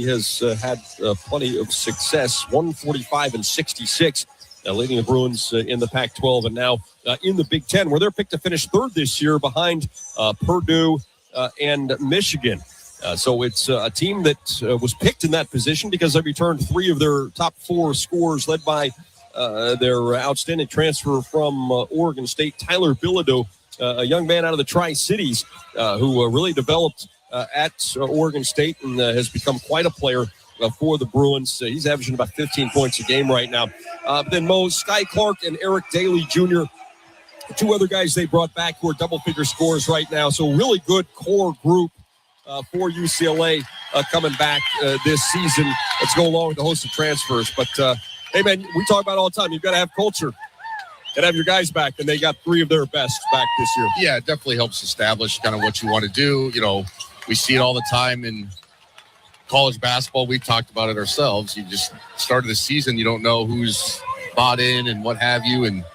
has had plenty of success, 145-66, leading the Bruins in the Pac-12, and now in the Big Ten, where they're picked to finish third this year behind Purdue and Michigan. So it's a team that was picked in that position because they returned 3 of their top 4 scorers, led by their outstanding transfer from Oregon State, Tyler Bilodeau, a young man out of the Tri-Cities who really developed at Oregon State and has become quite a player for the Bruins. He's averaging about 15 points a game right now. Then Mo, Sky Clark and Eric Daly Jr., 2 other guys they brought back who are double-figure scorers right now. So really good core group for UCLA coming back this season. Let's go along with the host of transfers. But, hey, man, we talk about it all the time. You've got to have culture and have your guys back, and they got 3 of their best back this year. Yeah, it definitely helps establish kind of what you want to do. You know, we see it all the time in college basketball. We've talked about it ourselves. You just started the season, you don't know who's bought in and what have you, and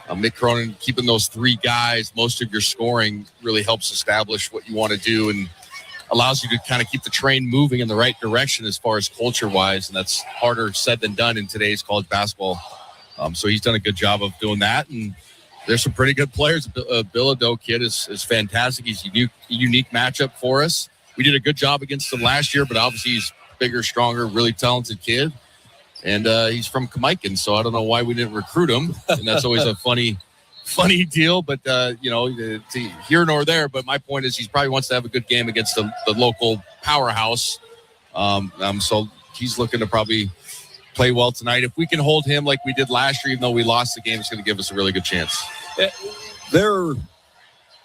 Mick Cronin keeping those 3 guys, most of your scoring really helps establish what you want to do and allows you to kind of keep the train moving in the right direction as far as culture-wise, and that's harder said than done in today's college basketball. So he's done a good job of doing that, and there's some pretty good players. Bilodeau kid is fantastic. He's a unique matchup for us. We did a good job against him last year, but obviously he's bigger, stronger, really talented kid, and he's from Kamaikan, so I don't know why we didn't recruit him, and that's always a funny deal, but you know, here nor there. But my point is, he probably wants to have a good game against the local powerhouse. So he's looking to probably play well tonight. If we can hold him like we did last year, even though we lost the game, it's going to give us a really good chance. They're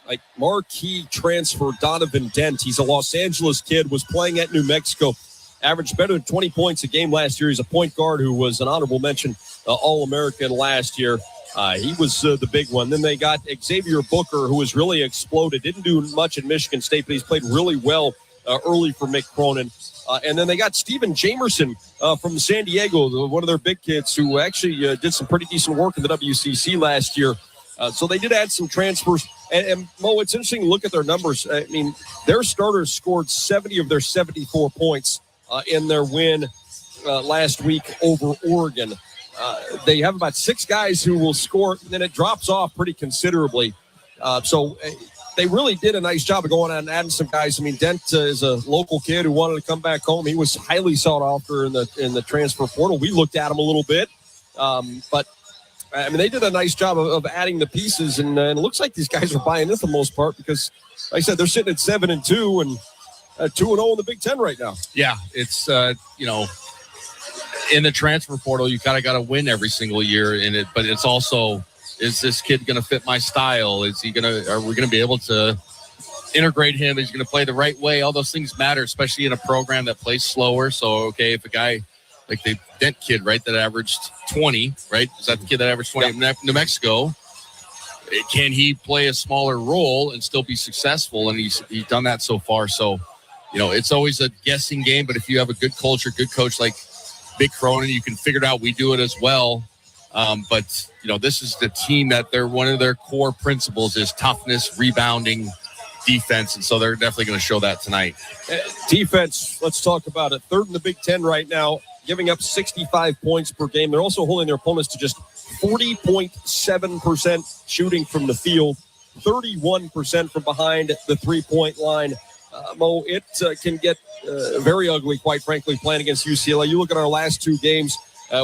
like marquee transfer Donovan Dent. He's a Los Angeles kid, was playing at New Mexico, averaged better than 20 points a game last year. He's a point guard who was an honorable mention All-American last year. He was the big one. Then they got Xavier Booker, who has really exploded. Didn't do much at Michigan State, but he's played really well early for Mick Cronin. And then they got Steven Jamerson from San Diego, one of their big kids who actually did some pretty decent work in the WCC last year. So they did add some transfers. And Mo, it's interesting to look at their numbers. I mean, their starters scored 70 of their 74 points in their win last week over Oregon. They have about 6 guys who will score, and then it drops off pretty considerably. So they really did a nice job of going out and adding some guys. I mean, Dent is a local kid who wanted to come back home. He was highly sought after in the transfer portal. We looked at him a little bit, but I mean, they did a nice job of adding the pieces, and it looks like these guys are buying in for the most part because, like I said, they're sitting at 7-2 and 2-0 in the Big Ten right now. Yeah, it's you know, in the transfer portal, you got to win every single year in it, but it's also, is this kid going to fit my style? Are we going to be able to integrate him? Is he going to play the right way? All those things matter, especially in a program that plays slower. So, okay, if a guy like the Dent kid, right, that averaged 20, right? Is that the kid that averaged 20 in New Mexico? Can he play a smaller role and still be successful? And he's done that so far. So, you know, it's always a guessing game, but if you have a good culture, good coach like Mick Cronin, you can figure it out. We do it as well. But, you know, this is the team that one of their core principles is toughness, rebounding, defense. And so they're definitely going to show that tonight. Defense, let's talk about it. Third in the Big Ten right now, giving up 65 points per game. They're also holding their opponents to just 40.7% shooting from the field, 31% from behind the three-point line. Mo, it can get very ugly, quite frankly, playing against UCLA. You look at our last 2 games.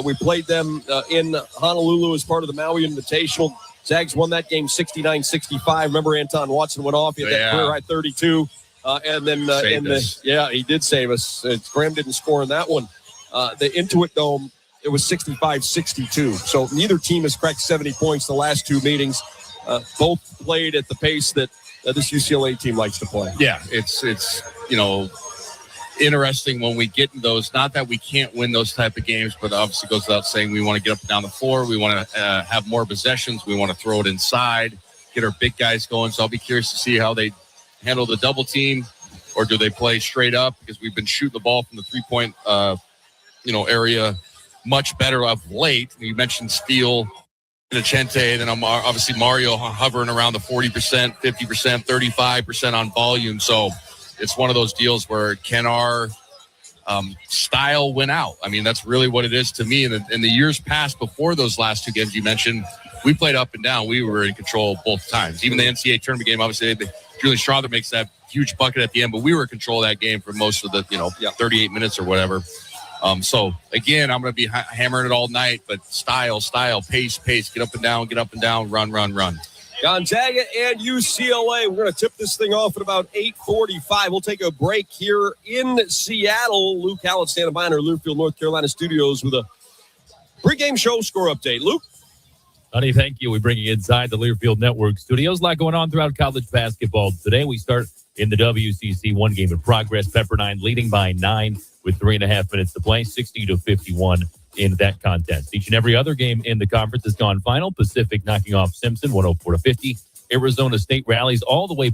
We played them in Honolulu as part of the Maui Invitational. Zags won that game 69-65. Remember, Anton Watson went off. He had that career high 32. And then he did save us. Graham didn't score in that one. The Intuit Dome, it was 65-62. So neither team has cracked 70 points the last 2 meetings. Both played at the pace that this UCLA team likes to play. Yeah, it's you know, interesting when we get in those. Not that we can't win those type of games, but obviously goes without saying we want to get up and down the floor. We want to have more possessions. We want to throw it inside, get our big guys going. So I'll be curious to see how they handle the double team, or do they play straight up? Because we've been shooting the ball from the 3-point area much better of late. You mentioned Steele, Inocente, then obviously Mario hovering around the 40%, 50%, 35% on volume. So it's one of those deals where can our Style went out. I mean, that's really what it is to me. In the years past, before those last two games you mentioned, we played up and down. We were in control both times. Even the NCAA tournament game, obviously, Julian Strother makes that huge bucket at the end, but we were in control of that game for most of the 38 minutes or whatever. So again, I'm going to be hammering it all night, but style, pace, get up and down, run. Gonzaga and UCLA. We're going to tip this thing off at about 8:45. We'll take a break here in Seattle. Luke Hallett, standing by in our Learfield, North Carolina studios with a pregame show score update. Luke? Honey, thank you. We bring you inside the Learfield Network studios. A lot going on throughout college basketball today. We start in the WCC, one game in progress. Pepperdine leading by 9 with 3.5 minutes to play, 60-51 in that contest. Each and every other game in the conference has gone final. Pacific knocking off Simpson, 104-50. Arizona State rallies all the way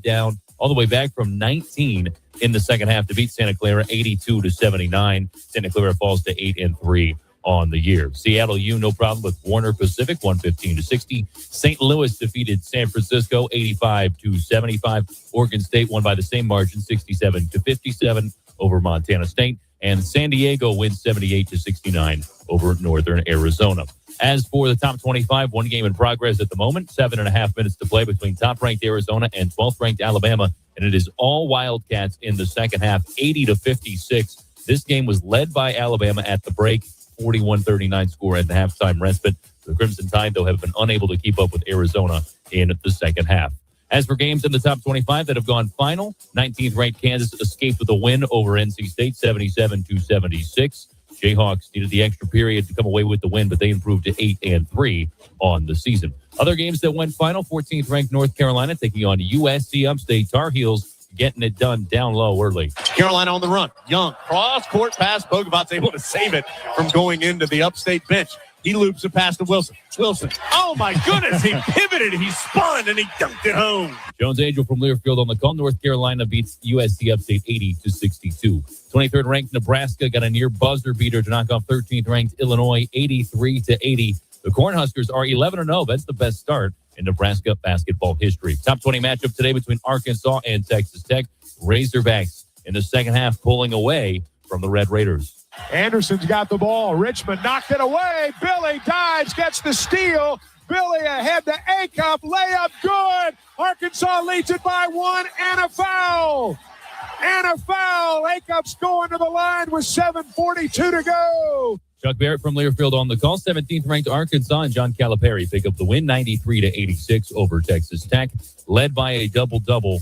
back from 19 in the second half to beat Santa Clara, 82-79. Santa Clara falls to 8-3 on the year. Seattle U, no problem with Warner Pacific, 115-60. St. Louis defeated San Francisco, 85-75. Oregon State won by the same margin, 67-57 over Montana State. And San Diego wins 78-69 over Northern Arizona. As for the top 25, one game in progress at the moment, 7.5 minutes to play between top-ranked Arizona and 12th-ranked Alabama. And it is all Wildcats in the second half, 80-56. This game was led by Alabama at the break, 41-39 score at the halftime respite. The Crimson Tide, though, have been unable to keep up with Arizona in the second half. As for games in the top 25 that have gone final, 19th-ranked Kansas escaped with a win over NC State, 77-76. Jayhawks needed the extra period to come away with the win, but they improved to 8-3 on the season. Other games that went final, 14th-ranked North Carolina taking on USC Upstate. Tar Heels getting it done down low early. Carolina on the run. Young, cross-court pass. Bogovat's able to save it from going into the Upstate bench. He loops it past to Wilson. Oh, my goodness. He pivoted. He spun, and he dunked it home. Jones Angel from Learfield on the call. North Carolina beats USC Upstate 80-62. 23rd-ranked Nebraska got a near buzzer beater to knock off 13th-ranked Illinois 83-80. The Cornhuskers are 11-0. That's the best start in Nebraska basketball history. Top 20 matchup today between Arkansas and Texas Tech. Razorbacks in the second half pulling away from the Red Raiders. Anderson's got the ball. Richmond knocked it away. Billy dives, gets the steal. Billy ahead to Acup. Layup good. Arkansas leads it by 1 and a foul. Acup's going to the line with 7:42 to go. Chuck Barrett from Learfield on the call. 17th-ranked Arkansas and John Calipari pick up the win, 93-86 over Texas Tech, led by a double-double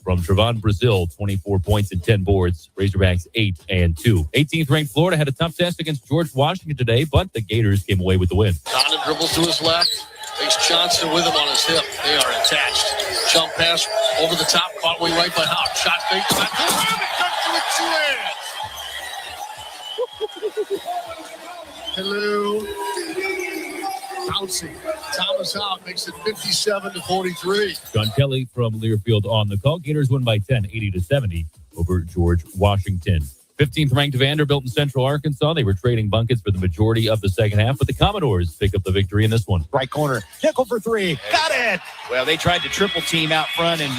from Trevon Brazil, 24 points and 10 boards. Razorbacks 8-2. 18th-ranked Florida had a tough test against George Washington today, but the Gators came away with the win. Condon dribbles to his left. Face Johnson with him on his hip. They are attached. Jump pass over the top. Caught way right by Hop. Shot fake. Hello. Bouncing. Thomas Hop makes it 57-43. John Kelly from Learfield on the call. Gators win by 10, 80-70 over George Washington. 15th-ranked Vanderbilt in Central Arkansas. They were trading buckets for the majority of the second half, but the Commodores pick up the victory in this one. Right corner. Nickel for three. Got it. Well, they tried to triple team out front, and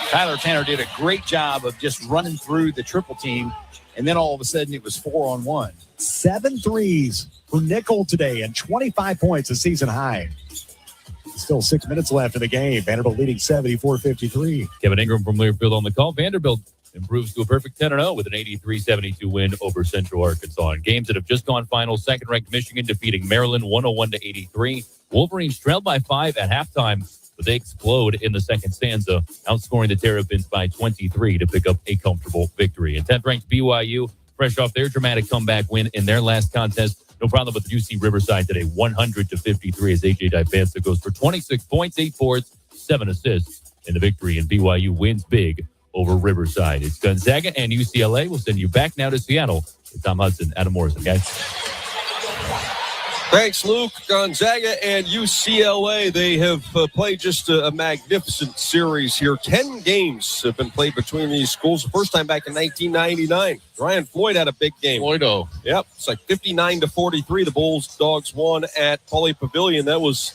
Tyler Tanner did a great job of just running through the triple team, and then all of a sudden it was 4-on-1. 7 threes for Nickel today and 25 points, a season high. Still 6 minutes left in the game. Vanderbilt leading 74-53. Kevin Ingram from Learfield on the call. Vanderbilt improves to a perfect 10-0 with an 83-72 win over Central Arkansas. In games that have just gone final, second-ranked Michigan defeating Maryland 101-83. Wolverines trailed by 5 at halftime, but they explode in the second stanza, outscoring the Terrapins by 23 to pick up a comfortable victory. And 10th-ranked BYU, fresh off their dramatic comeback win in their last contest, no problem with UC Riverside today, 100-53 as A.J. Divanza goes for 26 points, 8 boards, 7 assists in the victory, and BYU wins big over Riverside. It's Gonzaga and UCLA. We'll send you back now to Seattle with Tom Hudson, Adam Morrison, guys. Thanks, Luke. Gonzaga and UCLA, they have played just a magnificent series here. 10 games have been played between these schools. The first time back in 1999. Ryan Floyd had a big game. Floydo. Yep, it's like 59-43. The Bulldogs won at Pauley Pavilion. That was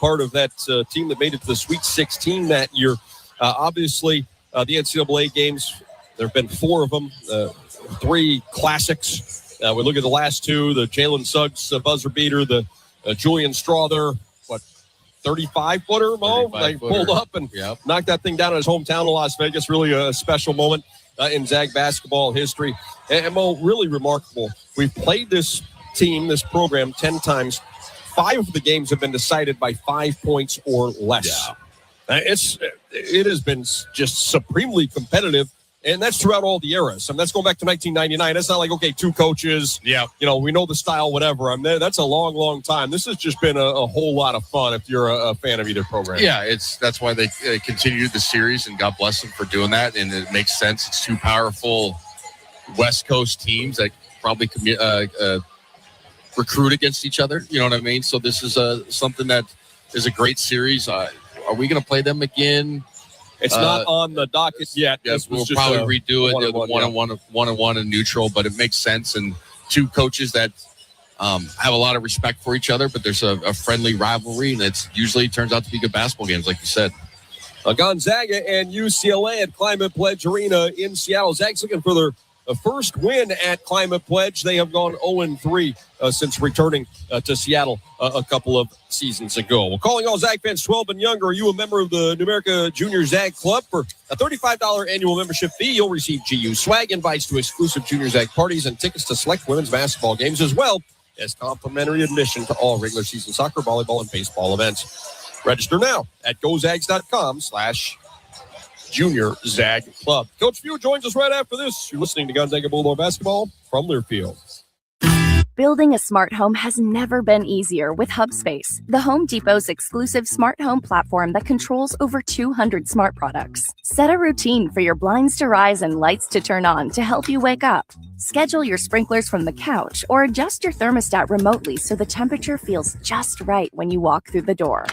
part of that team that made it to the Sweet 16 that year. Obviously, the NCAA games, there have been 4 of them. three classics. We look at the last two, the Jalen Suggs buzzer beater, the Julian Strawther, 35-footer, Mo? They pulled up and knocked that thing down in his hometown of Las Vegas. Really a special moment in Zag basketball history. And Mo, really remarkable. We've played this team, this program, 10 times. 5 of the games have been decided by 5 points or less. Yeah. It has been just supremely competitive, and that's throughout all the eras. I mean, that's going back to 1999. That's not like, okay, 2 coaches. Yeah, we know the style, whatever. I mean, that's a long, long time. This has just been a whole lot of fun if you're a fan of either program. Yeah, that's why they continued the series, and God bless them for doing that. And it makes sense. It's 2 powerful West Coast teams that probably recruit against each other. You know what I mean? So this is something that is a great series. Are we going to play them again? It's not on the docket yet. Yes, we'll probably redo it one-on-one and neutral, but it makes sense. And 2 coaches that have a lot of respect for each other, but there's a friendly rivalry, and it usually turns out to be good basketball games, like you said. Gonzaga and UCLA at Climate Pledge Arena in Seattle. Zag's looking for their first win at Climate Pledge. They have gone 0-3 since returning to Seattle a couple of seasons ago. Well, calling all Zag fans 12 and younger, are you a member of the Numerica Junior Zag Club? For a $35 annual membership fee, you'll receive GU swag, invites to exclusive Junior Zag parties, and tickets to select women's basketball games, as well as complimentary admission to all regular season soccer, volleyball, and baseball events. Register now at gozags.com/Junior Zag Club. Coach Few joins us right after this. You're listening to Gonzaga Bulldog Basketball from Learfield. Building a smart home has never been easier with Hubspace, the Home Depot's exclusive smart home platform that controls over 200 smart products. Set a routine for your blinds to rise and lights to turn on to help you wake up. Schedule your sprinklers from the couch or adjust your thermostat remotely so the temperature feels just right when you walk through the door.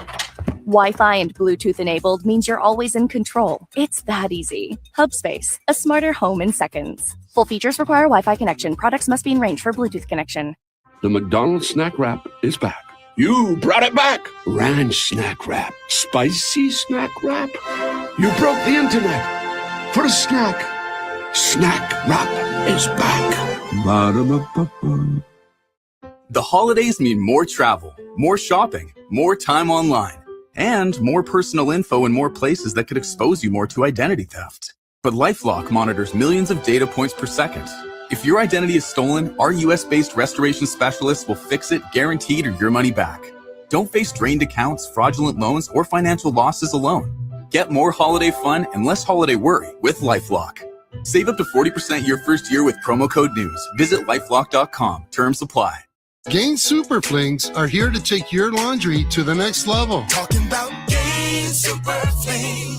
Wi-Fi and Bluetooth enabled means you're always in control. It's that easy. Hubspace, a smarter home in seconds. Full features require Wi-Fi connection. Products must be in range for Bluetooth connection. The McDonald's snack wrap is back. You brought it back. Ranch snack wrap. Spicy snack wrap. You broke the internet for a snack. Snack wrap is back. Ba-da-ba-ba-ba. The holidays mean more travel, more shopping, more time online, and more personal info in more places that could expose you more to identity theft. But LifeLock monitors millions of data points per second. If your identity is stolen, our US-based restoration specialists will fix it, guaranteed, or your money back. Don't face drained accounts, fraudulent loans, or financial losses alone. Get more holiday fun and less holiday worry with LifeLock. Save up to 40% your first year with promo code NEWS. Visit lifelock.com. Terms apply. Gain Super Flings are here to take your laundry to the next level. Talking about Gain Super Flings.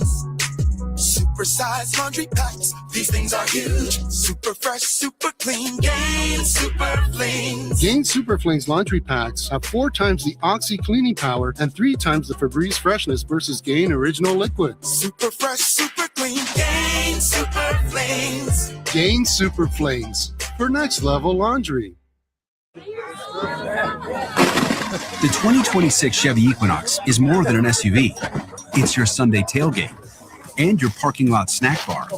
Super-sized laundry packs. These things are huge. Super fresh, super clean. Gain Super Flings. Gain Super Flings laundry packs have 4 times the Oxy cleaning power and 3 times the Febreze freshness versus Gain Original Liquid. Super fresh, super clean. Gain Super Flings. Gain Super Flings for next level laundry. The 2026 Chevy Equinox is more than an SUV. It's your Sunday tailgate and your parking lot snack bar.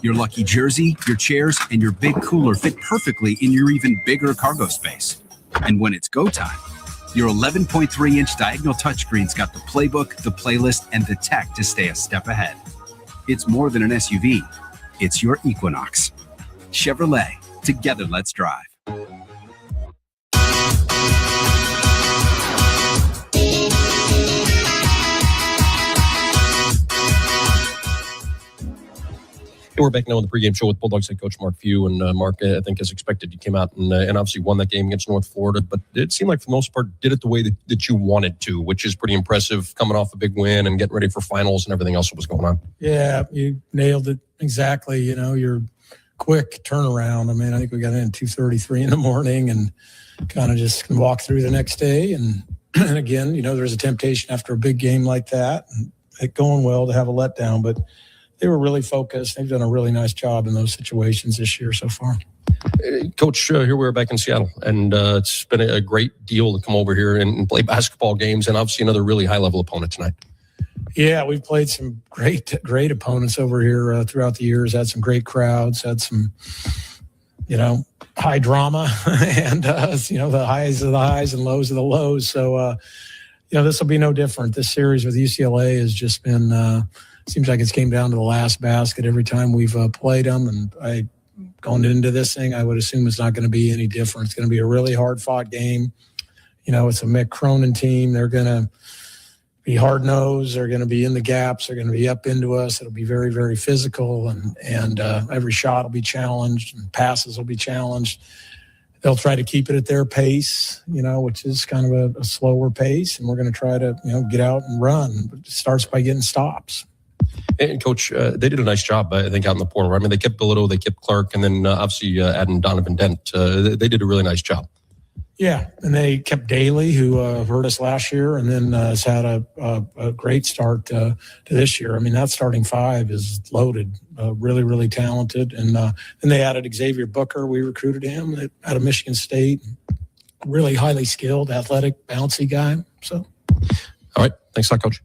Your lucky jersey, your chairs, and your big cooler fit perfectly in your even bigger cargo space. And when it's go time, your 11.3-inch diagonal touchscreen's got the playbook, the playlist, and the tech to stay a step ahead. It's more than an SUV. It's your Equinox. Chevrolet. Together, let's drive. We're back now on the pregame show with Bulldogs head coach Mark Few. And Mark, I think as expected, you came out and obviously won that game against North Florida. But it seemed like for the most part did it the way that you wanted to, which is pretty impressive, coming off a big win and getting ready for finals and everything else that was going on. Yeah, you nailed it exactly. You know, your quick turnaround. I mean, I think we got in at 2:33 in the morning and kind of just walk through the next day. And again, you know, there's a temptation after a big game like that and it going well to have a letdown, but they were really focused. They've done a really nice job in those situations this year so far. Coach, here we are back in Seattle, and it's been a great deal to come over here and play basketball games, and obviously another really high-level opponent tonight. Yeah, we've played some great opponents over here throughout the years, had some great crowds, had some high drama and, the highs of the highs and lows of the lows. So, this will be no different. This series with UCLA has just been, seems like it's came down to the last basket every time we've played them. And going into this thing, I would assume it's not going to be any different. It's going to be a really hard-fought game. It's a Mick Cronin team. They're going to be hard-nosed. They're going to be in the gaps. They're going to be up into us. It'll be very, very physical, and every shot will be challenged, and passes will be challenged. They'll try to keep it at their pace, which is kind of a slower pace, and we're going to try to, get out and run. But it starts by getting stops. And, Coach, they did a nice job, I think, out in the portal. I mean, they kept Belitto, they kept Clark, and then obviously adding Donovan Dent. They did a really nice job. Yeah, and they kept Daly, who hurt us last year, and then has had a great start to this year. I mean, that starting five is loaded, really, really talented. And then they added Xavier Booker. We recruited him out of Michigan State. Really highly skilled, athletic, bouncy guy. So, all right. Thanks a lot, Coach.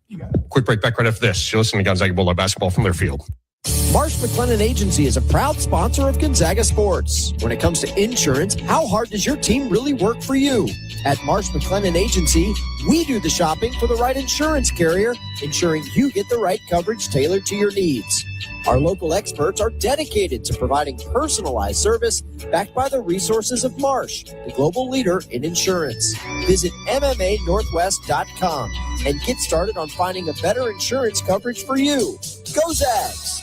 You got it. Quick break back right after this. You're listening to Gonzaga Bulldog Basketball from Learfield. Marsh McLennan Agency is a proud sponsor of Gonzaga Sports. When it comes to insurance, how hard does your team really work for you? At Marsh McLennan Agency, we do the shopping for the right insurance carrier, ensuring you get the right coverage tailored to your needs. Our local experts are dedicated to providing personalized service backed by the resources of Marsh, the global leader in insurance. Visit MMANorthwest.com and get started on finding a better insurance coverage for you. Go Zags!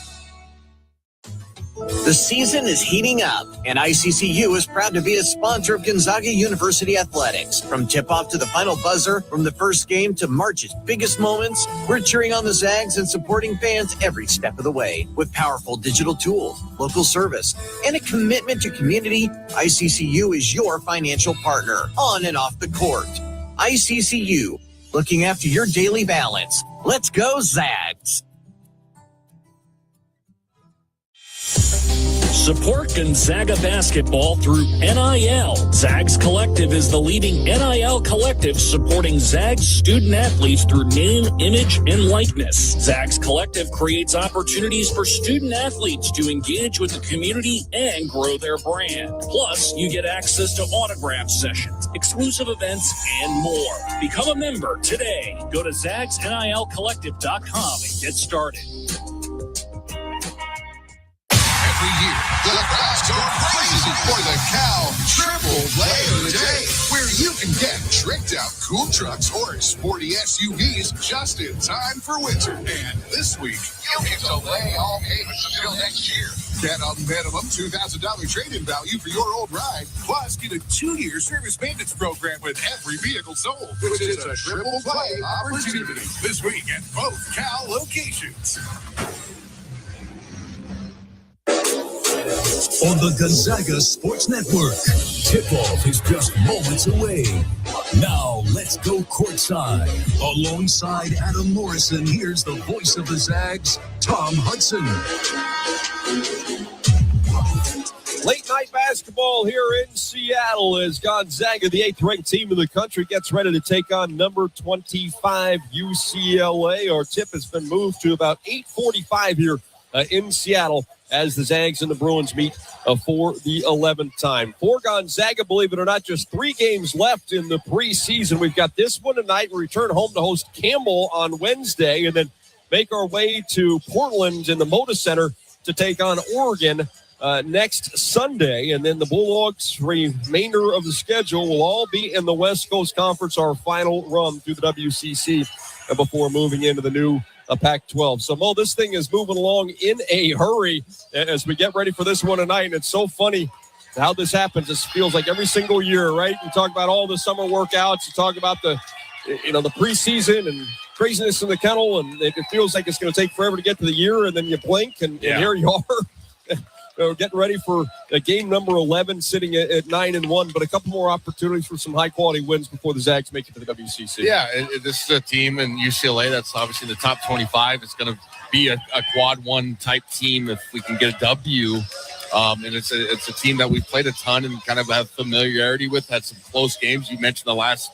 The season is heating up, and ICCU is proud to be a sponsor of Gonzaga University Athletics. From tip-off to the final buzzer, from the first game to March's biggest moments, we're cheering on the Zags and supporting fans every step of the way. With powerful digital tools, local service, and a commitment to community, ICCU is your financial partner, on and off the court. ICCU, looking after your daily balance. Let's go, Zags! Support Gonzaga basketball through NIL. Zags Collective is the leading NIL collective supporting Zags student athletes through name, image, and likeness. Zags Collective creates opportunities for student athletes to engage with the community and grow their brand. Plus, you get access to autograph sessions, exclusive events, and more. Become a member today. Go to ZagsNILCollective.com and get started. Every year, the crowds go crazy for the Cal Triple Play of the Day, where you can get tricked out cool trucks or sporty SUVs just in time for winter. And this week, you can delay all payments until next year. Get a minimum $2,000 trade-in value for your old ride, plus get a 2-year service maintenance program with every vehicle sold, which is a triple play opportunity this week at both Cal locations. On the Gonzaga Sports Network, tip-off is just moments away. Now let's go courtside. Alongside Adam Morrison, here's the voice of the Zags, Tom Hudson. Late night basketball here in Seattle as Gonzaga, the 8th-ranked team in the country, gets ready to take on number 25 UCLA. Our tip has been moved to about 8:45 here in Seattle as the Zags and the Bruins meet for the 11th time. For Gonzaga, believe it or not, just 3 games left in the preseason. We've got this one tonight. We return home to host Campbell on Wednesday and then make our way to Portland in the Moda Center to take on Oregon next Sunday. And then the Bulldogs, remainder of the schedule, will all be in the West Coast Conference, our final run through the WCC before moving into the new Pac-12. So, Mo, this thing is moving along in a hurry as we get ready for this one tonight. And it's so funny how this happens. This feels like every single year, right? You talk about all the summer workouts. You talk about the preseason and craziness in the kennel, and it feels like it's going to take forever to get to the year, and then you blink, and here you are. Getting ready for game number 11, sitting at 9-1, but a couple more opportunities for some high-quality wins before the Zags make it to the WCC. Yeah, this is a team in UCLA that's obviously in the top 25. It's going to be a quad one type team if we can get a W. And it's a team that we've played a ton and kind of have familiarity with, had some close games. You mentioned the last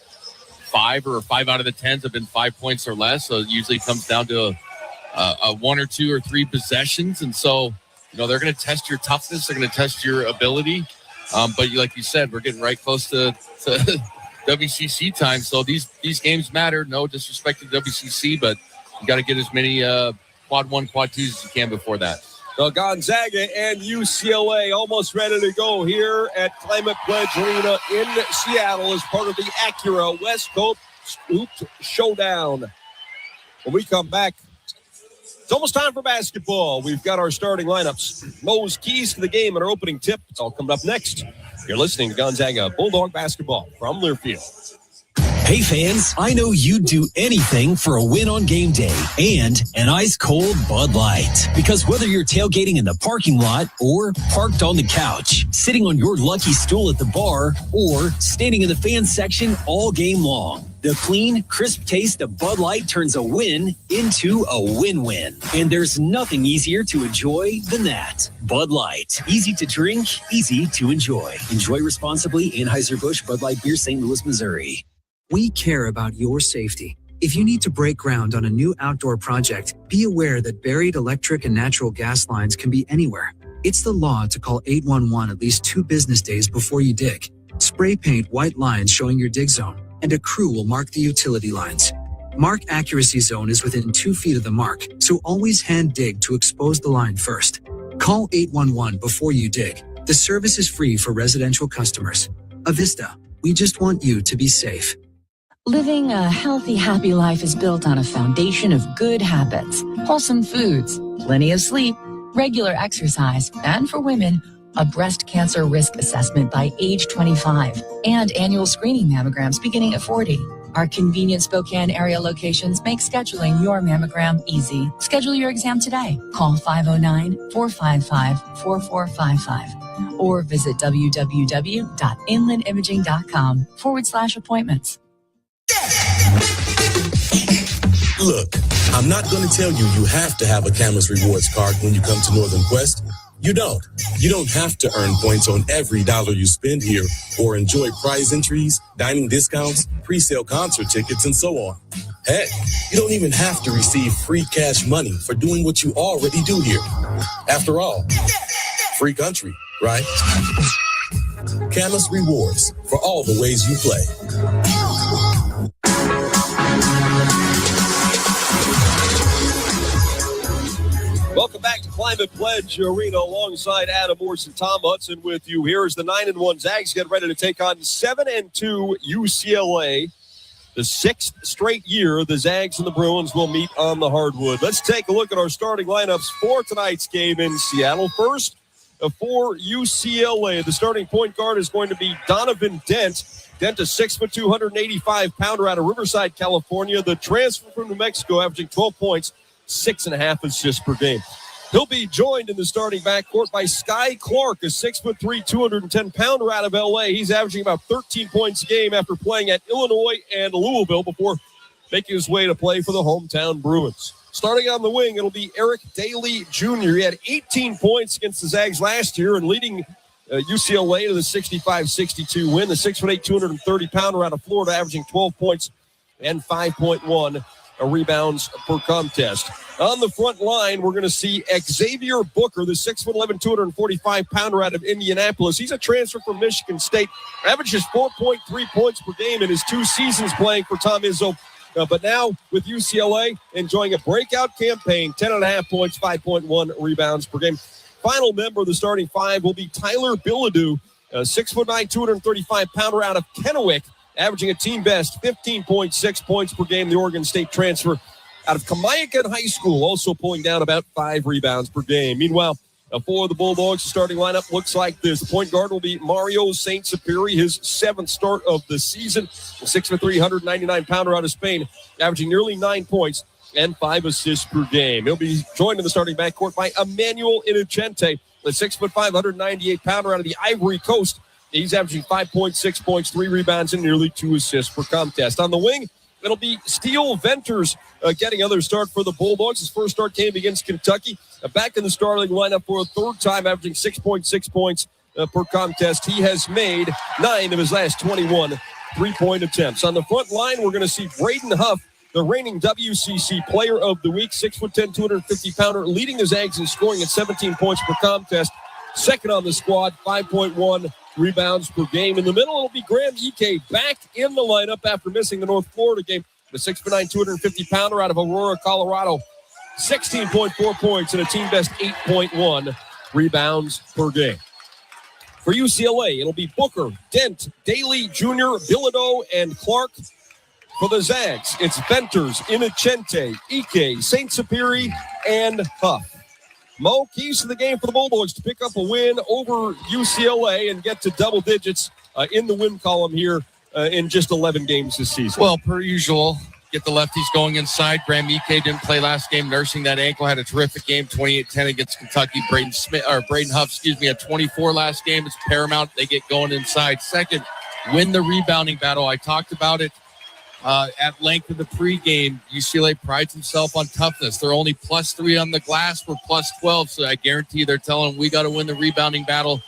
5 out of the 10s have been 5 points or less, so it usually comes down to a 1 or 2 or 3 possessions. And so they're going to test your toughness. They're going to test your ability. But like you said, we're getting right close to WCC time. So these games matter. No disrespect to WCC, but you got to get as many quad 1, quad 2s as you can before that. So Gonzaga and UCLA almost ready to go here at Climate Pledge Arena in Seattle as part of the Acura West Coast Showdown. When we come back, it's almost time for basketball. We've got our starting lineups. Mo's keys to the game and our opening tip. It's all coming up next. You're listening to Gonzaga Bulldog Basketball from Learfield. Hey fans, I know you'd do anything for a win on game day and an ice-cold Bud Light. Because whether you're tailgating in the parking lot or parked on the couch, sitting on your lucky stool at the bar, or standing in the fan section all game long, the clean, crisp taste of Bud Light turns a win into a win-win. And there's nothing easier to enjoy than that. Bud Light. Easy to drink, easy to enjoy. Enjoy responsibly. Anheuser-Busch Bud Light Beer, St. Louis, Missouri. We care about your safety. If you need to break ground on a new outdoor project, be aware that buried electric and natural gas lines can be anywhere. It's the law to call 811 at least 2 business days before you dig. Spray paint white lines showing your dig zone, and a crew will mark the utility lines. Mark accuracy zone is within 2 feet of the mark, so always hand dig to expose the line first. Call 811 before you dig. The service is free for residential customers. Avista, we just want you to be safe. Living a healthy, happy life is built on a foundation of good habits, wholesome foods, plenty of sleep, regular exercise, and for women, a breast cancer risk assessment by age 25, and annual screening mammograms beginning at 40. Our convenient Spokane area locations make scheduling your mammogram easy. Schedule your exam today. Call 509-455-4455 or visit www.inlandimaging.com/appointments. Look, I'm not going to tell you have to have a Camel's Rewards card when you come to Northern Quest. You don't. You don't have to earn points on every dollar you spend here or enjoy prize entries, dining discounts, pre-sale concert tickets, and so on. Heck, you don't even have to receive free cash money for doing what you already do here. After all, free country, right? Camel's Rewards for all the ways you play. Welcome back to Climate Pledge Arena alongside Adam Morse and Tom Hudson with you. Here's the 9-1 Zags get ready to take on 7-2 UCLA. The 6th straight year the Zags and the Bruins will meet on the hardwood. Let's take a look at our starting lineups for tonight's game in Seattle. First, for UCLA, the starting point guard is going to be Donovan Dent. Dent, a 6'2", 185-pounder out of Riverside, California. The transfer from New Mexico, averaging 12 points, 6.5 assists per game. He'll be joined in the starting backcourt by Sky Clark, a 6'3", 210-pounder out of L.A. He's averaging about 13 points a game after playing at Illinois and Louisville before making his way to play for the hometown Bruins. Starting on the wing, it'll be Eric Daly Jr. He had 18 points against the Zags last year and leading UCLA to the 65-62 win. The 6'8", 230-pounder out of Florida, averaging 12 points and 5.1 rebounds per contest. On the front line, we're going to see Xavier Booker, the 6'11", 245-pounder out of Indianapolis. He's a transfer from Michigan State, averages 4.3 points per game in his 2 seasons playing for Tom Izzo. But now with UCLA enjoying a breakout campaign, 10.5 points, 5.1 rebounds per game. Final member of the starting 5 will be Tyler Bilodeau, 6'9", 235-pounder out of Kennewick, averaging a team best 15.6 points per game. The Oregon State transfer out of Kamiakin High School, also pulling down about 5 rebounds per game. Meanwhile, for the Bulldogs, the starting lineup looks like this. The point guard will be Mario St. Superi, his 7th start of the season. 6'3", 199-pounder out of Spain, averaging nearly 9 points and 5 assists per game. He'll be joined in the starting backcourt by Emmanuel Inocente, the 6'5", 198-pounder out of the Ivory Coast. He's averaging 5.6 points, 3 rebounds, and nearly 2 assists per contest. On the wing, it'll be Steele Venters getting another start for the Bulldogs. His first start came against Kentucky. Back in the starting lineup for a 3rd time, averaging 6.6 points per contest. He has made 9 of his last 21 3-point attempts. On the front line, we're going to see Braden Huff, the reigning WCC Player of the Week, 6'10", 250-pounder, leading the Zags in scoring at 17 points per contest. Second on the squad, 5.1 rebounds per game. In the middle, it'll be Graham Ike back in the lineup after missing the North Florida game. The 6'9", 250-pounder out of Aurora, Colorado. 16.4 points and a team best 8.1 rebounds per game. For UCLA, it'll be Booker, Dent, Daly Jr., Bilodeau, and Clark. For the Zags, it's Venters, Innocente, Ike, St. Superi, and Huff. Mo, keys to the game for the Bulldogs to pick up a win over UCLA and get to double digits in the win column here in just 11 games this season. Well, per usual, get the lefties going inside. Graham Ike didn't play last game, nursing that ankle. Had a terrific game, 28-10 against Kentucky. Braden Huff, had 24 last game. It's paramount. They get going inside. Second, win the rebounding battle. I talked about it at length in the pregame. UCLA prides himself on toughness. They're only +3 on the glass. We're +12, so I guarantee they're telling them we got to win the rebounding battle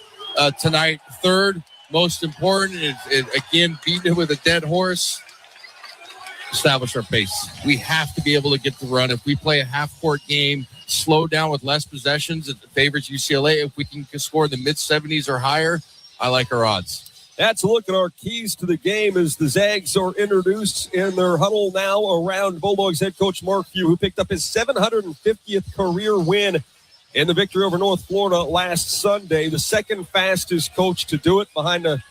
tonight. Third, most important, is again, beating it with a dead horse. Establish our pace. We have to be able to get the run. If we play a half-court game, slow down with less possessions, it favors UCLA. If we can score in the mid-70s or higher, I like our odds. That's a look at our keys to the game as the Zags are introduced in their huddle now around Bulldogs head coach Mark Few, who picked up his 750th career win in the victory over North Florida last Sunday. The second fastest coach to do it behind a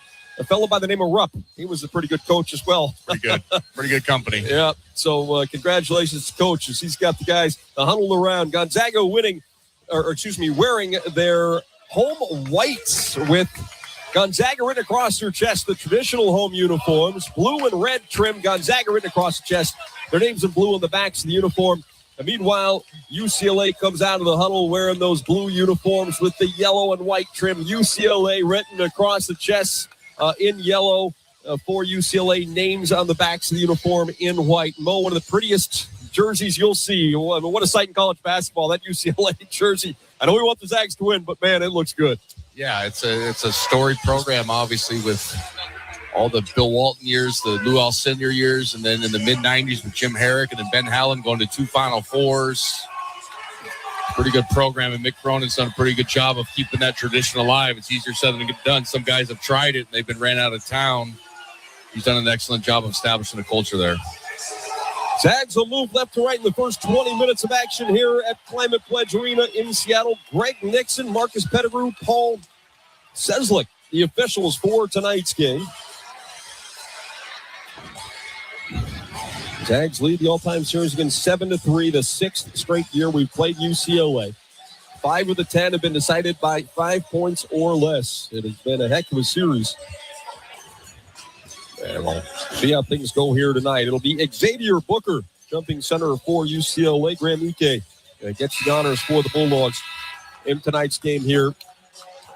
fellow by the name of Rupp. He was a pretty good coach as well. Pretty good. Pretty good company. Yeah. So congratulations to coaches. He's got the guys huddled around. Gonzaga wearing their home whites with Gonzaga written across their chest, the traditional home uniforms, blue and red trim, Gonzaga written across the chest, their names in blue on the backs of the uniform. And meanwhile, UCLA comes out of the huddle wearing those blue uniforms with the yellow and white trim, UCLA written across the chest in yellow for UCLA, names on the backs of the uniform in white. Mo, one of the prettiest jerseys you'll see. What a sight in college basketball, that UCLA jersey. I know we want the Zags to win, but, man, it looks good. Yeah, it's a storied program, obviously, with all the Bill Walton years, the Lou Alcindor years, and then in the mid-'90s with Jim Herrick and then Ben Hallam going to 2 Final Fours. Pretty good program, and Mick Cronin's done a pretty good job of keeping that tradition alive. It's easier said than done. Some guys have tried it, and they've been ran out of town. He's done an excellent job of establishing a culture there. Zags will move left to right in the first 20 minutes of action here at Climate Pledge Arena in Seattle. Greg Nixon, Marcus Pettigrew, Paul Seslick, the officials for tonight's game. Zags lead the all-time series again 7-3, the 6th straight year we've played UCLA. 5 of the 10 have been decided by 5 points or less. It has been a heck of a series. And we'll see how things go here tonight. It'll be Xavier Booker, jumping center for UCLA. Graham Ike gets the honors for the Bulldogs in tonight's game here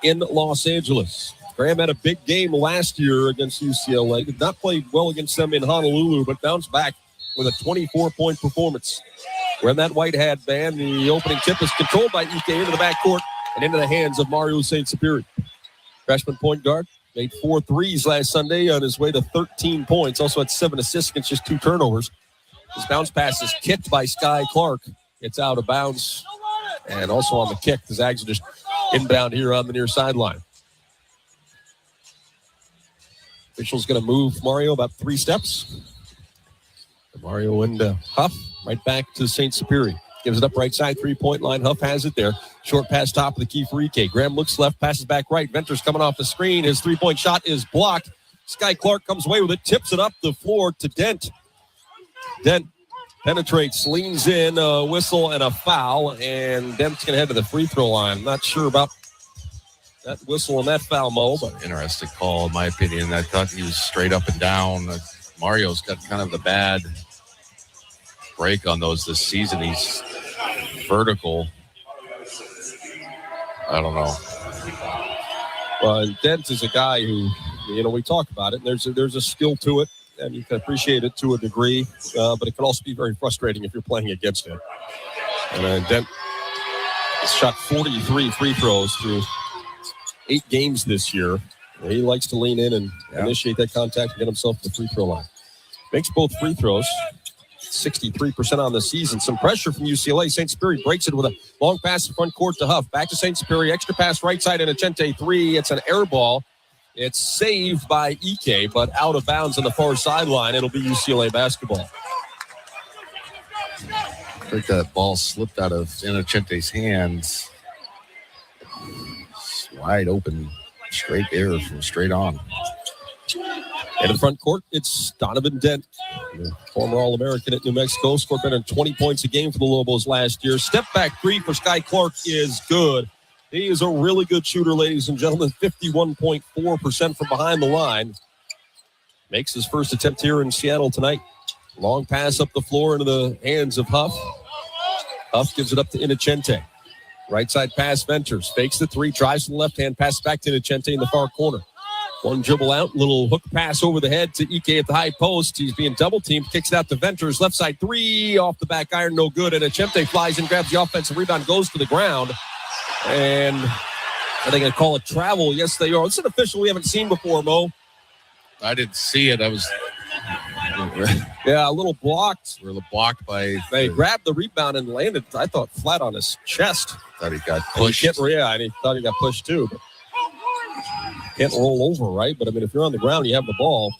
in Los Angeles. Graham had a big game last year against UCLA. Did not play well against them in Honolulu, but bounced back with a 24-point performance. Wearing that white hat band, the opening tip is controlled by Ike into the backcourt and into the hands of Mario St. Superi. Freshman point guard. Made 4 threes last Sunday on his way to 13 points. Also had 7 assists against just 2 turnovers. His bounce pass is kicked by Sky Clark. It's out of bounds. And also on the kick, the Zags are just inbound here on the near sideline. Official's going to move Mario about 3 steps. Mario and Huff right back to St. Superi. Gives it up right side, 3-point line. Huff has it there. Short pass top of the key for Ike. Graham looks left, passes back right. Venters coming off the screen. His 3-point shot is blocked. Sky Clark comes away with it, tips it up the floor to Dent. Dent penetrates, leans in, a whistle and a foul, and Dent's going to head to the free throw line. I'm not sure about that whistle and that foul, Mo. But interesting call, in my opinion. I thought he was straight up and down. Mario's got kind of the bad break on those this season. He's vertical. I don't know. Well, Dent is a guy who, we talk about it. And there's a skill to it, and you can appreciate it to a degree, but it can also be very frustrating if you're playing against him. And Dent has shot 43 free throws through 8 games this year. He likes to lean in and initiate that contact and get himself to the free throw line. Makes both free throws. 63% on the season. Some pressure from UCLA. St. Superior breaks it with a long pass to front court to Huff. Back to St. Superior. Extra pass right side, Innocente 3. It's an air ball. It's saved by Ike, but out of bounds on the far sideline. It'll be UCLA basketball. I think that ball slipped out of Innocente's hands. It's wide open, straight air from straight on. In the front court, it's Donovan Dent, the former All-American at New Mexico. Scored better than 20 points a game for the Lobos last year. Step back three for Sky Clark is good. He is a really good shooter, ladies and gentlemen. 51.4% from behind the line. Makes his first attempt here in Seattle tonight. Long pass up the floor into the hands of Huff. Huff gives it up to Innocente. Right side pass, Venters. Fakes the three, drives to the left hand, pass back to Innocente in the far corner. One dribble out, little hook pass over the head to Ike at the high post. He's being double teamed, kicks it out to Venters. Left side three, off the back iron, no good. And Innocente flies in, grabs the offensive rebound, goes to the ground. And are they going to call it travel? Yes, they are. It's an official we haven't seen before, Mo. I didn't see it. I was... Yeah, a little blocked. We're blocked by... They grabbed the rebound and landed, I thought, flat on his chest. Thought he got pushed. And he thought he got pushed too. But can't roll over, right? But, I mean, if you're on the ground, you have the ball.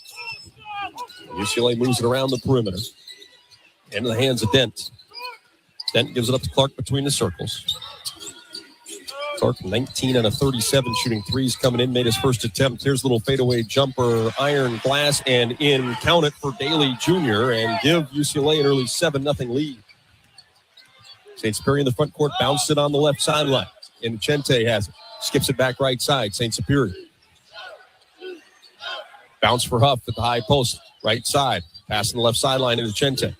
UCLA moves it around the perimeter. Into the hands of Dent. Dent gives it up to Clark between the circles. Clark, 19 out of 37, shooting threes coming in, made his first attempt. Here's a little fadeaway jumper, iron glass, and in. Count it for Daly Jr. and give UCLA an early 7-0 lead. St. Superior in the front court, bounced it on the left sideline. Innocente has it. Skips it back right side, St. Superior. Bounce for Huff at the high post, right side. Pass on the left sideline, Innocente.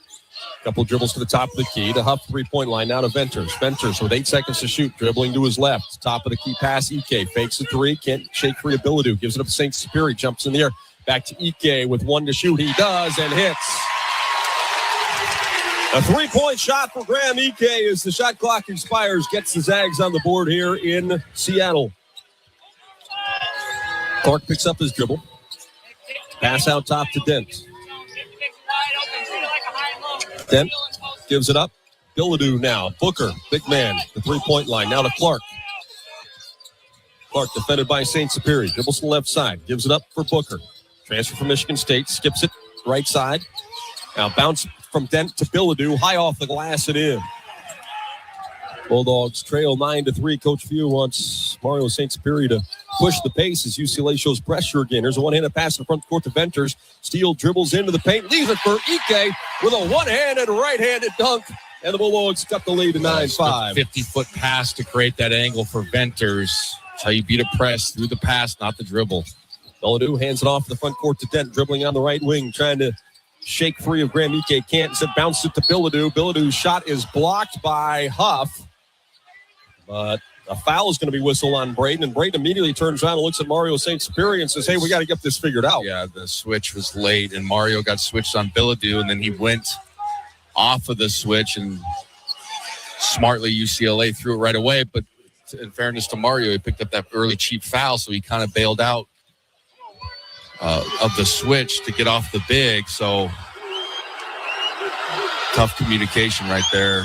Couple dribbles to the top of the key. The Huff three-point line now to Venters. Venters with 8 seconds to shoot. Dribbling to his left. Top of the key pass, Ike. Fakes the three. Can't shake free of Billadou. Gives it up to St. Superior. Jumps in the air. Back to Ike with 1 to shoot. He does and hits. A 3-point shot for Graham Ike as the shot clock expires. Gets the Zags on the board here in Seattle. Clark picks up his dribble. Pass out top to Dent. Dent gives it up. Billadou now. Booker, big man. The 3-point line. Now to Clark. Clark defended by St. Superior. Dribbles to the left side. Gives it up for Booker. Transfer from Michigan State. Skips it right side. Now bounce from Dent to Billadou. High off the glass and in. Bulldogs trail 9-3. Coach Few wants Mario St. Superior to push the pace as UCLA shows pressure again. There's a one-handed pass in front court to Venters. Steele dribbles into the paint, leaves it for Ike with a one-handed right-handed dunk. And the Bulldogs cut the lead to 9-5. 50-foot pass to create that angle for Venters. That's how you beat a press, through the pass, not the dribble. Billadou hands it off to the front court to Dent, dribbling on the right wing, trying to shake free of Graham Ike. Can't, instead bounce it to Billadou. Billadou's shot is blocked by Huff. But a foul is going to be whistled on Braden, and Braden immediately turns around and looks at Mario St. Superior and says, hey, we got to get this figured out. Yeah, the switch was late, and Mario got switched on Billadou, and then he went off of the switch, and smartly UCLA threw it right away. But in fairness to Mario, he picked up that early cheap foul, so he kind of bailed out of the switch to get off the big. So tough communication right there.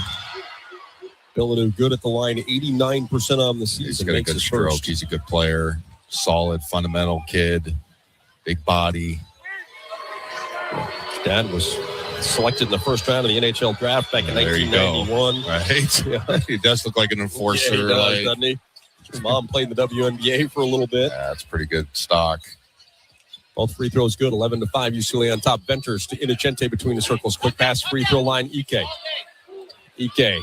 Billadou good at the line, 89% on the season. He's got a good stroke. First. He's a good player, solid, fundamental kid, big body. His dad was selected in the first round of the NHL draft back in 1991. Right? Yeah. He does look like an enforcer. Yeah, he does, doesn't he? His mom played in the WNBA for a little bit. Yeah, that's pretty good stock. Both free throws good, 11-5. UCLA on top. Venters to Innocente between the circles. Quick pass, free throw line, Ike. Ike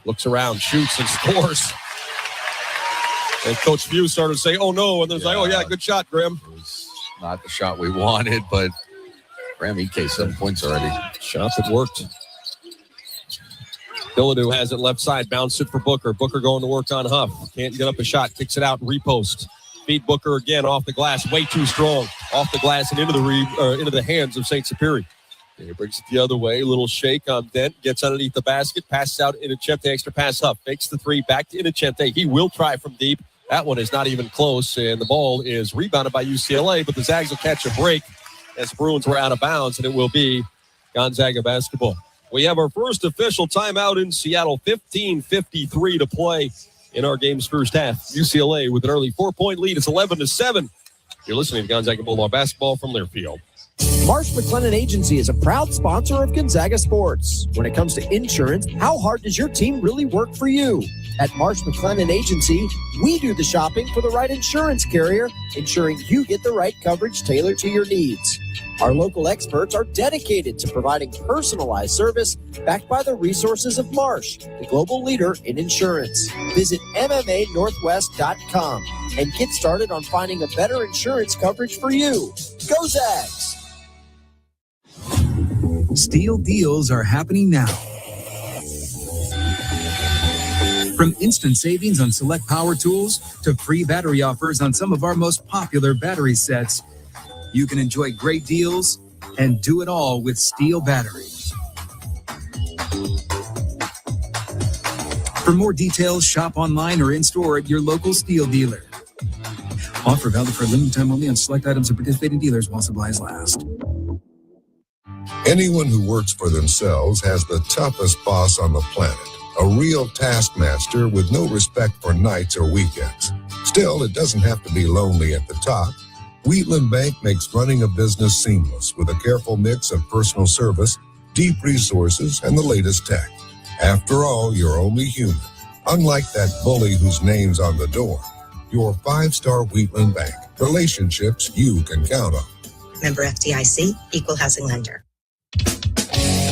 looks around, shoots, and scores. And Coach Few started to say, oh, no. And there's like, oh, yeah, good shot, Graham. It was not the shot we wanted, but Graham Ike, 7 points already. Shot that worked. Billadou has it left side, bounced it for Booker. Booker going to work on Huff. Can't get up a shot, kicks it out, repost. Feed Booker again off the glass, way too strong. Off the glass and into the hands of St. Superior. And he brings it the other way. A little shake on Dent. Gets underneath the basket. Passes out Innocente. Extra pass Huff. Makes the three. Back to Innocente. He will try from deep. That one is not even close. And the ball is rebounded by UCLA. But the Zags will catch a break as the Bruins were out of bounds. And it will be Gonzaga basketball. We have our first official timeout in Seattle. 15:53 to play in our game's first half. UCLA with an early 4-point lead. It's 11-7. You're listening to Gonzaga Bulldog basketball from Learfield. Marsh McLennan Agency is a proud sponsor of Gonzaga Sports. When it comes to insurance, how hard does your team really work for you? At Marsh McLennan Agency, we do the shopping for the right insurance carrier, ensuring you get the right coverage tailored to your needs. Our local experts are dedicated to providing personalized service backed by the resources of Marsh, the global leader in insurance. Visit MMANorthwest.com and get started on finding a better insurance coverage for you. Go Zags! Steel deals are happening now. From instant savings on select power tools to free battery offers on some of our most popular battery sets, you can enjoy great deals and do it all with Steel batteries. For more details, shop online or in-store at your local Steel dealer. Offer valid for a limited time only on select items of participating dealers while supplies last. Anyone who works for themselves has the toughest boss on the planet, a real taskmaster with no respect for nights or weekends. Still, it doesn't have to be lonely at the top. Wheatland Bank makes running a business seamless with a careful mix of personal service, deep resources, and the latest tech. After all, you're only human. Unlike that bully whose name's on the door, your 5-star Wheatland Bank. Relationships you can count on. Member FDIC, equal housing lender.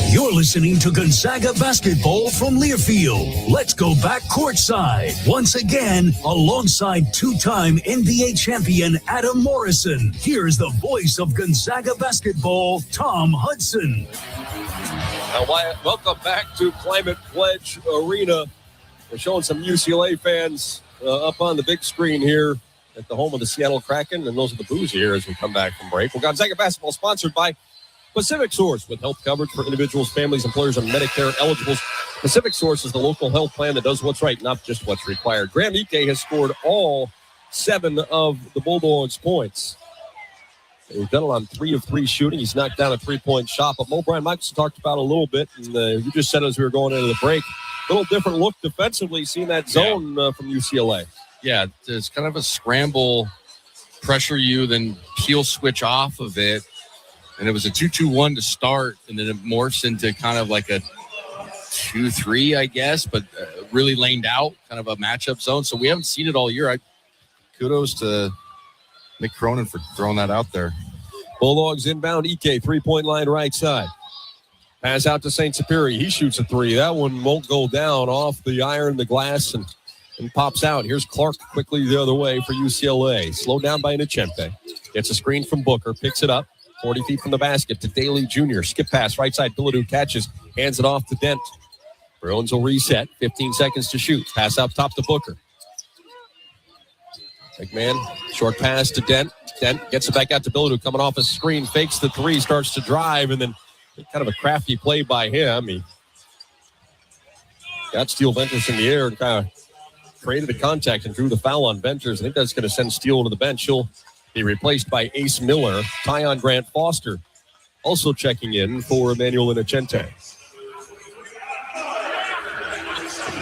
You're listening to Gonzaga basketball from Learfield. Let's go back courtside once again alongside two-time NBA champion Adam Morrison. Here's the voice of Gonzaga basketball, Tom Hudson. Welcome back to Climate Pledge Arena. We're showing some UCLA fans up on the big screen here at the home of the Seattle Kraken, and those are the Boos here as we come back from break. Well, Gonzaga basketball sponsored by Pacific Source with health coverage for individuals, families, employers, and Medicare eligibles. Pacific Source is the local health plan that does what's right, not just what's required. Graham Ike has scored all 7 of the Bulldogs' points. He's done it on 3 of 3 shooting. He's knocked down a 3-point shot, but Mo Brian Michelson talked about it a little bit, and you just said as we were going into the break, a little different look defensively, seeing that zone from UCLA. Yeah, it's kind of a scramble, pressure you, then peel switch off of it. And it was a 2-2-1 to start, and then it morphs into kind of like a 2-3, I guess, but really laned out, kind of a matchup zone. So we haven't seen it all year. Kudos to Mick Cronin for throwing that out there. Bulldogs inbound. Ike, 3-point line right side. Pass out to St. Superior. He shoots a 3. That one won't go down off the iron, the glass, and pops out. Here's Clark quickly the other way for UCLA. Slowed down by Inachempe. Gets a screen from Booker, picks it up. 40 feet from the basket to Daly Jr. Skip pass, right side. Billadu catches, hands it off to Dent. Bruins will reset. 15 seconds to shoot. Pass out top to Booker. Big man, short pass to Dent. Dent gets it back out to Billadu, coming off a screen, fakes the 3, starts to drive, and then kind of a crafty play by him. He got Steele Venters in the air and kind of created a contact and drew the foul on Venters. I think that's going to send Steele to the bench. He'll be replaced by Ace Miller. Tyon Grant Foster also checking in for Emmanuel Inocente.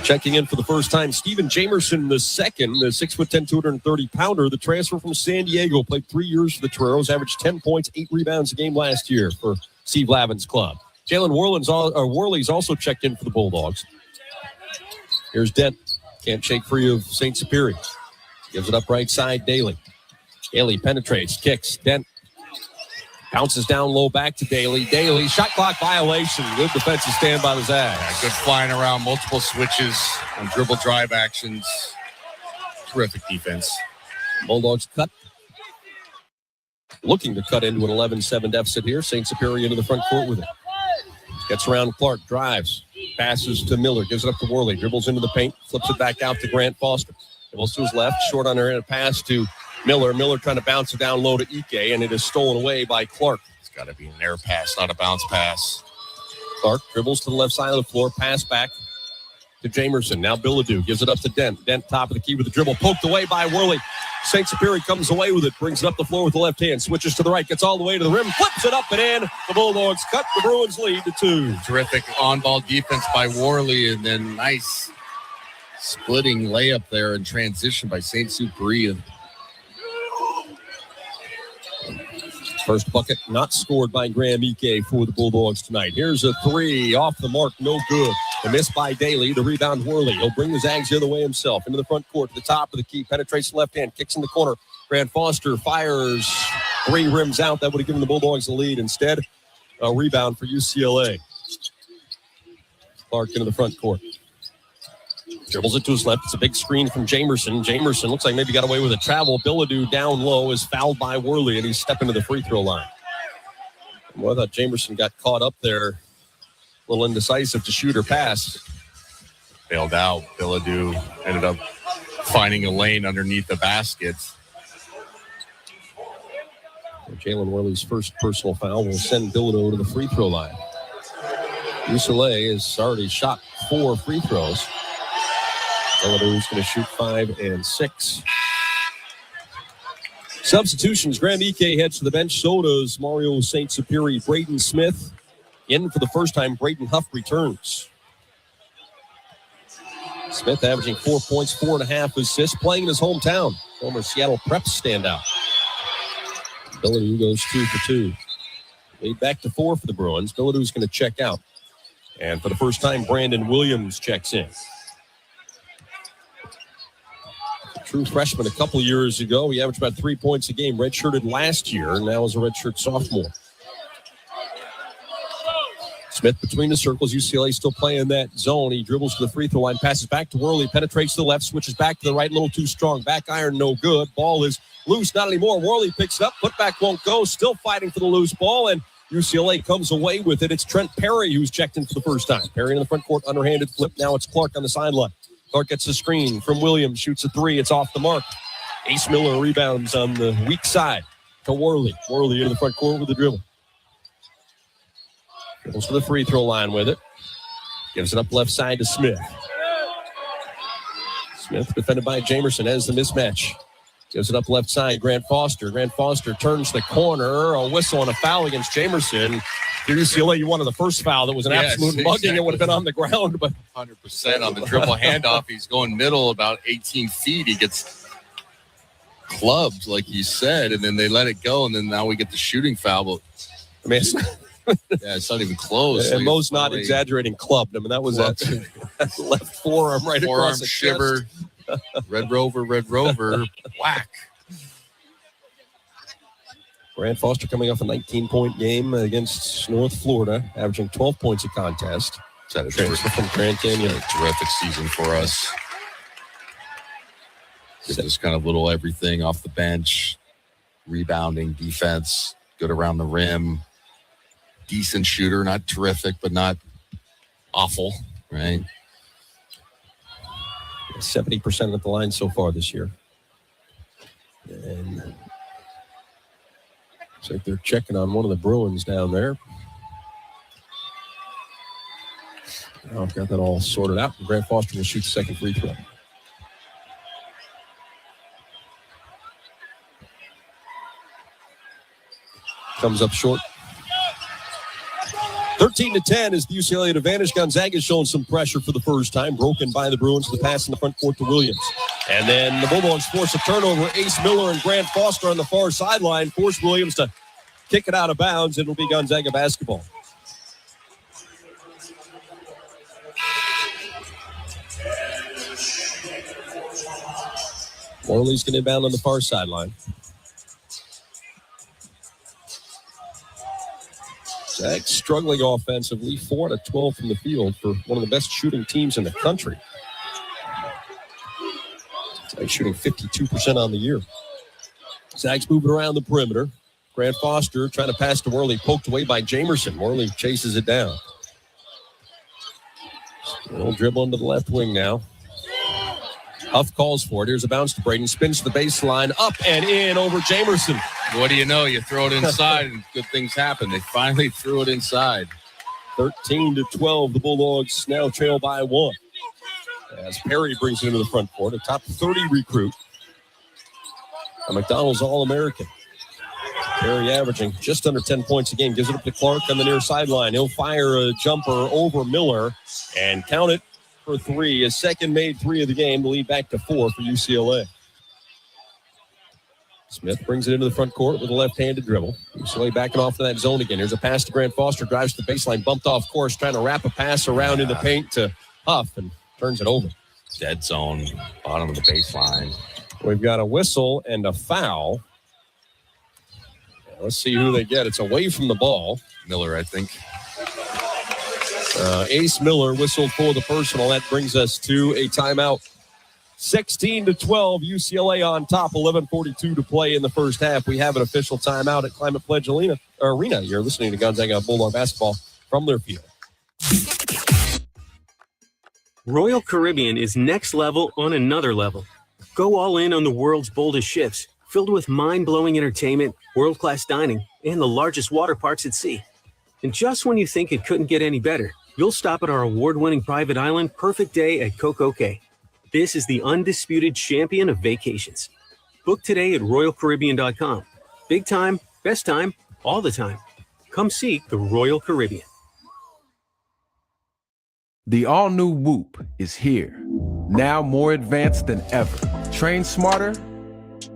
Checking in for the first time, Stephen Jamerson II, the 6'10", 230-pounder, the transfer from San Diego, played 3 years for the Toreros, averaged 10 points, 8 rebounds a game last year for Steve Lavin's club. Jalen Worley's also checked in for the Bulldogs. Here's Dent. Can't shake free of St. Superior. Gives it up right side, Daly. Daly penetrates, kicks, Dent bounces down low back to Daly. Daly, shot clock violation. Good defensive stand by the Zags. Yeah, good flying around, multiple switches and dribble drive actions. Terrific defense. Bulldogs cut. Looking to cut into an 11-7 deficit here. St. Superior into the front court with it. Gets around Clark, drives, passes to Miller, gives it up to Worley, dribbles into the paint, flips it back out to Grant Foster. Dribbles to his left, short on her end, pass to Miller. Miller trying to bounce it down low to Ike, and it is stolen away by Clark. It's got to be an air pass, not a bounce pass. Clark dribbles to the left side of the floor, pass back to Jamerson. Now Billadu gives it up to Dent. Dent top of the key with the dribble, poked away by Worley. St. Superior comes away with it, brings it up the floor with the left hand, switches to the right, gets all the way to the rim, flips it up and in. The Bulldogs cut the Bruins lead to 2. Terrific on-ball defense by Worley, and then nice splitting layup there in transition by St. Superior. First bucket not scored by Graham Ike for the Bulldogs tonight. Here's a 3 off the mark, no good. The miss by Daly, the rebound Worley. He'll bring the Zags the other way himself. Into the front court, to the top of the key, penetrates the left hand, kicks in the corner. Grant Foster fires 3 rims out. That would have given the Bulldogs the lead. Instead, a rebound for UCLA. Clark into the front court. Dribbles it to his left. It's a big screen from Jamerson. Jamerson looks like maybe got away with a travel. Billadu down low is fouled by Worley, and he's stepping to the free throw line. Well, I thought Jamerson got caught up there. A little indecisive to shoot or pass. Bailed out. Billadu ended up finding a lane underneath the basket. Jalen Worley's first personal foul will send Billadu to the free throw line. UCLA has already shot 4 free throws. Billadu's going to shoot 5 and 6. Substitutions. Graham Ike heads to the bench. So does Mario St. Superior. Braden Smith in for the first time. Braden Huff returns. Smith averaging 4 points, 4.5 assists, playing in his hometown. Former Seattle Preps standout. Billadu goes 2 for 2. Lead back to 4 for the Bruins. Billadu's going to check out. And for the first time, Brandon Williams checks in. True freshman a couple years ago. He averaged about 3 points a game. Redshirted last year, and now is a redshirt sophomore. Smith between the circles. UCLA still playing that zone. He dribbles to the free throw line, passes back to Worley, penetrates to the left, switches back to the right, a little too strong. Back iron, no good. Ball is loose, not anymore. Worley picks it up. Putback won't go. Still fighting for the loose ball, and UCLA comes away with it. It's Trent Perry who's checked in for the first time. Perry in the front court, underhanded flip. Now it's Clark on the sideline. Clark gets a screen from Williams, shoots a 3. It's off the mark. Ace Miller rebounds on the weak side to Worley. Worley into the front court with the dribble. Dribbles to the free throw line with it. Gives it up left side to Smith. Smith defended by Jamerson as the mismatch. Gives it up left side, Grant Foster. Grant Foster turns the corner. A whistle and a foul against Jamerson. For UCLA, you wanted the first foul. That was an absolute mugging. Exactly. It would have been on the ground. But 100% on the dribble handoff. He's going middle about 18 feet. He gets clubbed, like you said, and then they let it go, and then now we get the shooting foul. But I mean, it's not even close. And Mo's not exaggerating, clubbed him, and that was that left forearm right across the shiver. Chest. Red Rover, whack. Grant Foster coming off a 19-point game against North Florida, averaging 12 points a contest. Is that a from Grand Canyon? A terrific season for us. Just kind of little everything off the bench, rebounding, defense, good around the rim, decent shooter, not terrific, but not awful, right? 70% at the line so far this year. And looks like they're checking on one of the Bruins down there. I've got that all sorted out. Grant Foster will shoot the second free throw. Comes up short. 13-10 is the UCLA advantage. Gonzaga showing some pressure for the first time. Broken by the Bruins. The pass in the front court to Williams. And then the Bulldogs force a turnover. Ace Miller and Grant Foster on the far sideline force Williams to kick it out of bounds. It'll be Gonzaga basketball. Morley's going to inbound on the far sideline. Zags struggling offensively, 4 out of 12 from the field for one of the best shooting teams in the country. Zags shooting 52% on the year. Zags moving around the perimeter. Grant Foster trying to pass to Worley, poked away by Jamerson. Worley chases it down. A little dribble into the left wing now. Huff calls for it. Here's a bounce to Braden. Spins to the baseline. Up and in over Jamerson. What do you know? You throw it inside and good things happen. They finally threw it inside. 13-12. The Bulldogs now trail by 1. As Perry brings it into the front court. A top 30 recruit. a McDonald's All-American. Perry averaging just under 10 points a game. Gives it up to Clark on the near sideline. He'll fire a jumper over Miller and count it for three. His second made three of the game to lead back to 4 for UCLA. Smith brings it into the front court with a left-handed dribble. UCLA backing off to that zone again. Here's a pass to Grant Foster. Drives to the baseline. Bumped off course. Trying to wrap a pass around in the paint to Huff and turns it over. Dead zone. Bottom of the baseline. We've got a whistle and a foul. Let's see who they get. It's away from the ball. Miller, I think. Ace Miller whistled for the personal. That brings us to a timeout. 16-12, UCLA on top. 11:42 to play in the first half. We have an official timeout at Climate Pledge Arena. You're listening to Gonzaga Bulldog basketball from Learfield. Royal Caribbean is next level on another level. Go all in on the world's boldest ships, filled with mind-blowing entertainment, world-class dining, and the largest water parks at sea. And just when you think it couldn't get any better, you'll stop at our award-winning private island, Perfect Day at Coco Cay. This is the undisputed champion of vacations. Book today at RoyalCaribbean.com. Big time, best time, all the time. Come seek the Royal Caribbean. The all-new Whoop is here, now more advanced than ever. Train smarter,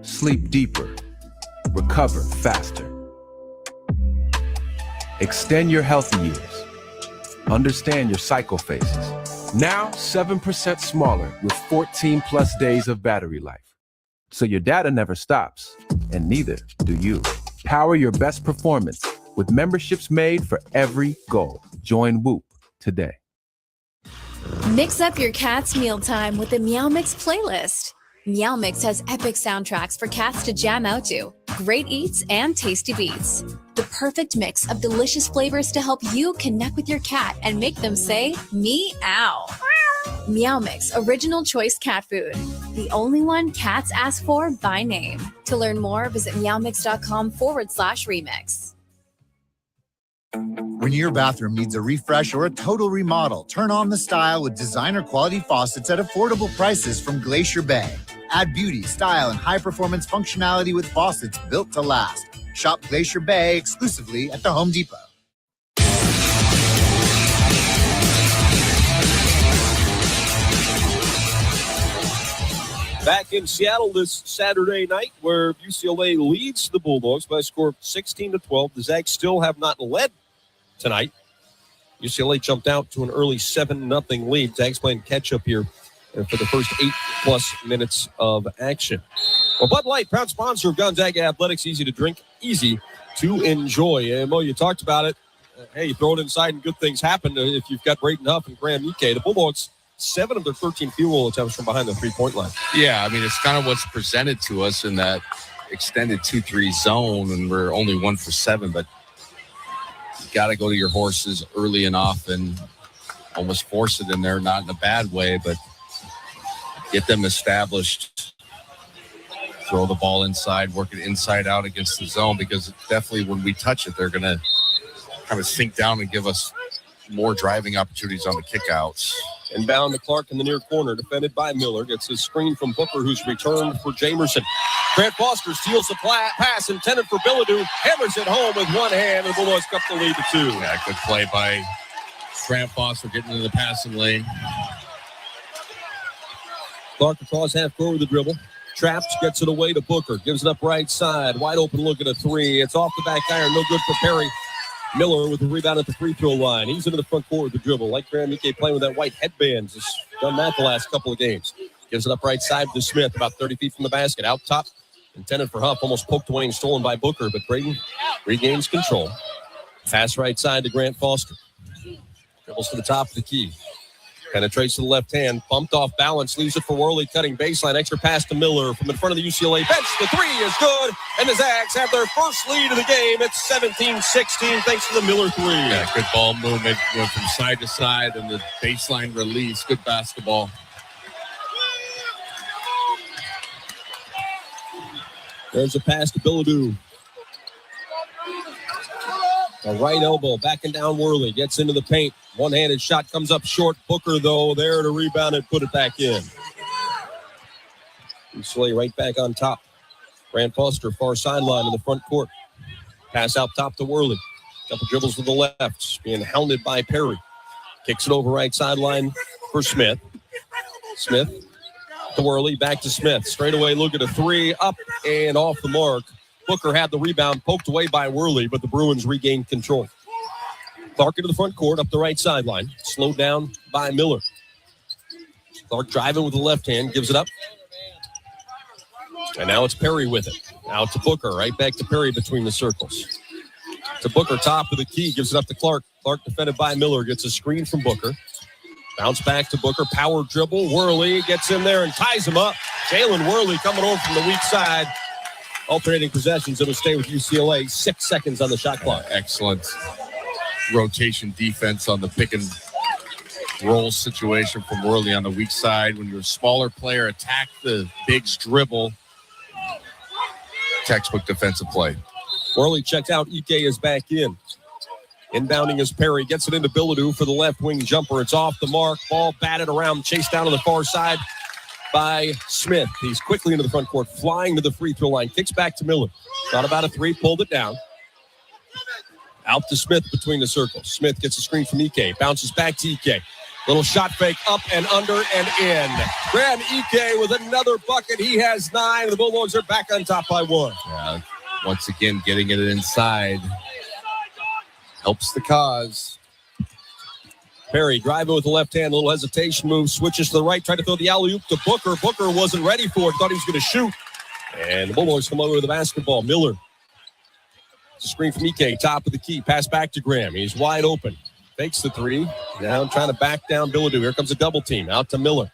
sleep deeper, recover faster. Extend your healthy years. Understand your cycle phases. Now 7% smaller with 14 plus days of battery life. So your data never stops, and neither do you. Power your best performance with memberships made for every goal. Join Whoop today. Mix up your cat's mealtime with the Meow Mix playlist. Meow Mix has epic soundtracks for cats to jam out to, great eats, and tasty beats. The perfect mix of delicious flavors to help you connect with your cat and make them say, meow. Meow Mix Original Choice Cat Food. The only one cats ask for by name. To learn more, visit meowmix.com/remix. When your bathroom needs a refresh or a total remodel, turn on the style with designer quality faucets at affordable prices from Glacier Bay. Add beauty, style, and high-performance functionality with faucets built to last. Shop Glacier Bay exclusively at the Home Depot. Back in Seattle this Saturday night, where UCLA leads the Bulldogs by a score of 16-12. The Zags still have not led tonight. UCLA jumped out to an early 7-0 lead. Zags playing catch-up here for the first 8+ minutes of action. Well, Bud Light, proud sponsor of Gonzaga Athletics. Easy to drink, easy to enjoy. And Mo, you talked about it. Hey, you throw it inside and good things happen if you've got Braden Huff and Graham Ike. The Bulldogs, 7 of their 13 field goal attempts from behind the three-point line. Yeah, I mean, it's kind of what's presented to us in that extended 2-3 zone, and we're only 1 for 7, but you got to go to your horses early and often, almost force it in there, not in a bad way, but get them established, throw the ball inside, work it inside out against the zone, because definitely when we touch it, they're going to kind of sink down and give us more driving opportunities on the kickouts. Inbound to Clark in the near corner, defended by Miller. Gets his screen from Booker, who's returned for Jamerson. Grant Foster steals the pass intended for Billadou. Hammers it home with one hand, and the Bulldogs cut the lead to 2. Yeah, good play by Grant Foster getting into the passing lane. Clark across half court with the dribble. Traps, gets it away to Booker. Gives it up right side. Wide open look at a 3. It's off the back iron. No good for Perry. Miller with the rebound at the free throw line. He's into the front court with the dribble. Like Graham Ike playing with that white headband. Just done that the last couple of games. Gives it up right side to Smith, about 30 feet from the basket. Out top, intended for Huff. Almost poked away and stolen by Booker, but Braden regains control. Pass right side to Grant Foster. Dribbles to the top of the key. Penetrates to the left hand. Bumped off balance. Leaves it for Worley. Cutting baseline. Extra pass to Miller from in front of the UCLA bench. The 3 is good. And the Zags have their first lead of the game. It's 17-16 thanks to the Miller 3. Yeah, good ball movement. Went from side to side and the baseline release. Good basketball. There's a pass to Billadou. A right elbow, backing down Worley. Gets into the paint. One-handed shot comes up short. Booker, though, there to rebound and put it back in. UCLA right back on top. Grant Foster, far sideline in the front court. Pass out top to Worley. Couple dribbles to the left, being hounded by Perry. Kicks it over right sideline for Smith. Smith to Worley, back to Smith. Straight away, look at a three, up and off the mark. Booker had the rebound, poked away by Worley, but the Bruins regained control. Clark into the front court, up the right sideline. Slowed down by Miller. Clark driving with the left hand, gives it up. And now it's Perry with it. Out to Booker, right back to Perry between the circles. To Booker, top of the key, gives it up to Clark. Clark defended by Miller, gets a screen from Booker. Bounce back to Booker, power dribble. Worley gets in there and ties him up. Jalen Worley coming over from the weak side. Alternating possessions, it'll stay with UCLA. 6 seconds on the shot clock. Excellent rotation defense on the pick and roll situation from Worley on the weak side. When you're a smaller player, attack the big's dribble. Textbook defensive play. Worley checked out. Ike is back in. Inbounding is Perry. Gets it into Bilodeau for the left wing jumper. It's off the mark. Ball batted around. Chased down to the far side by Smith. He's quickly into the front court. Flying to the free throw line. Kicks back to Miller. Thought about a three. Pulled it down. Out to Smith between the circles. Smith gets a screen from Ike. Bounces back to Ike. Little shot fake up and under and in. Graham Ike with another bucket. He has 9. The Bulldogs are back on top by 1. Yeah, once again, getting it inside helps the cause. Perry driving with the left hand. A little hesitation move. Switches to the right. Tried to throw the alley-oop to Booker. Booker wasn't ready for it. Thought he was going to shoot. And the Bulldogs come over with the basketball. Miller. Screen from Ike. Top of the key. Pass back to Graham. He's wide open. Fakes the three. Now trying to back down Bilodeau. Here comes a double team. Out to Miller.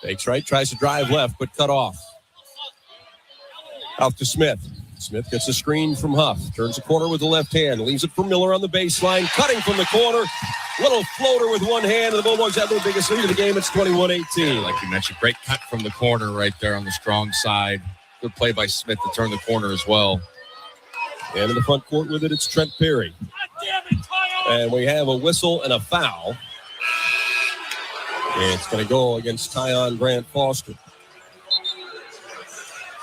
Fakes right. Tries to drive left, but cut off. Out to Smith. Smith gets a screen from Huff. Turns the corner with the left hand. Leaves it for Miller on the baseline. Cutting from the corner. Little floater with one hand. And the Bulldogs have the biggest lead of the game. It's 21-18. Yeah, like you mentioned, great cut from the corner right there on the strong side. Good play by Smith to turn the corner as well. And in the front court with it, it's Trent Perry. And we have a whistle and a foul. And it's going to go against Tyon Grant Foster.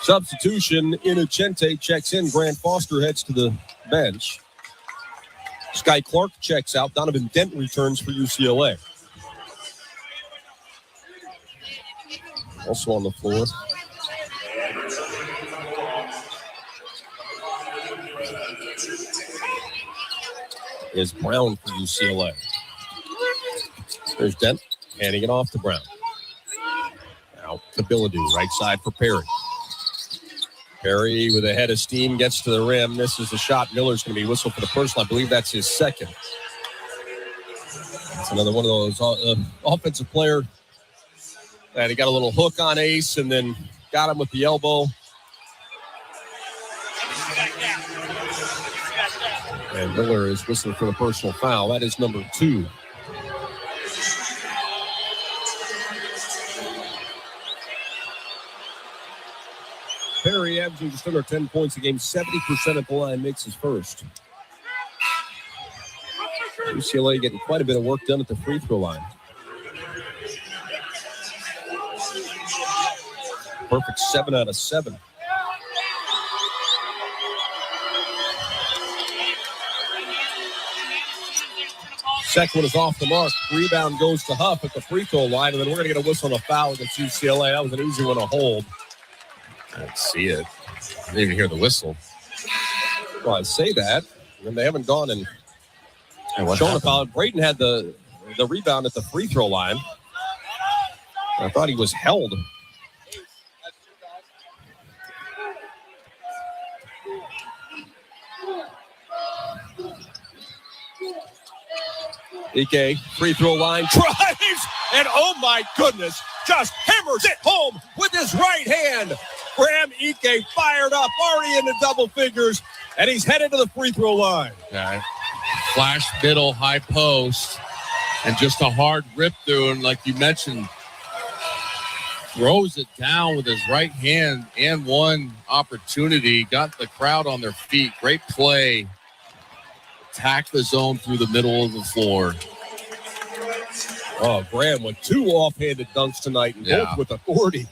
Substitution, Innocente checks in. Grant Foster heads to the bench. Sky Clark checks out. Donovan Dent returns for UCLA. Also on the floor. Is Brown for UCLA. There's Dent handing it off to Brown. Out to Bilodeau, right side for Perry. Perry with a head of steam gets to the rim, misses the shot. Miller's going to be whistled for the personal. I believe that's his second. That's another one of those offensive player that he got a little hook on Ace and then got him with the elbow. And Miller is whistling for the personal foul. That is number 2. Perry averaging just under 10 points a game, 70% at the line, makes his first. UCLA getting quite a bit of work done at the free throw line. Perfect 7 out of 7. Second one is off the mark. Rebound goes to Huff at the free throw line, and then we're going to get a whistle on a foul against UCLA. That was an easy one to hold. I didn't see it. I didn't even hear the whistle. Well, I say that, and they haven't gone and shown a foul. Braden had the rebound at the free throw line. I thought he was held. Ike, free throw line, drives, and oh my goodness, just hammers it home with his right hand. Graham Ike fired up, already into double figures, and he's headed to the free throw line. Yeah. Flash middle, high post, and just a hard rip through. And like you mentioned, throws it down with his right hand and one opportunity. Got the crowd on their feet. Great play. Attack the zone through the middle of the floor. Oh, Graham with 2 offhanded dunks tonight, and both with authority.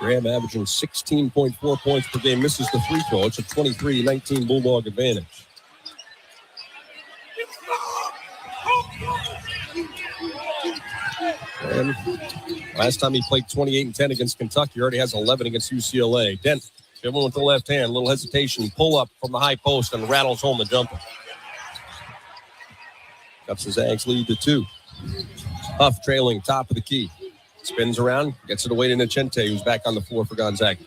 Graham averaging 16.4 points per game, misses the free throw. It's a 23-19 Bulldog advantage. And last time he played 28-10 against Kentucky, he already has 11 against UCLA. Dent, dribbling with the left hand, little hesitation, pull up from the high post and rattles home the jumper. Cuts the Zags lead to 2. Huff trailing top of the key. Spins around, gets it away to Nicente, who's back on the floor for Gonzaga.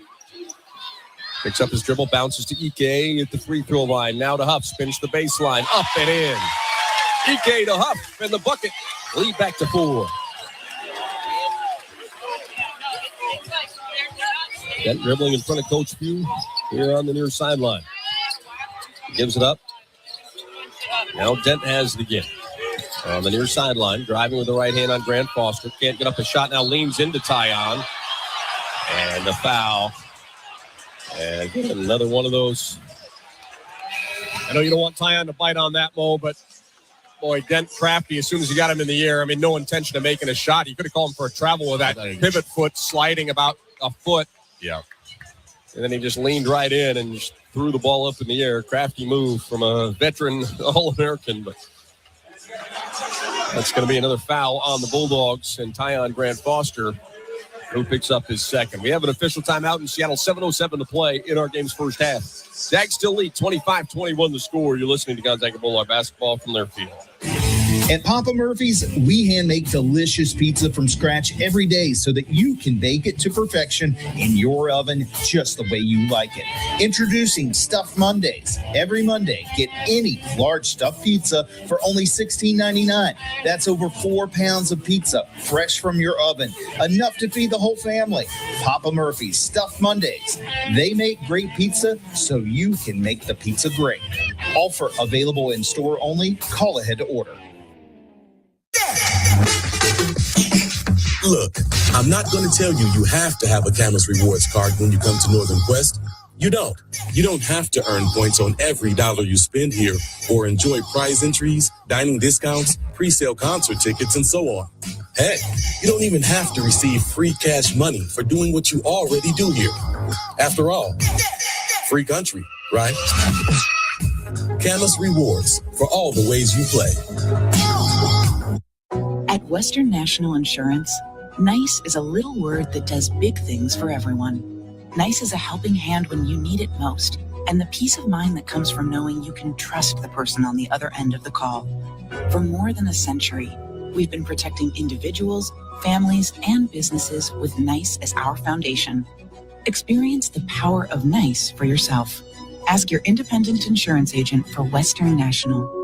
Picks up his dribble, bounces to Ike at the free throw line. Now to Huff, spins the baseline, up and in. Ike to Huff, and the bucket. Lead back to 4. Dent dribbling in front of Coach Pugh here on the near sideline. Gives it up. Now Dent has it again. On the near sideline, driving with the right hand on Grant Foster. Can't get up a shot, now leans into Tyon. And the foul. And another one of those. I know you don't want Tyon to bite on that, Mo, but boy, Dent crafty as soon as he got him in the air. I mean, no intention of making a shot. You could have called him for a travel with that pivot foot sliding about a foot. Yeah. And then he just leaned right in and just threw the ball up in the air. Crafty move from a veteran All-American, but that's going to be another foul on the Bulldogs and Tyon Grant Foster, who picks up his second. We have an official timeout in Seattle, 7:07 to play in our game's first half. Zags still lead 25-21 the score. You're listening to Gonzaga Bulldog basketball from their field. At Papa Murphy's, we hand make delicious pizza from scratch every day so that you can bake it to perfection in your oven just the way you like it. Introducing Stuffed Mondays. Every Monday, get any large stuffed pizza for only $16.99. That's over 4 pounds of pizza, fresh from your oven. Enough to feed the whole family. Papa Murphy's Stuffed Mondays. They make great pizza so you can make the pizza great. Offer available in store only. Call ahead to order. Look, I'm not going to tell you you have to have a Camus Rewards card when you come to Northern Quest. You don't. You don't have to earn points on every dollar you spend here or enjoy prize entries, dining discounts, pre-sale concert tickets, and so on. Heck, you don't even have to receive free cash money for doing what you already do here. After all, free country, right? Camus Rewards for all the ways you play. At Western National Insurance, NICE is a little word that does big things for everyone. NICE is a helping hand when you need it most, and the peace of mind that comes from knowing you can trust the person on the other end of the call. For more than a century, we've been protecting individuals, families, and businesses with NICE as our foundation. Experience the power of NICE for yourself. Ask your independent insurance agent for Western National.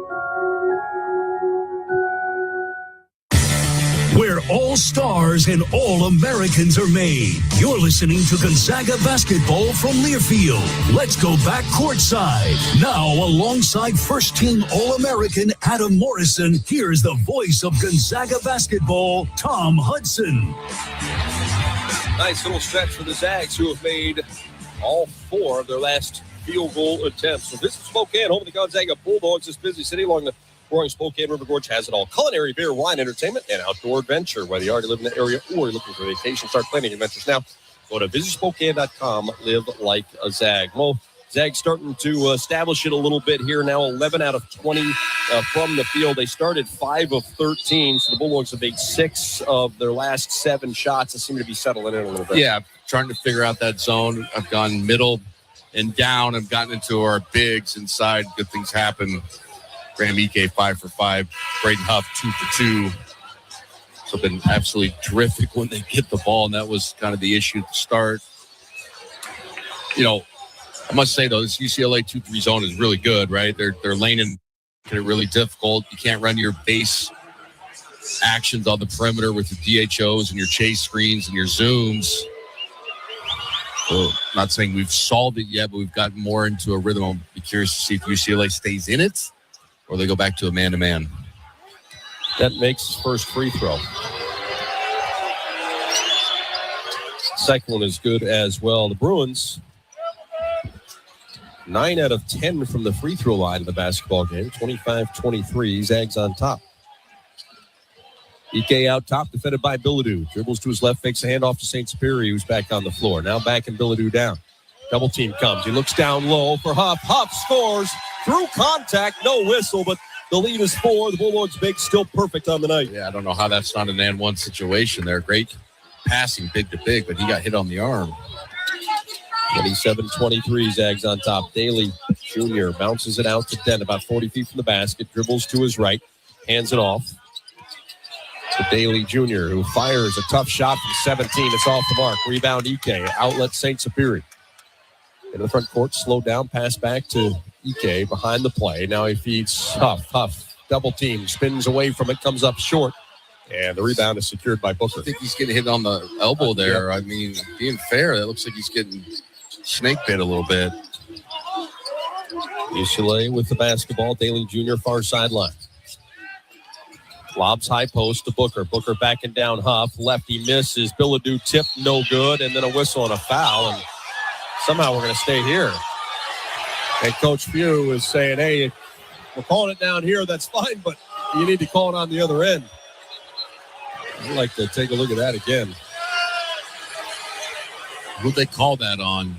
Where all stars and all Americans are made. You're listening to Gonzaga basketball from Learfield. Let's go back courtside. Now, alongside first-team All-American Adam Morrison, here's the voice of Gonzaga basketball, Tom Hudson. Nice little stretch for the Zags, who have made all 4 of their last field goal attempts. So this is Spokane, home of the Gonzaga Bulldogs, this busy city along the roaring Spokane River Gorge has it all. Culinary, beer, wine, entertainment, and outdoor adventure. Whether you already live in the area or you're looking for a vacation, start planning adventures now. Go to visitspokane.com. Live like a Zag. Well, Zags starting to establish it a little bit here now. 11 out of 20 from the field. They started 5 of 13, so the Bulldogs have made 6 of their last 7 shots. They seem to be settling in a little bit. Yeah, trying to figure out that zone. I've gone middle and down. I've gotten into our bigs inside. Good things happen. Graham Ike 5 for 5. Braden Huff 2 for 2. So been absolutely terrific when they get the ball, and that was kind of the issue at the start. You know, I must say though, this UCLA 2-3 zone is really good, right? They're laning it really difficult. You can't run your base actions on the perimeter with your DHOs and your chase screens and your zooms. Well, not saying we've solved it yet, but we've gotten more into a rhythm. I'll be curious to see if UCLA stays in it or they go back to a man-to-man. That makes his first free throw. Second one is good as well. The Bruins, 9 out of 10 from the free throw line in the basketball game. 25-23, Zags on top. Ike out top, defended by Billadou. Dribbles to his left, fakes a handoff to St. Superior, who's back on the floor. Now back in Billadou down. Double team comes. He looks down low for Huff. Huff scores through contact. No whistle, but the lead is 4. The Bulldogs big still perfect on the night. Yeah, I don't know how that's not an and one situation there. Great passing big to big, but he got hit on the arm. 27-23, Zags on top. Daly Jr. bounces it out to Dent, about 40 feet from the basket. Dribbles to his right, hands it off to Daly Jr., who fires a tough shot from 17. It's off the mark. Rebound Ike. Outlet St. Superior. In the front court, slowed down, pass back to Ike behind the play. Now he feeds Huff. Huff, double team, spins away from it, comes up short. And the rebound is secured by Booker. I think he's getting hit on the elbow there. I mean, being fair, that looks like he's getting snake bit a little bit. UCLA with the basketball. Daly Jr. far sideline. Lobs high post to Booker. Booker backing down Huff. Lefty misses. Billadou tip, no good. And then a whistle and a foul. And somehow we're going to stay here. And Coach Few is saying, hey, we're calling it down here. That's fine, but you need to call it on the other end. I'd like to take a look at that again. Who'd they call that on?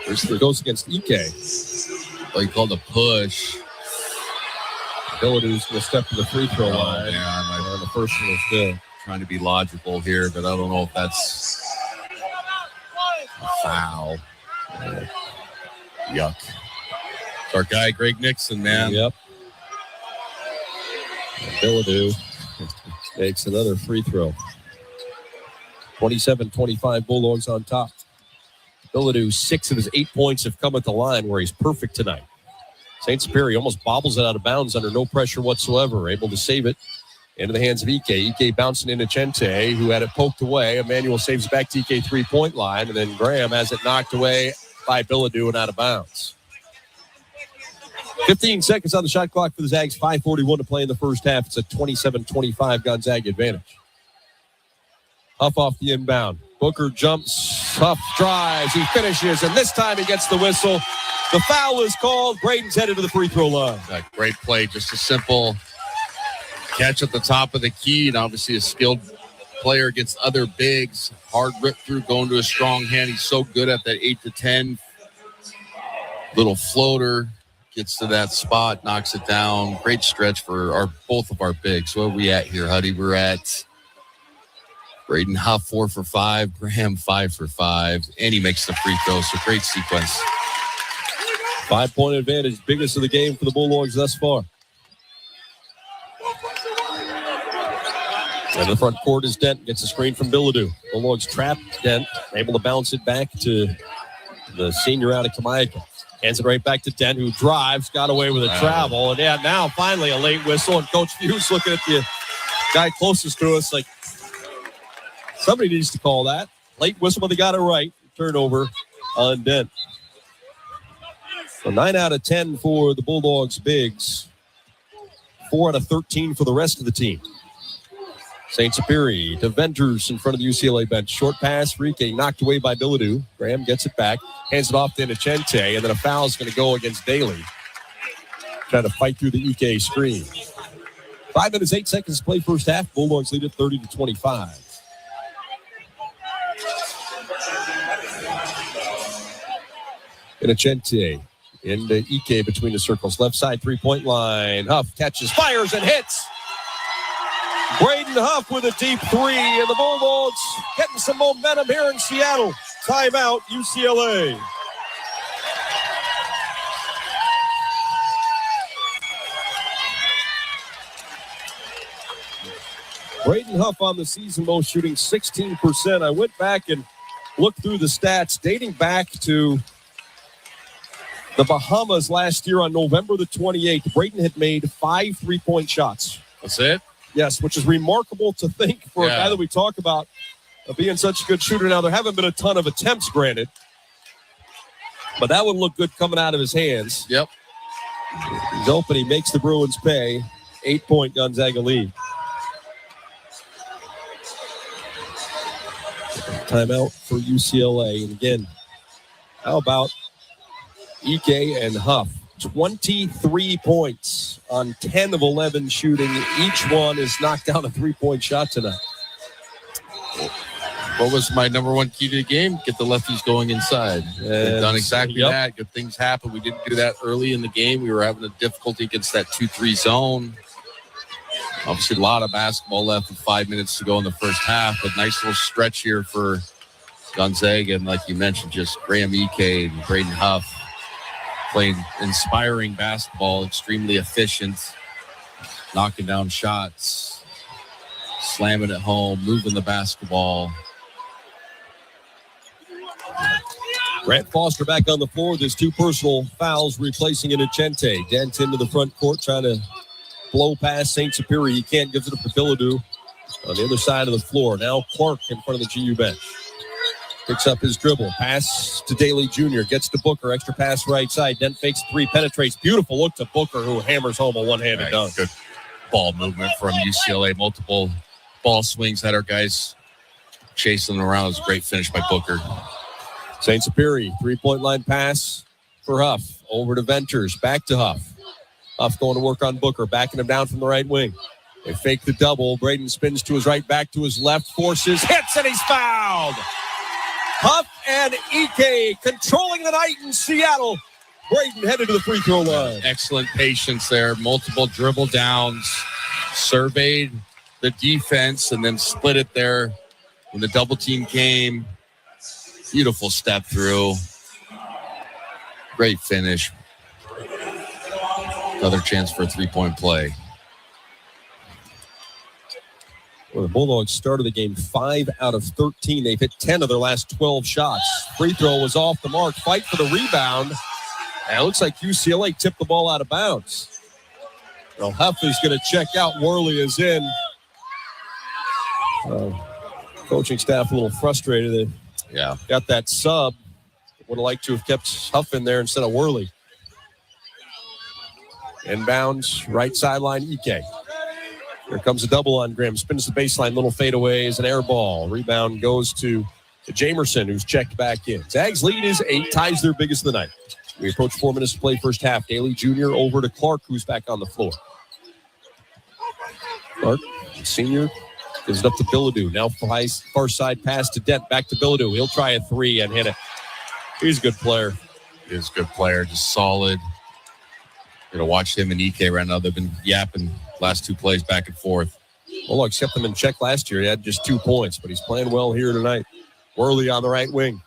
It goes against Ike. Oh, he called a push. Billadou's going to step to the free throw line. Yeah, the first one is good. Trying to be logical here, but I don't know if that's a foul. Yuck. It's our guy, Greg Nixon, man. Yep. Billadou makes another free throw. 27-25 Bulldogs on top. Billadou, 6 of his 8 points have come at the line where he's perfect tonight. St. Superior almost bobbles it out of bounds under no pressure whatsoever. Able to save it into the hands of Ike. Ike bouncing into Chente, who had it poked away. Emmanuel saves back to Ike three-point line, and then Graham has it knocked away by Billadou and out of bounds. 15 seconds on the shot clock for the Zags. 5:41 to play in the first half. It's a 27-25 Gonzaga advantage. Huff off the inbound. Booker jumps. Huff drives. He finishes, and this time he gets the whistle. The foul is called. Braden's headed to the free throw line. Great play. Just a simple catch at the top of the key, and obviously a skilled player against other bigs. Hard rip through, going to a strong hand. He's so good at that 8 to 10. Little floater. Gets to that spot, knocks it down. Great stretch for both of our bigs. Where are we at here, Huddy? We're at Braden Huff 4 for 5, Graham 5 for 5, and he makes the free throw. So great sequence. 5-point advantage, biggest of the game for the Bulldogs thus far. And the front court is Dent, gets a screen from Billadou. Bulldogs trap Dent, able to bounce it back to the senior out of Kamaika. Hands it right back to Dent, who drives, got away with a travel. And yeah, now finally a late whistle. And Coach Hughes looking at the guy closest to us like, somebody needs to call that. Late whistle, but they got it right. Turnover on Dent. So 9 out of 10 for the Bulldogs bigs. 4 out of 13 for the rest of the team. St. Superior to Venters in front of the UCLA bench. Short pass, Rike knocked away by Billadou. Graham gets it back, hands it off to Inocente, and then a foul is going to go against Daly. Trying to fight through the Ike screen. 5 minutes, 8 seconds to play first half. Bulldogs lead at 30-25. Inocente into Ike between the circles. Left side three-point line. Huff catches, fires, and hits. Braden Huff with a deep three, and the Bulldogs getting some momentum here in Seattle. Timeout, UCLA. Braden Huff on the season low, shooting 16%. I went back and looked through the stats dating back to the Bahamas last year on November the 28th. Braden had made 5 3-point shots. That's it? Yes, which is remarkable to think for a guy that we talk about being such a good shooter. Now, there haven't been a ton of attempts, granted, but that would look good coming out of his hands. Yep. He's open. He makes the Bruins pay. 8-point Gonzaga lead. Timeout for UCLA. And again, how about Ike and Huff? 23 points on 10 of 11 shooting. Each one has knocked down a 3-point shot tonight. What was my number one key to the game? Get the lefties going inside. They've done exactly that. Good things happen. We didn't do that early in the game. We were having a difficulty against that 2-3 zone. Obviously, a lot of basketball left with 5 minutes to go in the first half, but nice little stretch here for Gonzaga. And like you mentioned, just Graham Ike and Braden Huff playing inspiring basketball, extremely efficient, knocking down shots, slamming it home, moving the basketball. Grant Foster back on the floor with his 2 personal fouls, replacing Innocente. Dent into the front court, trying to blow past St. Superior. He can't give it up to Billadu on the other side of the floor. Now Clark in front of the GU bench. Picks up his dribble. Pass to Daly Jr. Gets to Booker. Extra pass right side. Dent fakes 3, penetrates. Beautiful look to Booker, who hammers home a one-handed dunk. Good ball movement from UCLA. Multiple ball swings had our guys chasing them around. It was a great finish by Booker. St. Superior, 3-point line pass for Huff. Over to Venters, back to Huff. Huff going to work on Booker, backing him down from the right wing. They fake the double. Braden spins to his right, back to his left, forces, hits, and he's fouled. Huff and Ike controlling the night in Seattle. Braden headed to the free throw line. Excellent patience there. Multiple dribble downs. Surveyed the defense and then split it there when the double team came. Beautiful step through. Great finish. Another chance for a 3-point play. Well, the Bulldogs started the game 5 out of 13. They've hit 10 of their last 12 shots. Free throw was off the mark. Fight for the rebound. And it looks like UCLA tipped the ball out of bounds. Well, Huff is going to check out. Worley is in. Coaching staff a little frustrated. Yeah. Got that sub. Would have liked to have kept Huff in there instead of Worley. Inbounds, right sideline, Ike. Here comes a double on Graham. Spins the baseline, little fadeaway is an air ball. Rebound goes to Jamerson, who's checked back in. Zags lead is 8, ties their biggest of the night. We approach 4 minutes to play first half. Daly Jr. over to Clark, who's back on the floor. Clark, senior, gives it up to Billadu. Now far side pass to Dent. Back to Billadu. He'll try a 3 and hit it. He's a good player. He is a good player, just solid. Going to watch him and Ike right now. They've been yapping last 2 plays back and forth. Well, except him in check last year. He had just 2 points, but he's playing well here tonight. Worley on the right wing.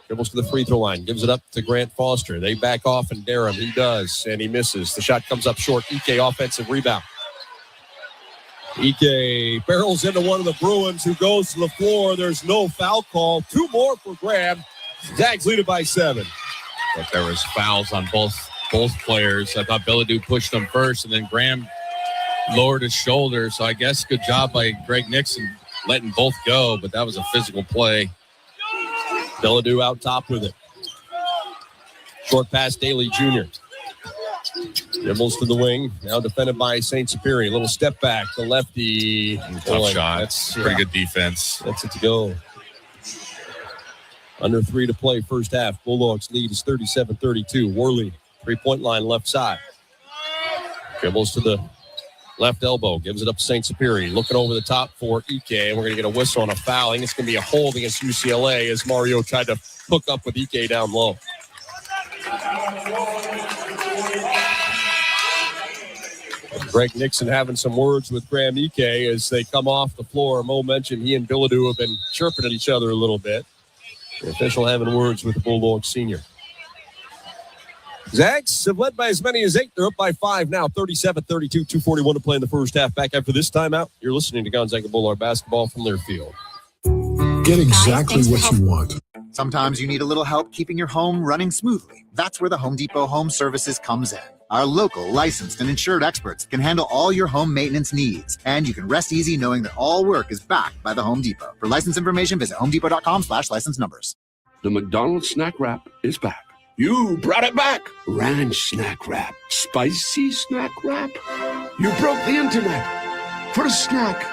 Dribbles to the free throw line. Gives it up to Grant Foster. They back off and dare him. He does, and he misses. The shot comes up short. Ike offensive rebound. Ike barrels into one of the Bruins, who goes to the floor. There's no foul call. 2 more for Graham. Zags lead it by 7. But there was fouls on both players. I thought Billadu pushed them first, and then Graham lowered his shoulder. So I guess good job by Greg Nixon letting both go, but that was a physical play. Billadu out top with it. Short pass, Daly Jr. Dribbles to the wing. Now defended by St. Superior. Little step back. The lefty. Tough shot. That's pretty good defense. That's it to go. Under 3 to play first half. Bulldogs lead is 37-32. Worley, 3-point line left side. Dribbles to the left elbow. Gives it up to St. Superior. Looking over the top for Ike. And we're going to get a whistle on a foul. I think it's going to be a hold against UCLA as Mario tried to hook up with Ike down low. Greg Nixon having some words with Graham Ike as they come off the floor. Mo mentioned he and Billadu have been chirping at each other a little bit. The official having words with the Bulldogs senior. Zags have led by as many as 8. They're up by 5 now, 37-32, 2:41 to play in the first half. Back after this timeout, you're listening to Gonzaga Bulldog basketball from their field. Get exactly what you want. Sometimes you need a little help keeping your home running smoothly. That's where the Home Depot Home Services comes in. Our local, licensed, and insured experts can handle all your home maintenance needs. And you can rest easy knowing that all work is backed by the Home Depot. For license information, visit homedepot.com/license numbers. The McDonald's snack wrap is back. You brought it back. Ranch snack wrap. Spicy snack wrap. You broke the internet. For a snack.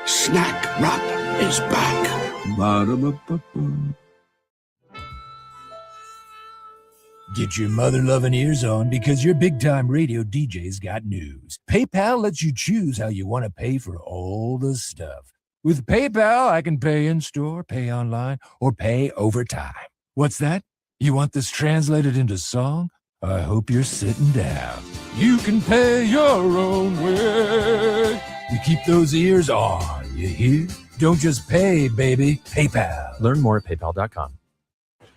Snack wrap is back. Ba-da-ba-ba-ba. Get your mother-loving ears on because your big-time radio DJ's got news. PayPal lets you choose how you want to pay for all the stuff. With PayPal, I can pay in-store, pay online, or pay over time. What's that? You want this translated into song? I hope you're sitting down. You can pay your own way. You keep those ears on, you hear? Don't just pay, baby. PayPal. Learn more at paypal.com.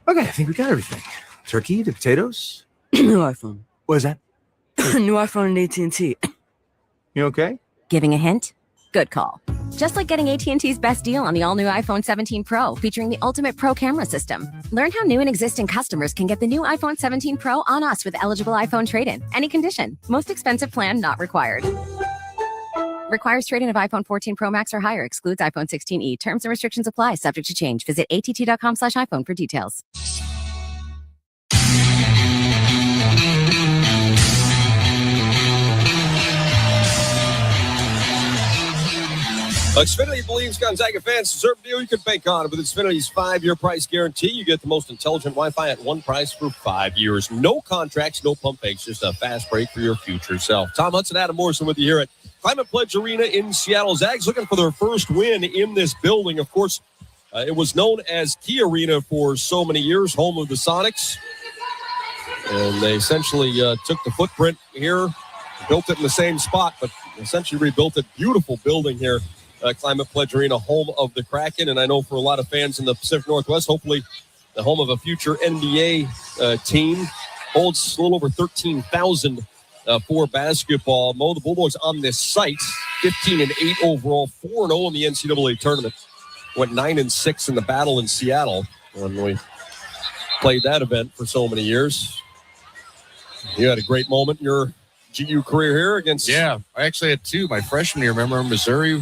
Okay, I think we got everything. Turkey, the potatoes. New iPhone. What is that? New iPhone and AT&T. You okay? Giving a hint? Good call. Just like getting AT&T's best deal on the all-new iPhone 17 Pro, featuring the ultimate pro camera system. Learn how new and existing customers can get the new iPhone 17 Pro on us with eligible iPhone trade-in. Any condition. Most expensive plan not required. Requires trade-in of iPhone 14 Pro Max or higher. Excludes iPhone 16e. Terms and restrictions apply. Subject to change. Visit att.com/iPhone for details. Xfinity believes Gonzaga fans deserve a deal you can bank on. With Xfinity's 5-year price guarantee, you get the most intelligent Wi-Fi at one price for 5 years. No contracts, no pump fakes, just a fast break for your future self. Tom Hudson, Adam Morrison with you here at Climate Pledge Arena in Seattle. Zags looking for their first win in this building. Of course, it was known as Key Arena for so many years, home of the Sonics. And they essentially took the footprint here, built it in the same spot, but essentially rebuilt it. Beautiful building here. Climate Pledge Arena, home of the Kraken. And I know for a lot of fans in the Pacific Northwest, hopefully the home of a future NBA team. Holds a little over 13,000 for basketball. Mo, the Bulldogs on this site, 15-8 overall, 4-0 in the NCAA tournament. Went 9-6 in the battle in Seattle when we played that event for so many years. You had a great moment in your GU career here against. Yeah, I actually had two. My freshman year, remember Missouri?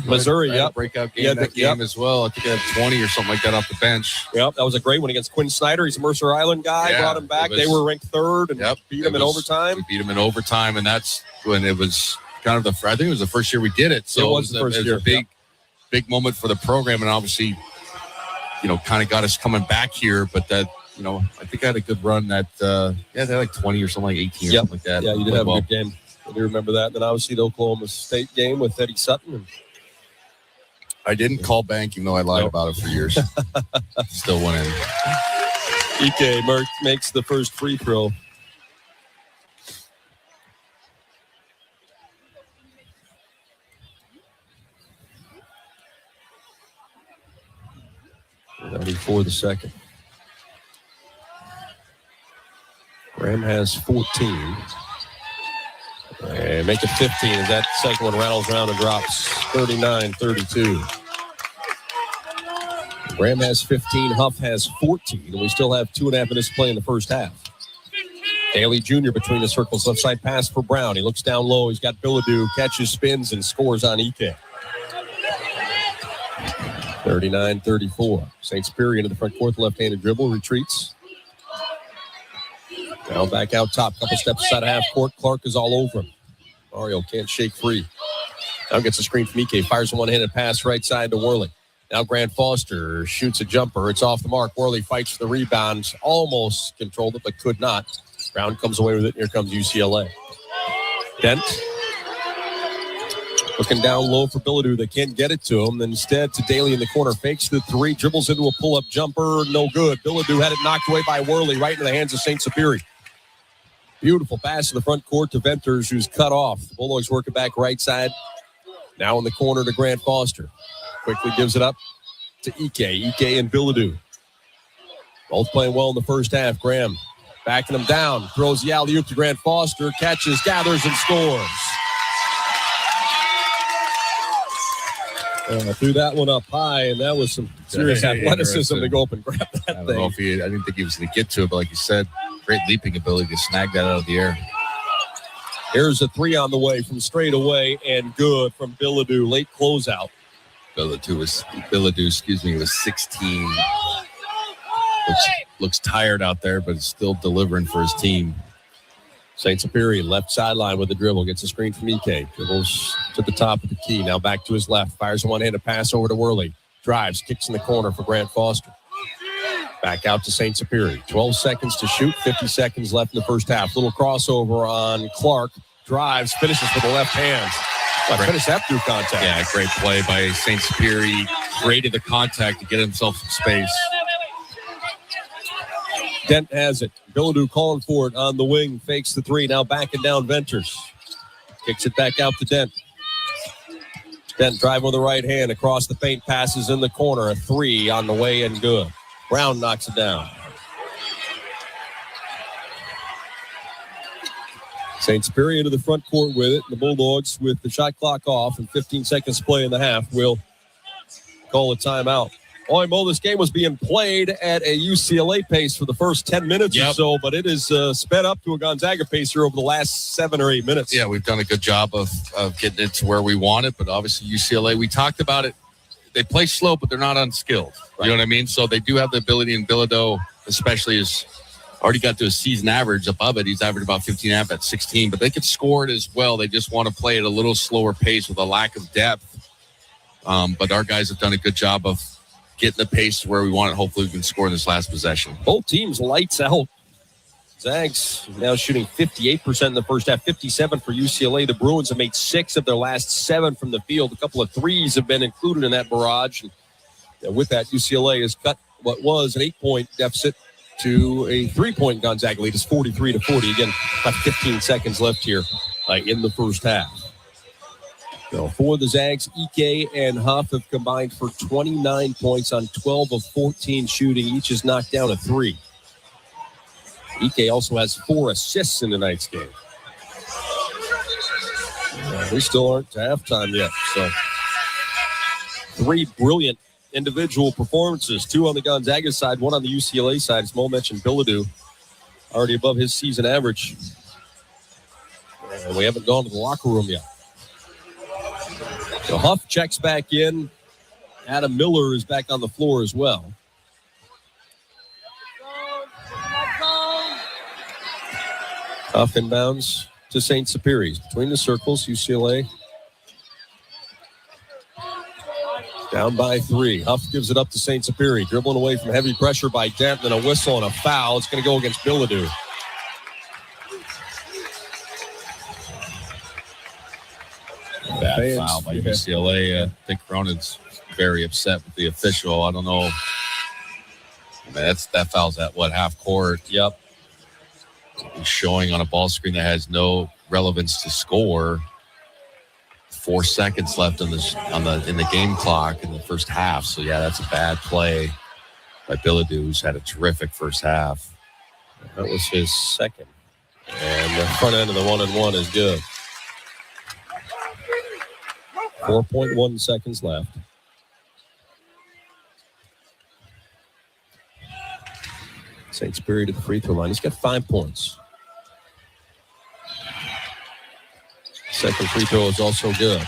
Yeah. Breakout game game as well. I think I had 20 or something like that off the bench. Yep, that was a great one against Quinn Snyder. He's a Mercer Island guy. Brought him back. They were ranked third and beat him in overtime. We beat him in overtime, and that's when it was kind of I think it was the first year we did it. So it was the first year. A big moment for the program, and obviously, kind of got us coming back here. But that, I think I had a good run that, they had like 20 or something, like 18 or something like that. Yeah, you did have a good game. I do remember that. And then obviously the Oklahoma State game with Eddie Sutton. I didn't call banking, though I lied about it for years. Still winning. Ike makes the first free throw. Ready for the second. Graham has 14. And make it 15 as that second one rattles around and drops. 39-32. Graham has 15. Huff has 14. And we still have 2.5 minutes to play in the first half. Daly Jr. between the circles. Left side pass for Brown. He looks down low. He's got Billadou. Catches, spins, and scores on Ike. 39-34. St. Superior into the front court. Left-handed dribble. Retreats. Now back out top. Couple steps inside of half court. Clark is all over him. Mario can't shake free. Now gets a screen from Ike. Fires a one-handed pass right side to Worley. Now Grant Foster shoots a jumper. It's off the mark. Worley fights for the rebound. Almost controlled it, but could not. Brown comes away with it. Here comes UCLA. Dent. Looking down low for Billadou. They can't get it to him. Instead, to Daly in the corner. Fakes the three. Dribbles into a pull-up jumper. No good. Billadou had it knocked away by Worley right into the hands of St. Superior. Beautiful pass to the front court to Venters, who's cut off. The Bulldogs working back right side. Now in the corner to Grant Foster. Quickly gives it up to Ike. Ike and Billadou. Both playing well in the first half. Graham backing them down. Throws the alley-oop to Grant Foster. Catches, gathers, and scores. Threw that one up high, and that was some serious athleticism to go up and grab that thing. I didn't think he was going to get to it, but like you said, great leaping ability to snag that out of the air. Here's a three on the way from straight away, and good from Billadou. Late closeout. Billadou was 16. Looks tired out there, but is still delivering for his team. St. Superior, left sideline with the dribble. Gets a screen from Ike. Dribbles to the top of the key. Now back to his left. Fires a one-handed pass over to Worley. Drives, kicks in the corner for Grant Foster. Back out to St. Superior. 12 seconds to shoot, 50 seconds left in the first half. Little crossover on Clark. Drives, finishes with the left hand. Finish that through contact. Yeah, great play by St. Superior. Created the contact to get himself some space. Dent has it. Bilodeau calling for it on the wing. Fakes the three. Now backing down Venters. Kicks it back out to Dent. Dent driving with the right hand across the paint. Passes in the corner. A three on the way and good. Brown knocks it down. St. Superior into the front court with it. The Bulldogs, with the shot clock off and 15 seconds to play in the half, will call a timeout. Boy, Mo, this game was being played at a UCLA pace for the first 10 minutes or so, but it is sped up to a Gonzaga pace here over the last 7 or 8 minutes. Yeah, we've done a good job of getting it to where we want it, but obviously UCLA, we talked about it. They play slow, but they're not unskilled. Right. You know what I mean? So they do have the ability, and Bilodeau especially is already got to a season average above it. He's averaged about 15.5 at 16, but they could score it as well. They just want to play at a little slower pace with a lack of depth. But our guys have done a good job of getting the pace to where we want it. Hopefully we can score in this last possession. Both teams lights out. Zags now shooting 58% in the first half, 57% for UCLA. The Bruins have made 6 of their last 7 from the field. A couple of threes have been included in that barrage. And with that, UCLA has cut what was an 8-point deficit to a 3-point Gonzaga lead. It's 43-40. Again, about 15 seconds left here in the first half. So for the Zags, Ike and Huff have combined for 29 points on 12 of 14 shooting. Each has knocked down a 3. Ike also has 4 assists in tonight's game. We still aren't to halftime yet. So 3 brilliant individual performances, 2 on the Gonzaga side, 1 on the UCLA side. As Mo mentioned, Bilodeau already above his season average. And we haven't gone to the locker room yet. So Huff checks back in. Adam Miller is back on the floor as well. Huff inbounds to St. Superior. Between the circles, UCLA down by 3. Huff gives it up to St. Superior. Dribbling away from heavy pressure by Dent, then a whistle and a foul. It's going to go against Bilodeau. Bad foul by UCLA. I think Cronin's very upset with the official. I don't know. I mean, that foul's at half court. Yep. He's showing on a ball screen that has no relevance to score. 4 seconds left in the game clock in the first half. So yeah, that's a bad play by Bilodeau, who's had a terrific first half. That was his second. And the front end of the 1-and-1 is good. 4.1 seconds left. St. Superior to the free throw line. He's got 5 points. Second free throw is also good.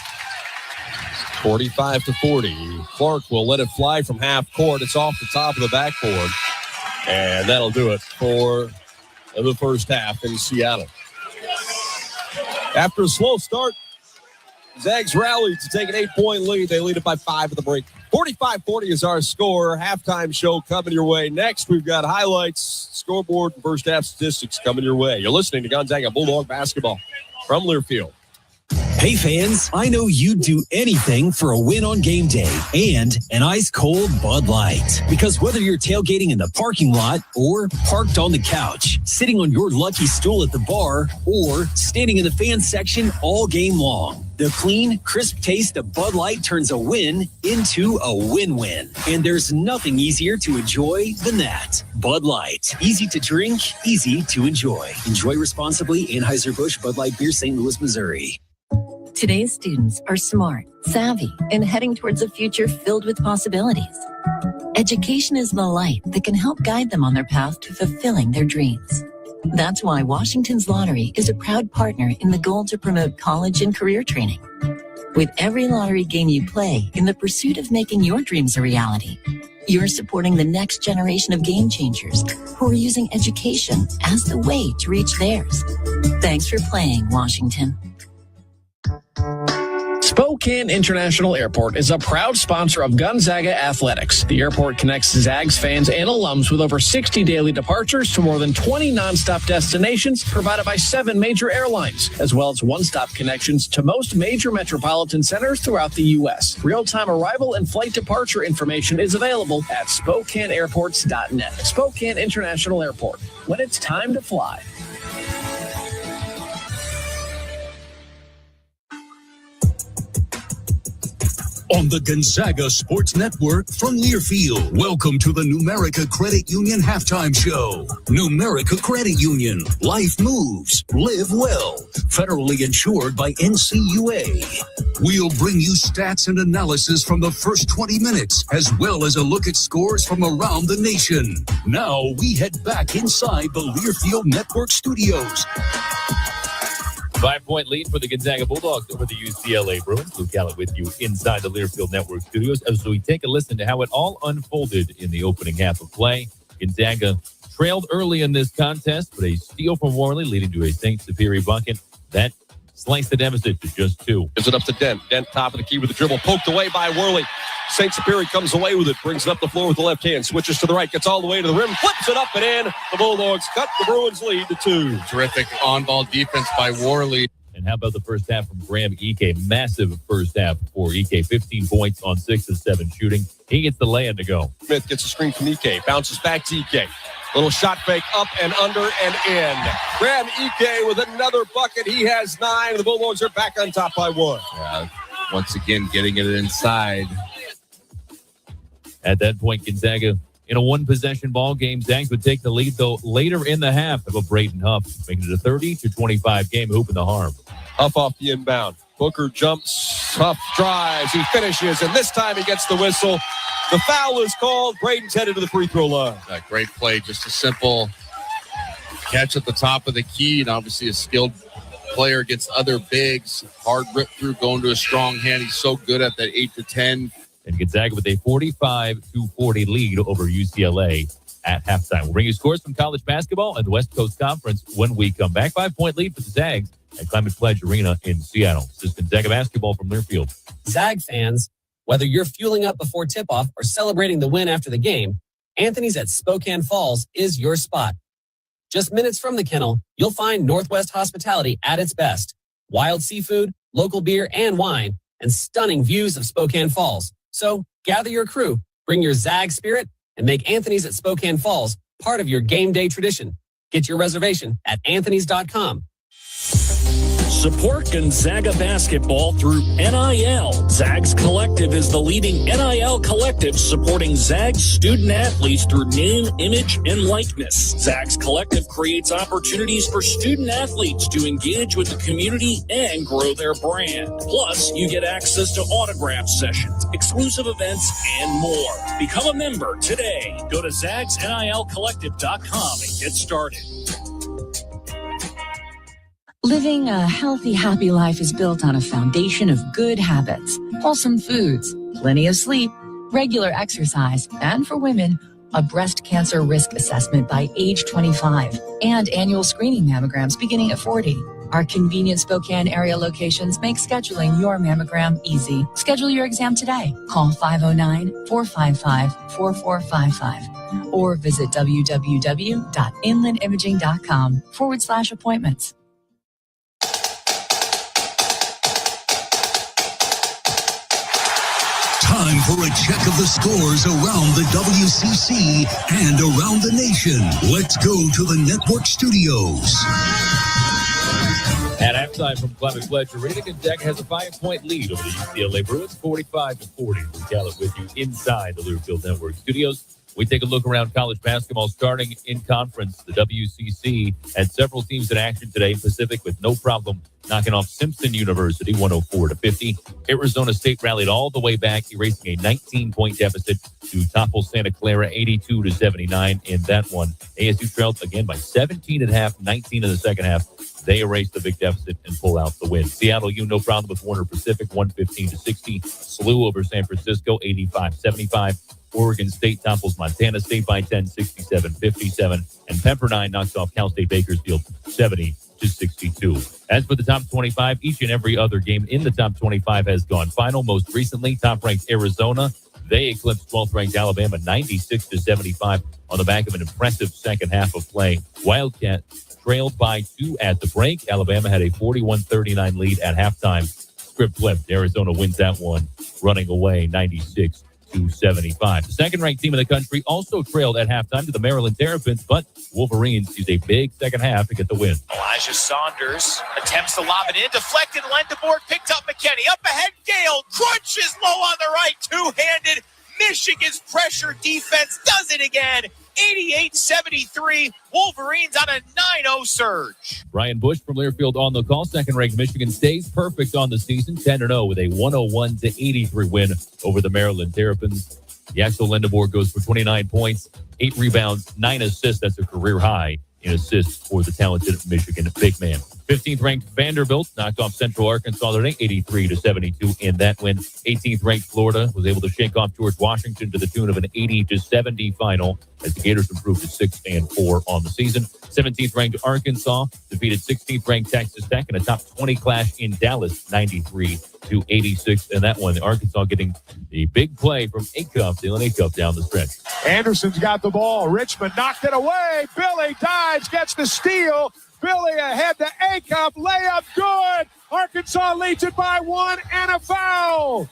45-40. Clark will let it fly from half court. It's off the top of the backboard. And that'll do it for the first half in Seattle. After a slow start, Zags rallied to take an 8-point lead. They lead it by 5 at the break. 45-40 is our score. Halftime show coming your way. Next, we've got highlights, scoreboard, and first half statistics coming your way. You're listening to Gonzaga Bulldog Basketball from Learfield. Hey fans, I know you'd do anything for a win on game day and an ice-cold Bud Light. Because whether you're tailgating in the parking lot or parked on the couch, sitting on your lucky stool at the bar, or standing in the fan section all game long, the clean, crisp taste of Bud Light turns a win into a win-win. And there's nothing easier to enjoy than that. Bud Light. Easy to drink, easy to enjoy. Enjoy responsibly. Anheuser-Busch Bud Light Beer, St. Louis, Missouri. Today's students are smart, savvy, and heading towards a future filled with possibilities. Education is the light that can help guide them on their path to fulfilling their dreams. That's why Washington's Lottery is a proud partner in the goal to promote college and career training. With every lottery game you play in the pursuit of making your dreams a reality, you're supporting the next generation of game changers who are using education as the way to reach theirs. Thanks for playing, Washington. Spokane International Airport is a proud sponsor of Gonzaga Athletics. The airport connects Zags fans and alums with over 60 daily departures to more than 20 nonstop destinations provided by 7 major airlines, as well as one-stop connections to most major metropolitan centers throughout the U.S. Real-time arrival and flight departure information is available at SpokaneAirports.net. Spokane International Airport, when it's time to fly. On the Gonzaga Sports Network from Learfield, welcome to the Numerica Credit Union Halftime Show. Numerica Credit Union, life moves, live well. Federally insured by NCUA. We'll bring you stats and analysis from the first 20 minutes, as well as a look at scores from around the nation. Now we head back inside the Learfield Network studios. 5-point lead for the Gonzaga Bulldogs over the UCLA Bruins. Luke Gallant with you inside the Learfield Network studios as we take a listen to how it all unfolded in the opening half of play. Gonzaga trailed early in this contest, but a steal from Worley leading to a St. Superior bucket. That sliced the deficit to just 2. Gives it up to Dent. Dent top of the key with the dribble. Poked away by Worley. St. Superior comes away with it. Brings it up the floor with the left hand. Switches to the right. Gets all the way to the rim. Flips it up and in. The Bulldogs cut the Bruins lead to 2. Terrific on-ball defense by Worley. And how about the first half from Graham Ike? Massive first half for Ike. 15 points on 6 of 7 shooting. He gets the lay-in to go. Smith gets a screen from Ike. Bounces back to Ike. Little shot fake up and under and in. Graham Ike with another bucket. He has 9. The Bulldogs are back on top by 1. Yeah, once again, getting it inside. At that point, Gonzaga in a one-possession ball game. Zags would take the lead, though, later in the half of a Braden Huff, making it a 30-25 game. Hoop in the harm. Huff off the inbound. Booker jumps. Huff drives. He finishes, and this time he gets the whistle. The foul is called. Braden's headed to the free throw line. Great play. Just a simple catch at the top of the key, and obviously a skilled player against other bigs. Hard rip through, going to a strong hand. He's so good at that 8-10. And Gonzaga with a 45-40 lead over UCLA at halftime. We'll bring you scores from college basketball and the West Coast Conference when we come back. 5-point lead for the Zags at Climate Pledge Arena in Seattle. This is Gonzaga basketball from Learfield. Zag fans, whether you're fueling up before tip-off or celebrating the win after the game, Anthony's at Spokane Falls is your spot. Just minutes from the kennel, you'll find Northwest hospitality at its best. Wild seafood, local beer and wine, and stunning views of Spokane Falls. So gather your crew, bring your Zag spirit, and make Anthony's at Spokane Falls part of your game day tradition. Get your reservation at anthonys.com. Support Gonzaga basketball through NIL. Zags Collective is the leading NIL collective supporting Zags student athletes through name, image, and likeness. Zags Collective creates opportunities for student athletes to engage with the community and grow their brand. Plus, you get access to autograph sessions, exclusive events, and more. Become a member today. Go to ZagsNILCollective.com and get started. Living a healthy, happy life is built on a foundation of good habits, wholesome foods, plenty of sleep, regular exercise, and for women, a breast cancer risk assessment by age 25, and annual screening mammograms beginning at 40. Our convenient Spokane area locations make scheduling your mammogram easy. Schedule your exam today. Call 509-455-4455 or visit www.inlandimaging.com/appointments. Time for a check of the scores around the WCC and around the nation. Let's go to the network studios. At halftime from Climate Pledge Arena, Gonzaga has a 5-point lead over the UCLA Bruins, 45-40. We're Gallup with you inside the Learfield Network studios. We take a look around college basketball starting in conference. The WCC had several teams in action today. Pacific with no problem knocking off Simpson University 104-50. Arizona State rallied all the way back, erasing a 19-point deficit to topple Santa Clara 82-79 in that one. ASU trailed again by 17 at half, 19 in the second half. They erased the big deficit and pull out the win. Seattle U no problem with Warner Pacific 115-60. SLU over San Francisco 85-75. Oregon State topples Montana State by 10, 67-57. And Pepperdine knocks off Cal State Bakersfield 70-69. 68-62. As for the top 25, each and every other game in the top 25 has gone final. Most recently, top-ranked Arizona, they eclipsed 12th-ranked Alabama 96-75 on the back of an impressive second half of play. Wildcats trailed by 2 at the break. Alabama had a 41-39 lead at halftime. Script flipped. Arizona wins that one, running away 96-75. The second-ranked team in the country also trailed at halftime to the Maryland Terrapins, but Wolverines used a big second half to get the win. Elijah Saunders attempts to lob it in, deflected, Lendeboard, picked up McKinney. Up ahead, Gale crunches low on the right, two-handed. Michigan's pressure defense does it again. 88-73, Wolverines on a 9-0 surge. Brian Bush from Learfield on the call. Second-ranked Michigan stays perfect on the season, 10-0 with a 101-83 win over the Maryland Terrapins. Yaxel Lendeboard goes for 29 points, 8 rebounds, 9 assists. That's a career high in assists for the talented Michigan big man. 15th-ranked Vanderbilt knocked off Central Arkansas today, 83-72 in that win. 18th-ranked Florida was able to shake off George Washington to the tune of an 80-70 final as the Gators improved to 6-4 on the season. 17th-ranked Arkansas defeated 16th-ranked Texas Tech in a top 20 clash in Dallas, 93-86 in that one. Arkansas getting the big play from Acuff, Dylan Acuff down the stretch. Anderson's got the ball. Richmond knocked it away. Billy dives, gets the steal. Billy ahead to Acuff. Layup good. Arkansas leads it by 1 and a foul.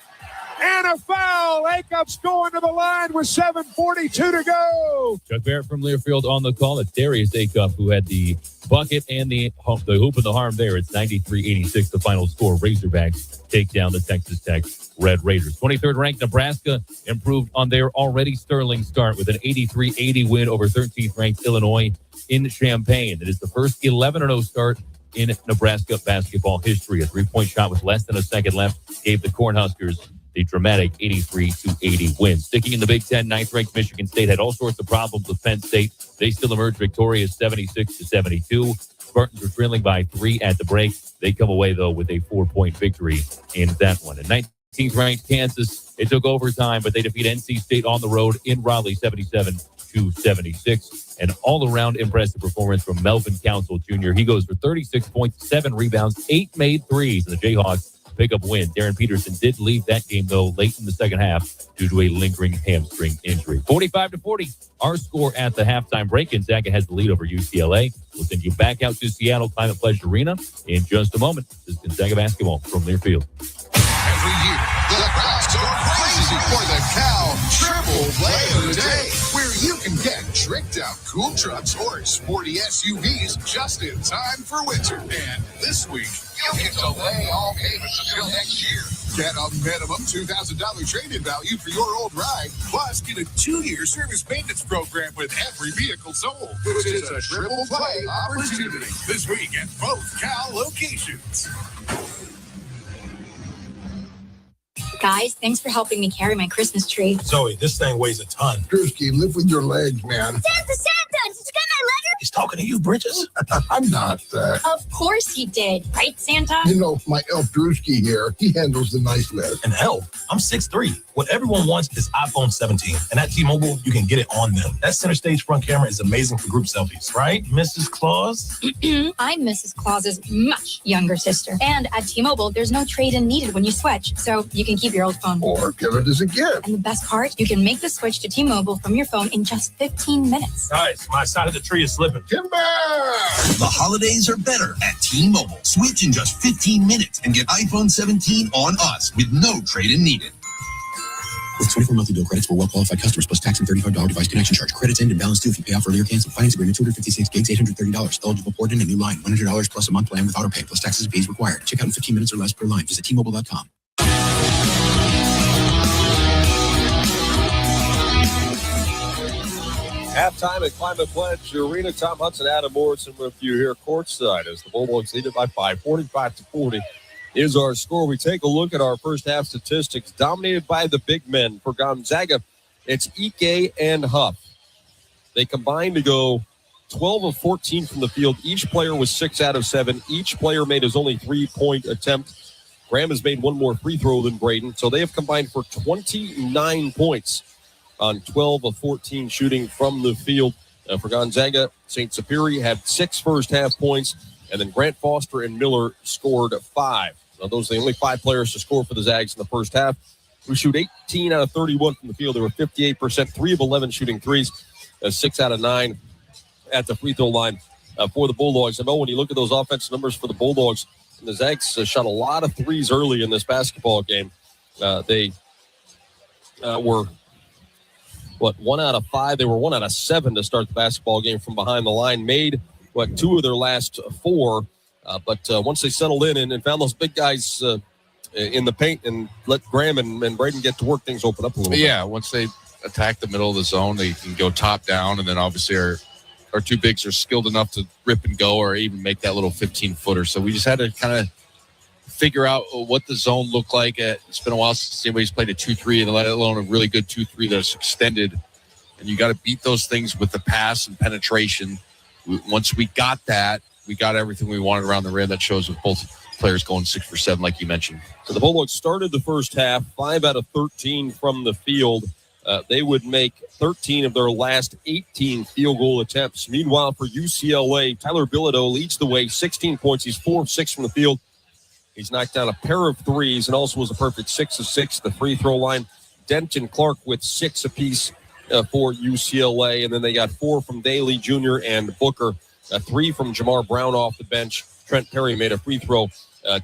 Acuff's going to the line with 7:42 to go. Chuck Barrett from Learfield on the call. It's Darius Acuff who had the bucket and the hoop and the harm there. It's 93-86, the final score. Razorbacks take down the Texas Tech Red Raiders. 23rd ranked Nebraska improved on their already sterling start with an 83-80 win over 13th ranked Illinois in Champaign. It is the first 11-0 start in Nebraska basketball history. A 3-point shot with less than a second left gave the Cornhuskers the dramatic 83-80 win. Sticking in the Big Ten, 9th-ranked Michigan State had all sorts of problems with Penn State. They still emerged victorious 76-72. Spartans were trailing by 3 at the break. They come away, though, with a 4-point victory in that one. And 19th-ranked Kansas, it took overtime, but they defeat NC State on the road in Raleigh 77-76. An all-around impressive performance from Melvin Council Jr. He goes for 36 points, 7 rebounds, 8 made threes, and the Jayhawks pick up win. Darren Peterson did leave that game, though, late in the second half due to a lingering hamstring injury. 45-40, our score at the halftime break. Gonzaga has the lead over UCLA. We'll send you back out to Seattle Climate Pledge Arena in just a moment. This is Gonzaga basketball from Learfield. Every year, the crowds go crazy for the Cal Triple Play of the Day, where you can get tricked out cool trucks or sporty SUVs just in time for winter. And this week, you'll get to delay all payments until next year. Get a minimum $2,000 trade-in value for your old ride, plus get a 2-year service maintenance program with every vehicle sold. It's a triple play opportunity this week at both Cal locations. Guys, thanks for helping me carry my Christmas tree. Zoe, this thing weighs a ton. Drewski, live with your legs, man. Santa! Did you get my letter? He's talking to you, Bridges. I'm not that. Of course he did. Right, Santa? You know, my elf Drewski here, he handles the nice list. An elf? I'm 6'3". What everyone wants is iPhone 17. And at T-Mobile, you can get it on them. That center stage front camera is amazing for group selfies. Right, Mrs. Claus? I'm Mrs. Claus's much younger sister. And at T-Mobile, there's no trade-in needed when you switch. So you can keep your old phone. Or give it as a gift. And the best part, you can make the switch to T-Mobile from your phone in just 15 minutes. Guys, my side of the tree is slipping. Timber! The holidays are better at T-Mobile. Switch in just 15 minutes and get iPhone 17 on us with no trade-in needed. With 24 monthly bill credits for well-qualified customers plus tax and $35 device connection charge. Credits end and balance due if you pay off earlier cancel. Finance agreement 256 gigs, $830. Eligible port in a new line. $100 plus a month plan with auto pay plus taxes and fees required. Check out in 15 minutes or less per line. Visit T-Mobile.com. Halftime at Climate Pledge Arena. Tom Hudson, Adam Morrison with you here courtside as the Bulldogs lead it by 5, 45-40 is our score. We take a look at our first half statistics dominated by the big men. For Gonzaga, it's Ike and Huff. They combined to go 12 of 14 from the field. Each player was 6 out of 7. Each player made his only 3-point attempt. Graham has made one more free throw than Braden, so they have combined for 29 points on 12 of 14 shooting from the field. For Gonzaga, St. Superi had 6 first-half points And then Grant Foster and Miller scored 5. Now, those are the only 5 players to score for the Zags in the first half. We shoot 18 out of 31 from the field. They were 58%, 3 of 11 shooting threes, 6 out of 9 at the free throw line for the Bulldogs. I know when you look at those offensive numbers for the Bulldogs, the Zags shot a lot of threes early in this basketball game. They were, 1 out of 5? They were 1 out of 7 to start the basketball game from behind the line. Made, 2 of their last 4. But once they settled in and found those big guys in the paint and let Graham and Braden get to work, things open up a little bit. Yeah, once they attack the middle of the zone, they can go top down, and then obviously our 2 bigs are skilled enough to rip and go or even make that little 15-footer. So we just had to kind of figure out what the zone looked like. It's been a while since anybody's played a 2-3, and let alone a really good 2-3 that's extended. And you got to beat those things with the pass and penetration. Once we got that, we got everything we wanted around the rim. That shows with both players going 6 for 7, like you mentioned. So the Bulldogs started the first half 5 out of 13 from the field. They would make 13 of their last 18 field goal attempts. Meanwhile, for UCLA, Tyler Bilodeau leads the way, 16 points. He's 4 of 6 from the field. He's knocked down a pair of threes and also was a perfect 6 of 6 at the free throw line. Dent and Clark with 6 apiece for UCLA. And then they got 4 from Daly Jr. and Booker, 3 from Jamar Brown off the bench. Trent Perry made a free throw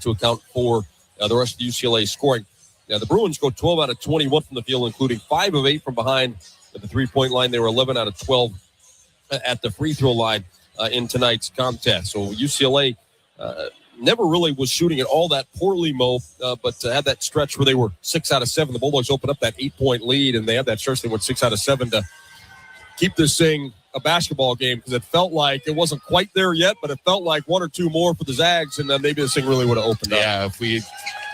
to account for the rest of UCLA scoring. Now, the Bruins go 12 out of 21 from the field, including 5 of 8 from behind at the three-point line. They were 11 out of 12 at the free throw line in tonight's contest. So UCLA never really was shooting it all that poorly, Mo, but had that stretch where they were 6 out of 7. The Bulldogs opened up that 8-point lead, and they had that stretch. They went 6 out of 7 to keep this thing a basketball game, because it felt like it wasn't quite there yet, but it felt like 1 or 2 more for the Zags, and then maybe this thing really would have opened up. Yeah, if we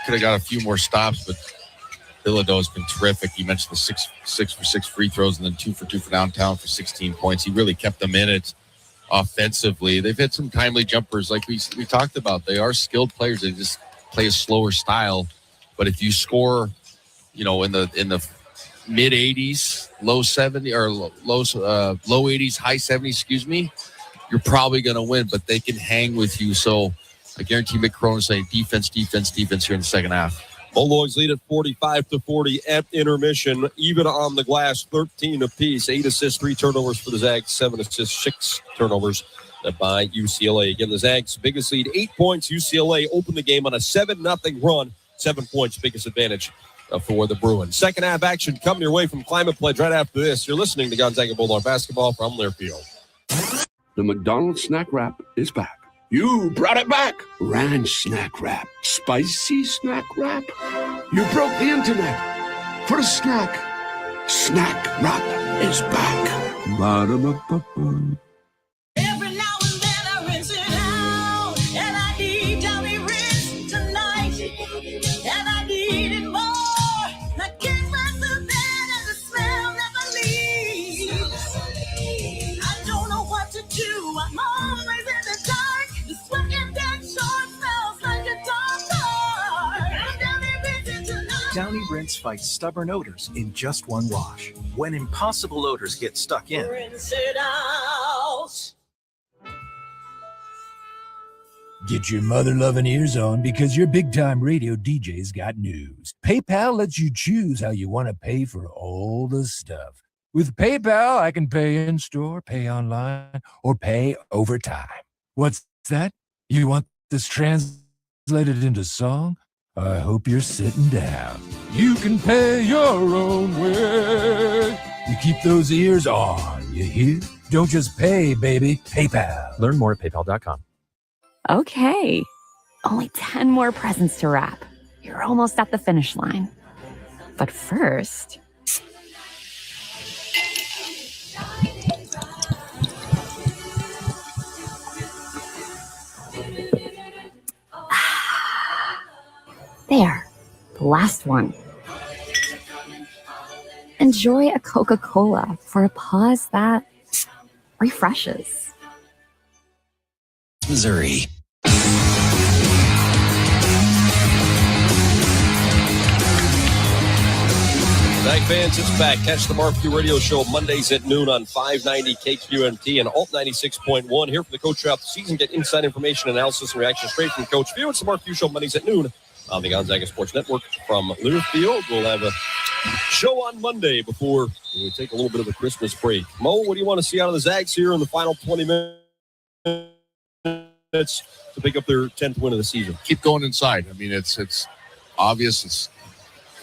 could have got a few more stops, but Bilodeau has been terrific. You mentioned the 6 for 6 free throws and then 2 for 2 for downtown for 16 points. He really kept them in it offensively. They've hit some timely jumpers like we talked about. They are skilled players. They just play a slower style. But if you score, in the mid 80s, low 70 or low 80s, high 70s, you're probably going to win, but they can hang with you. So I guarantee Mick Cronin's saying defense here in the second half. Bulldogs lead at 45-40 at intermission, even on the glass, 13 apiece, 8 assists, 3 turnovers for the Zags, 7 assists, 6 turnovers by UCLA. Again, the Zags' biggest lead, 8 points. UCLA opened the game on a 7-0 run, 7 points, biggest advantage for the Bruins. Second half action coming your way from Climate Pledge right after this. You're listening to Gonzaga Bulldog basketball from Learfield. The McDonald's snack wrap is back. You brought it back. Ranch snack wrap. Spicy snack wrap. You broke the internet for a snack. Snack wrap is back. Ba-da-ba-ba-ba. Every now and then I rinse it out, and I need Downy Rinse tonight, and I need it more. I can't rest the bed and the smell never leaves. I don't know what to do. I'm always in the dark. The sweat and dead short smells like a dog car. Downy Rinse tonight. Downy Rinse fights stubborn odors in just one wash. When impossible odors get stuck in, Rinse it out. Get your mother-loving ears on, because your big-time radio DJ's got news. PayPal lets you choose how you want to pay for all the stuff. With PayPal, I can pay in-store, pay online, or pay over time. What's that? You want this translated into song? I hope you're sitting down. You can pay your own way. You keep those ears on, you hear? Don't just pay, baby. PayPal. Learn more at paypal.com. Okay. Only 10 more presents to wrap. You're almost at the finish line. But first... There, the last one. Enjoy a Coca-Cola for a pause that refreshes. Missouri. Zag fans, it's back. Catch the Mark Few Radio Show Mondays at noon on 590 KQMT and Alt 96.1. Here for the coach throughout the season. Get inside information, analysis, and reaction straight from Coach Few. It's the Mark Few Show Mondays at noon on the Gonzaga Sports Network from Learfield. We'll have a show on Monday before we take a little bit of a Christmas break. Mo, what do you want to see out of the Zags here in the final 20 minutes to pick up their 10th win of the season? Keep going inside. I mean, it's obvious. It's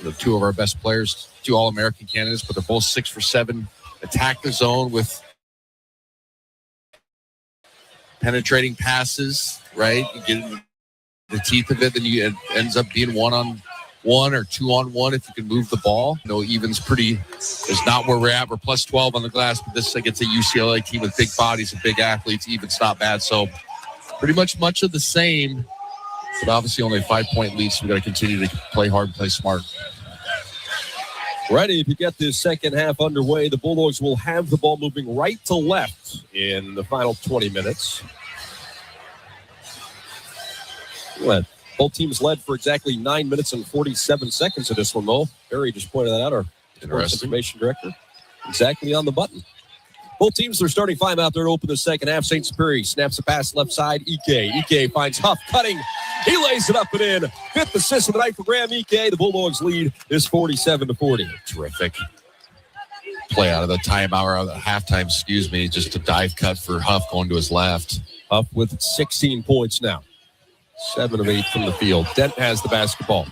the two of our best players, two All-American candidates, but they're both 6 for 7. Attack the zone with penetrating passes, right? You get in the teeth of it, then it ends up being 1-on-1 or 2-on-1 if you can move the ball. No, even's is not where we're at. We're plus 12 on the glass, but this against a UCLA team with big bodies and big athletes. Even's not bad. So pretty much of the same, but obviously only a 5-point lead, so we got to continue to play hard and play smart. Ready to get this second half underway. The Bulldogs will have the ball moving right to left in the final 20 minutes. Both teams led for exactly 9 minutes and 47 seconds of this one, though. Barry just pointed that out, our sports information director. Exactly on the button. Both teams, their starting five out there to open the second half. St. Superior snaps a pass left side. Ike finds Huff cutting. He lays it up and in. 5th assist of the night for Graham Ike. The Bulldogs lead is 47-40. Terrific play out of the timeout, or the halftime, just a dive cut for Huff going to his left. Huff with 16 points now. 7 of 8 from the field. Dent has the basketball.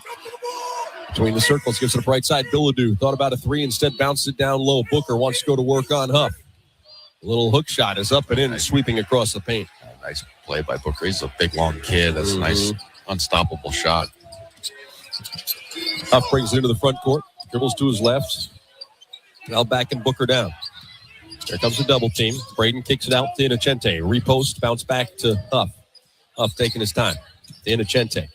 Between the circles, gives it a right side. Billadu thought about a three, instead bounced it down low. Booker wants to go to work on Huff. A little hook shot is up and in, sweeping across the paint. Nice play by Booker. He's a big, long kid. That's a nice, unstoppable shot. Huff brings it into the front court. Dribbles to his left. Now back and Booker down. Here comes the double team. Braden kicks it out to Inocente. Repost, bounce back to Huff. Huff taking his time. Inocente,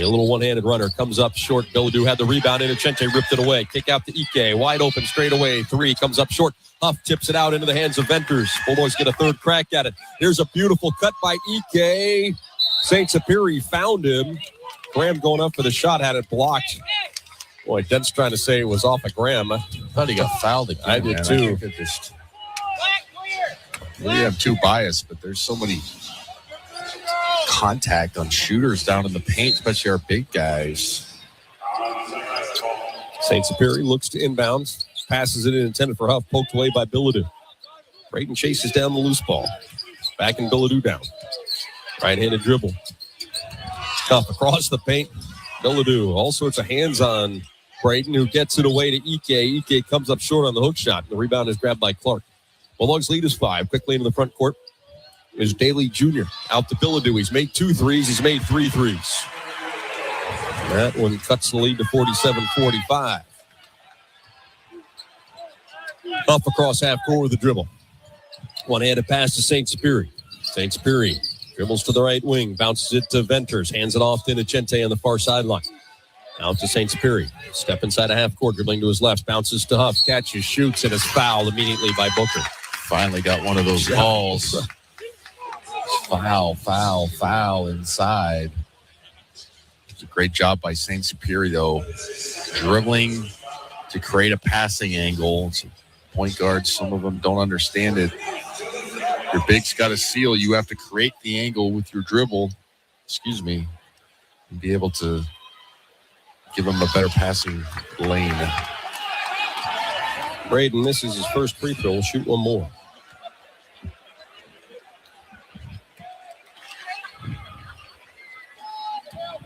a little one-handed runner, comes up short. Billadu had the rebound. Inocente ripped it away. Kick out to Ike. Wide open, straight away. 3 comes up short. Huff tips it out into the hands of Venters. Bulldogs get a third crack at it. Here's a beautiful cut by Ike. St. Superior found him. Graham going up for the shot, had it blocked. Boy, Dent's trying to say it was off of Graham. I thought he got fouled again. I did too. We have two bias, but there's so many contact on shooters down in the paint, especially our big guys. St. Superior looks to inbound, passes it in, intended for Huff, poked away by Billadu. Braden chases down the loose ball. Back and Billadu down. Right-handed dribble. Huff across the paint. Billadu, all sorts of hands on Braden, who gets it away to Ike. Ike comes up short on the hook shot. The rebound is grabbed by Clark. Bulldogs lead is 5. Quickly into the front court is Daly Jr. Out to Billadu. He's made 2 threes. He's made 3 threes. That one cuts the lead to 47-45. Up across half court with the dribble. One-handed pass to St. Superior. St. Superior dribbles to the right wing. Bounces it to Venters. Hands it off to Inocente on the far sideline. Out to St. Superior. Step inside a half court. Dribbling to his left. Bounces to Huff. Catches, shoots, and is fouled immediately by Booker. Finally got one of those calls. Foul inside. It's a great job by St. Superior, though. Dribbling to create a passing angle. Some point guards, some of them don't understand it. Your big's got a seal. You have to create the angle with your dribble, and be able to give them a better passing lane. Braden misses his first free throw. We'll shoot one more.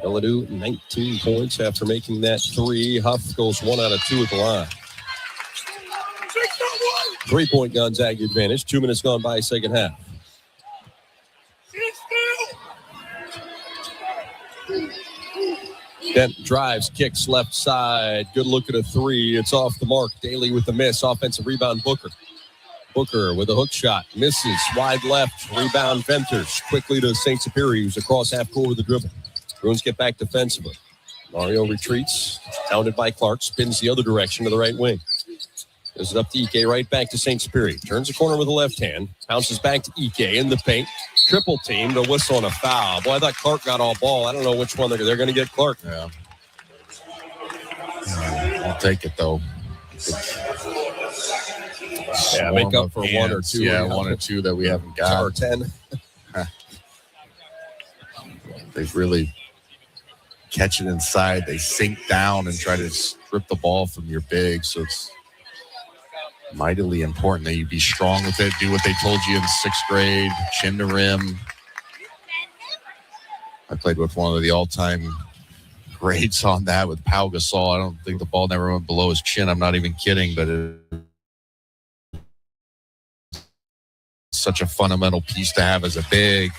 Billadu, 19 points after making that 3. Huff goes 1 out of 2 at the line. 3-point Gonzaga advantage. 2 minutes gone by second half. Dent drives, kicks left side. Good look at a 3. It's off the mark. Daly with the miss. Offensive rebound, Booker. Booker with a hook shot. Misses. Wide left. Rebound, Venters. Quickly to St. Superior, who's across half court with the dribble. Bruins get back defensively. Mario retreats. Pounded by Clark. Spins the other direction to the right wing. Gives it up to Ike. Right back to St. Superior. Turns the corner with the left hand. Bounces back to Ike in the paint. Triple team to whistle on a foul. Boy, I thought Clark got all ball. I don't know which one they're going to get Clark. Yeah. I'll take it, though. Yeah, make up for one or two. Yeah, one or two that we haven't got. Or 10. They've really catch it inside. They sink down and try to strip the ball from your big. So it's mightily important that you be strong with it. Do what they told you in 6th grade, chin to rim. I played with one of the all-time greats on that with Pau Gasol. I don't think the ball never went below his chin. I'm not even kidding, but it's such a fundamental piece to have as a big.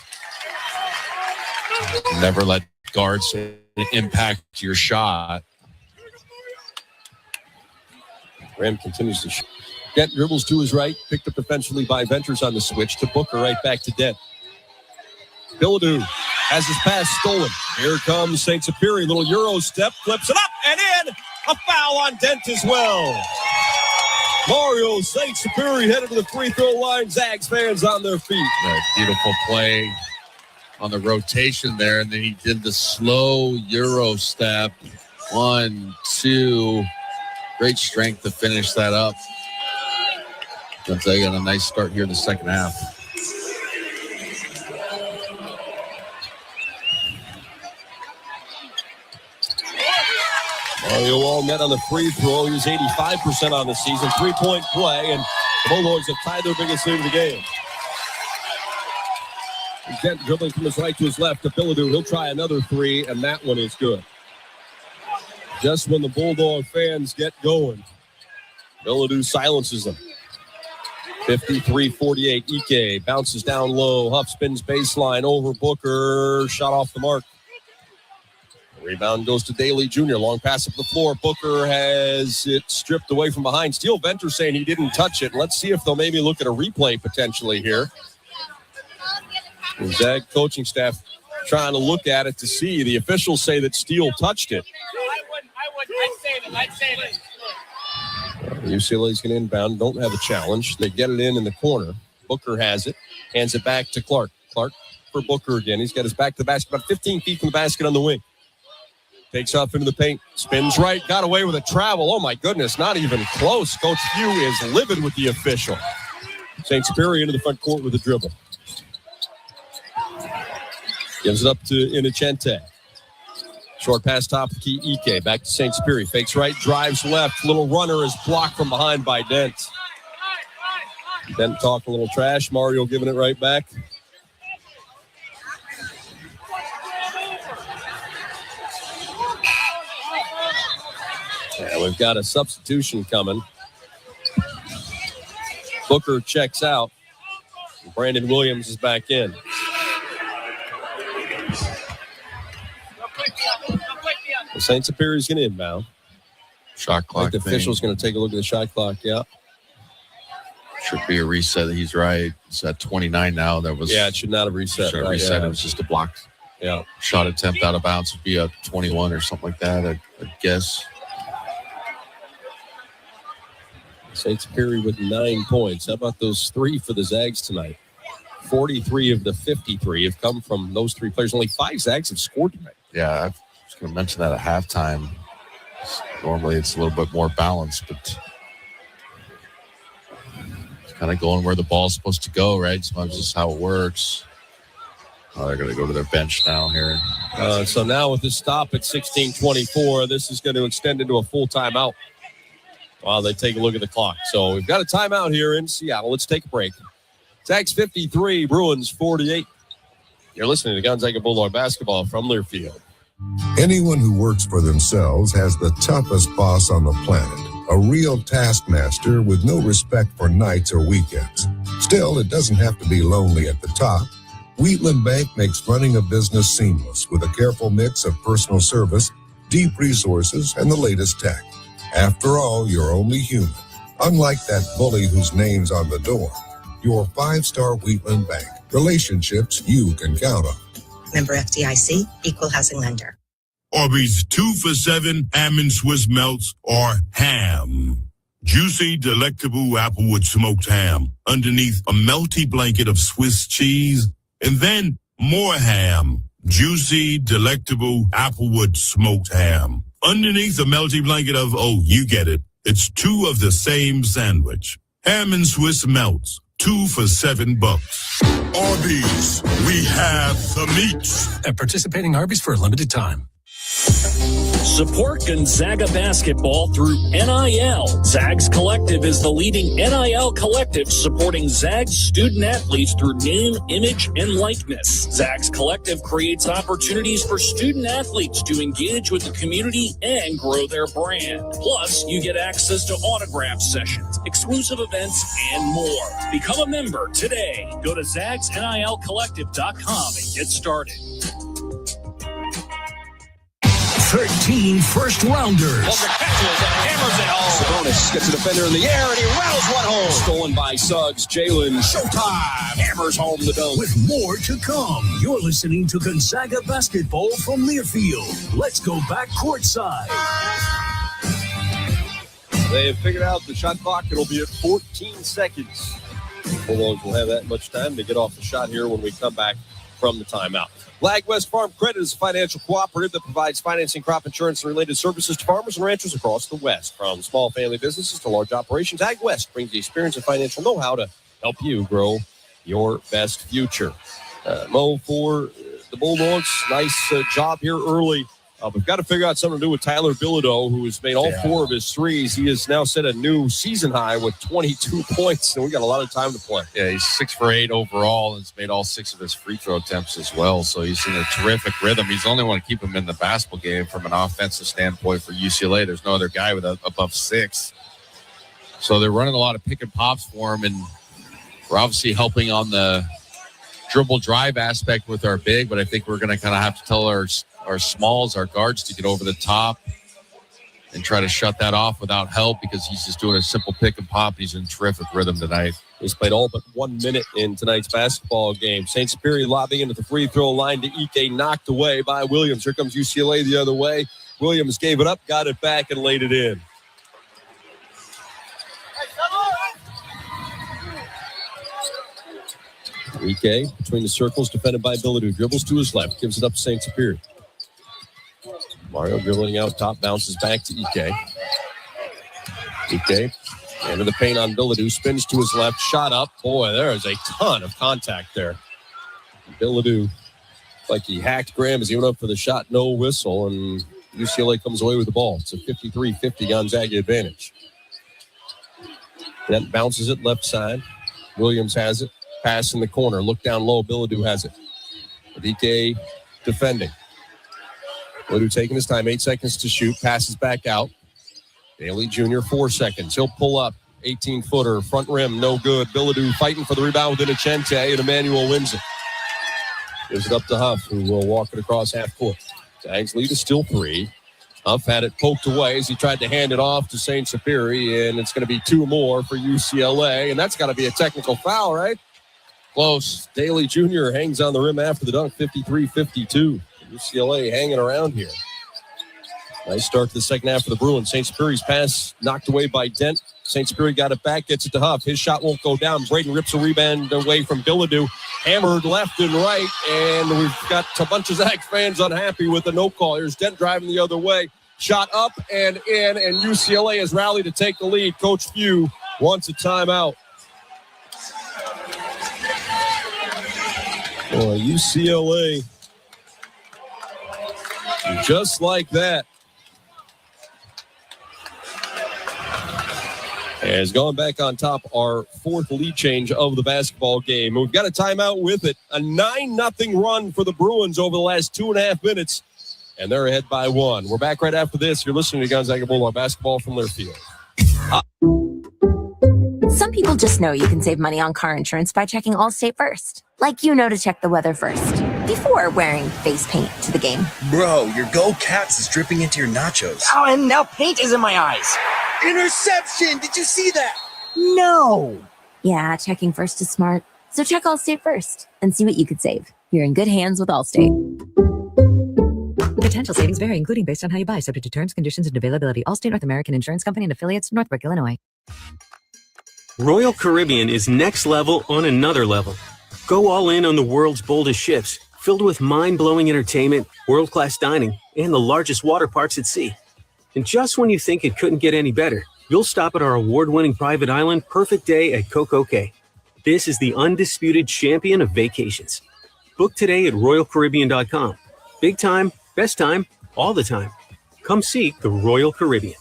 Never let guards impact your shot. Graham continues to Dent dribbles to his right, picked up defensively by Venters on the switch to Booker, right back to Dent. Billadou has his pass stolen. Here comes St. Superior, little Euro step, flips it up and in. A foul on Dent as well. Mario St. Superior headed to the free throw line. Zags fans on their feet. Beautiful play on the rotation there, and then he did the slow Euro step. 1, 2. Great strength to finish that up. Gonzaga got a nice start here in the second half. Mario all net on the free throw. He was 85% on the season. 3-point play, and the Bulldogs have tied their biggest lead of the game. Dent dribbling from his right to his left to Billadou. He'll try another three, and that one is good. Just when the Bulldog fans get going, Billadou silences them. 53-48. Ike bounces down low. Huff spins baseline over Booker. Shot off the mark. Rebound goes to Daly Jr. Long pass up the floor. Booker has it stripped away from behind. Steele Venter saying he didn't touch it. Let's see if they'll maybe look at a replay potentially here. The Zag coaching staff trying to look at it to see. The officials say that Steele touched it. I'd save it. UCLA's going to inbound. Don't have a challenge. They get it in the corner. Booker has it. Hands it back to Clark. Clark for Booker again. He's got his back to the basket. About 15 feet from the basket on the wing. Takes off into the paint. Spins right. Got away with a travel. Oh, my goodness. Not even close. Coach Few is livid with the official. St. Superior into the front court with a dribble. Gives it up to Inocente. Short pass top of key Ike. Back to St. Superior. Fakes right, drives left. Little runner is blocked from behind by Dent. Dent talking a little trash. Mario giving it right back. Yeah, we've got a substitution coming. Booker checks out. Brandon Williams is back in. St. Superior is going to inbound. Shot clock. The official's going to take a look at the shot clock. Yeah. Should be a reset. He's right. It's at 29 now. That was. Yeah, it should not have reset. Should have reset. Yeah. It was just a block. Yeah. Shot attempt out of bounds would be a 21 or something like that, I guess. St. Superior with 9 points. How about those three for the Zags tonight? 43 of the 53 have come from those three players. Only 5 Zags have scored tonight. Yeah, I was going to mention that at halftime. Normally it's a little bit more balanced, but it's kind of going where the ball's supposed to go, right? Sometimes this is how it works. Oh, they're going to go to their bench now here. So now with this stop at 16:24, this is going to extend into a full timeout while they take a look at the clock. So we've got a timeout here in Seattle. Let's take a break. Zags 53, Bruins 48. You're listening to Gonzaga Bulldog basketball from Learfield. Anyone who works for themselves has the toughest boss on the planet, a real taskmaster with no respect for nights or weekends. Still, it doesn't have to be lonely at the top. Wheatland Bank makes running a business seamless with a careful mix of personal service, deep resources, and the latest tech. After all, you're only human. Unlike that bully whose name's on the door, your 5-star Wheatland Bank. Relationships you can count on. Member FDIC, equal housing lender. Arby's 2 for $7 ham and Swiss melts or ham. Juicy, delectable Applewood smoked ham underneath a melty blanket of Swiss cheese, and then more ham. Juicy, delectable Applewood smoked ham. underneath the melty blanket of, oh, you get it. It's two of the same sandwich. Ham and Swiss melts, 2 for $7. Arby's, we have the meats. At participating Arby's for a limited time. Support Gonzaga basketball through NIL. Zags Collective is the leading NIL collective supporting Zags student athletes through name, image, and likeness. Zags Collective creates opportunities for student athletes to engage with the community and grow their brand. Plus, you get access to autograph sessions, exclusive events, and more. Become a member today. Go to zagsnilcollective.com and get started. 13 first-rounders. Sabonis gets a defender in the air, and he rattles one home. Stolen by Suggs. Jalen, showtime. Hammers home the dunk. With more to come, you're listening to Gonzaga basketball from Learfield. Let's go back courtside. They have figured out the shot clock. It'll be at 14 seconds. Bulldogs will have that much time to get off the shot here when we come back from the timeout. Lag West Farm Credit is a financial cooperative that provides financing, crop insurance, and related services to farmers and ranchers across the West. From small family businesses to large operations, Ag West brings the experience and financial know-how to help you grow your best future. Mo, for the Bulldogs, nice job here early. We've got to figure out something to do with Tyler Bilodeau, who has made all 4 of his threes. He has now set a new season high with 22 points, and we got a lot of time to play. Yeah, he's 6 for 8 overall, and has made all 6 of his free throw attempts as well. So he's in a terrific rhythm. He's the only one to keep him in the basketball game from an offensive standpoint for UCLA. There's no other guy with above 6. So they're running a lot of pick and pops for him, and we're obviously helping on the dribble drive aspect with our big, but I think we're going to kind of have to tell our smalls, our guards, to get over the top and try to shut that off without help, because he's just doing a simple pick and pop. He's in terrific rhythm tonight. He's played all but 1 minute in tonight's basketball game. St. Superior lobbing into the free throw line to Ike, knocked away by Williams. Here comes UCLA the other way. Williams gave it up, got it back, and laid it in. Ike between the circles, defended by Bilodeau. Dribbles to his left, gives it up to St. Superior. Mario dribbling out top, bounces back to Ike. Ike into the paint on Bilodeau, spins to his left, shot up. Boy, there is a ton of contact there. Bilodeau, like he hacked Graham as he went up for the shot, no whistle, and UCLA comes away with the ball. It's a 53-50 Gonzaga advantage. Then bounces it left side. Williams has it. Pass in the corner. Look down low. Bilodeau has it. Ike defending. Bilodeau taking his time. 8 seconds to shoot. Passes back out. Daly Jr. 4 seconds. He'll pull up. 18-footer. Front rim. No good. Bilodeau fighting for the rebound with Innocente, and Emmanuel wins it. Gives it up to Huff, who will walk it across half court. Zags lead is still 3. Huff had it poked away as he tried to hand it off to St. Superior, and it's going to be 2 more for UCLA, and that's got to be a technical foul, right? Close. Daly Jr. hangs on the rim after the dunk, 53-52. UCLA hanging around here. Nice start to the second half for the Bruins. St. Superior's pass knocked away by Dent. St. Superior got it back, gets it to Huff. His shot won't go down. Braden rips a rebound away from Bilodeau. Hammered left and right, and we've got a bunch of Zags fans unhappy with the no call. Here's Dent driving the other way. Shot up and in, and UCLA has rallied to take the lead. Coach Few wants a timeout. Boy, UCLA, just like that, has gone back on top, our 4th lead change of the basketball game. We've got a timeout with it. A 9-0 run for the Bruins over the last 2.5 minutes, and they're ahead by 1. We're back right after this. You're listening to Gonzaga Bulldog basketball from Learfield. Some people just know you can save money on car insurance by checking Allstate first. Like you know to check the weather first, before wearing face paint to the game. Bro, your Go Cats is dripping into your nachos. Oh, and now paint is in my eyes. Interception! Did you see that? No. Yeah, checking first is smart. So check Allstate first and see what you could save. You're in good hands with Allstate. Potential savings vary, including based on how you buy, subject to terms, conditions, and availability. Allstate North American Insurance Company and affiliates, Northbrook, Illinois. Royal Caribbean is next level on another level. Go all in on the world's boldest ships, filled with mind-blowing entertainment, world-class dining, and the largest water parks at sea. And just when you think it couldn't get any better, you'll stop at our award-winning private island, Perfect Day at Coco Cay. This is the undisputed champion of vacations. Book today at RoyalCaribbean.com. Big time, best time, all the time. Come seek the Royal Caribbean.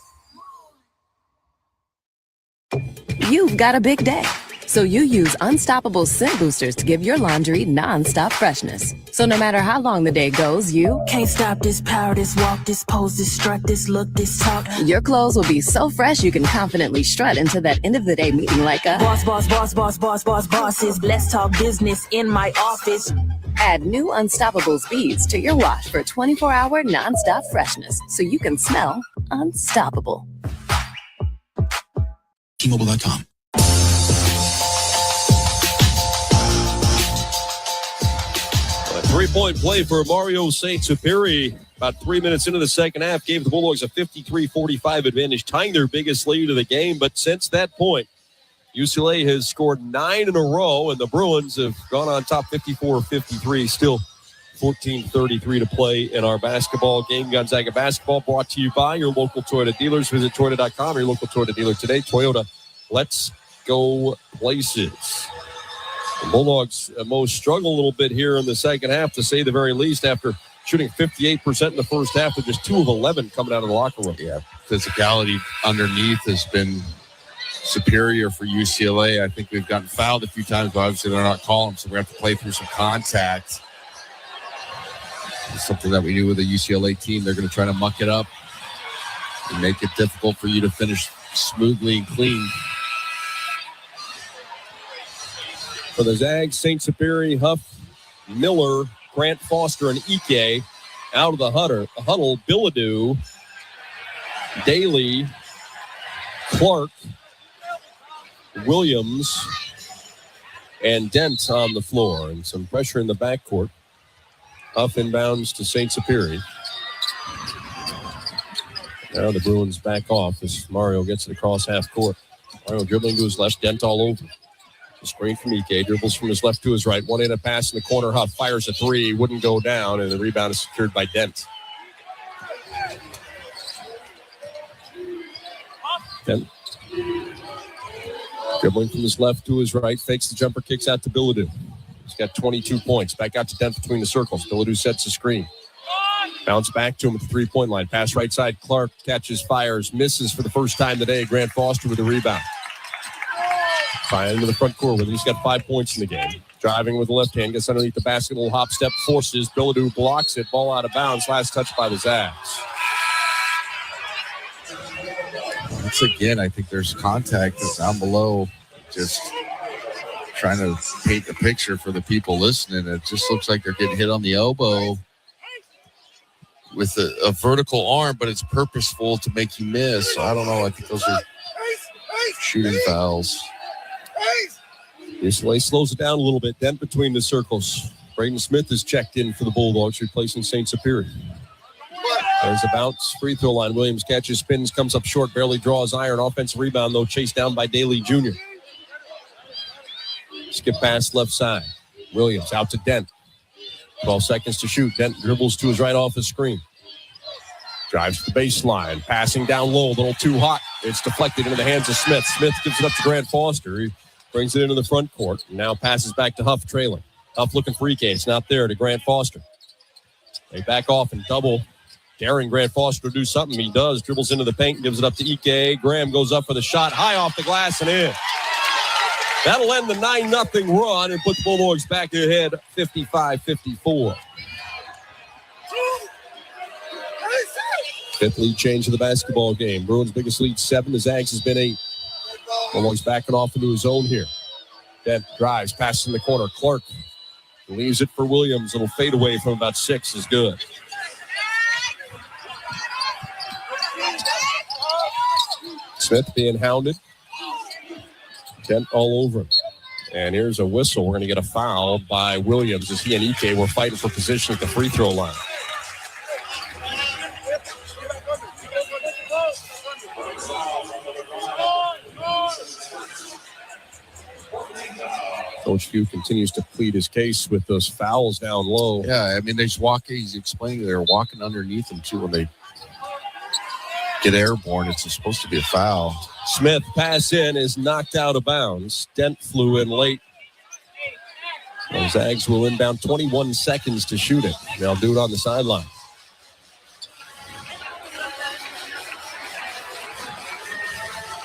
You've got a big day, so you use Unstoppable Scent Boosters to give your laundry non-stop freshness. So no matter how long the day goes, you Can't stop this power, this walk, this pose, this strut, this look, this talk. your clothes will be so fresh you can confidently strut into that end of the day meeting like a Boss, boss, boss, boss, boss, boss, bosses. Let's talk business in my office. Add new Unstoppables beads to your wash for 24-hour non-stop freshness so you can smell unstoppable. T-Mobile.com. A three-point play for Mario St. Superi. About 3 minutes into the second half, gave the Bulldogs a 53-45 advantage, tying their biggest lead of the game. But since that point, UCLA has scored 9 in a row, and the Bruins have gone on top 54-53. Still 14:33 to play in our basketball game. Gonzaga basketball brought to you by your local Toyota dealers. Visit Toyota.com, your local Toyota dealer today. Toyota, let's go places. The Bulldogs most struggle a little bit here in the second half, to say the very least, after shooting 58% in the first half with just 2 of 11 coming out of the locker room. Yeah, physicality underneath has been superior for UCLA. I think we've gotten fouled a few times, but obviously they're not calling, so we have to play through some contact. It's something that we do with the UCLA team. They're going to try to muck it up and make it difficult for you to finish smoothly and clean. For the Zags, St. Superi, Huff, Miller, Grant Foster, and Ike out of the huddle. Bilodeau, Daly, Clark, Williams, and Dent on the floor. And some pressure in the backcourt. Huff inbounds to St. Superi. Now the Bruins back off as Mario gets it across half court. Mario dribbling to his left, Dent all over. The screen from Ike, dribbles from his left to his right. One-handed pass in the corner. Huff fires a three, wouldn't go down, and the rebound is secured by Dent. Dent dribbling from his left to his right, fakes the jumper, kicks out to Bilodeau. He's got 22 points. Back out to Dent between the circles. Bilodeau sets the screen. Bounce back to him at the three-point line. Pass right side. Clark catches, fires, misses for the first time today. Grant Foster with the rebound. Fine into the front court with him. He's got 5 points in the game. Driving with the left hand, gets underneath the basket, little hop step, forces. Bilodeau blocks it. Ball out of bounds. Last touch by the Zags. Once again, I think there's contact down below. Just trying to paint the picture for the people listening. It just looks like they're getting hit on the elbow with a vertical arm, but it's purposeful to make you miss. So I don't know. I think those are shooting fouls. UCLA slows it down a little bit. Dent between the circles. Braden Smith is checked in for the Bulldogs, replacing St. Superi. There's a bounce. Free throw line. Williams catches, spins, comes up short, barely draws iron. Offensive rebound, though, chased down by Daly Jr. Skip pass left side. Williams out to Dent. 12 seconds to shoot. Dent dribbles to his right off the screen. Drives to the baseline. Passing down low, a little too hot. It's deflected into the hands of Smith. Smith gives it up to Grant Foster. He brings it into the front court. Now passes back to Huff, trailing. Huff looking for Ike. It's not there to Grant Foster. They back off and double. Daring Grant Foster to do something. He does. Dribbles into the paint and gives it up to Ike. Graham goes up for the shot. High off the glass and in. That'll end the 9-0 run and put the Bulldogs back ahead 55-54. Fifth lead change of the basketball game. Bruins' biggest lead 7. The Zags has been 8. Bulldogs backing off into his own here. Dent drives, passes in the corner. Clark leaves it for Williams. It'll fade away from about 6 is good. Smith being hounded. Dent all over him. And here's a whistle. We're going to get a foul by Williams as he and Ike were fighting for position at the free throw line. Coach Few continues to plead his case with those fouls down low. Yeah, I mean, he's explaining they're walking underneath him, too, when they get airborne. It's supposed to be a foul. Smith pass in is knocked out of bounds. Dent flew in late. The Zags will inbound 21 seconds to shoot it. They'll do it on the sideline.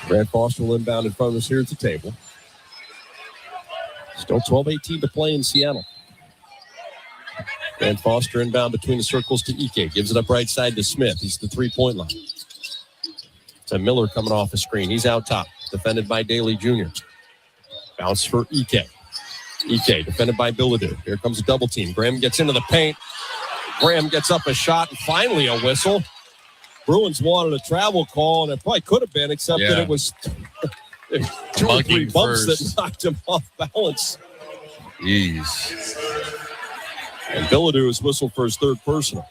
Grant Foster will inbound in front of us here at the table. Still 12-18 to play in Seattle. Grant Foster inbound between the circles to Ike. Gives it up right side to Smith. He's the three-point line. To Miller coming off the screen. He's out top. Defended by Daly Jr. Bounce for Ike. Ike defended by Bilodeau. Here comes a double team. Graham gets into the paint. Graham gets up a shot and finally a whistle. Bruins wanted a travel call, and it probably could have been, except that it was two or three bumps that knocked him off balance. Jeez. And Bilodeau is whistled for his third personal.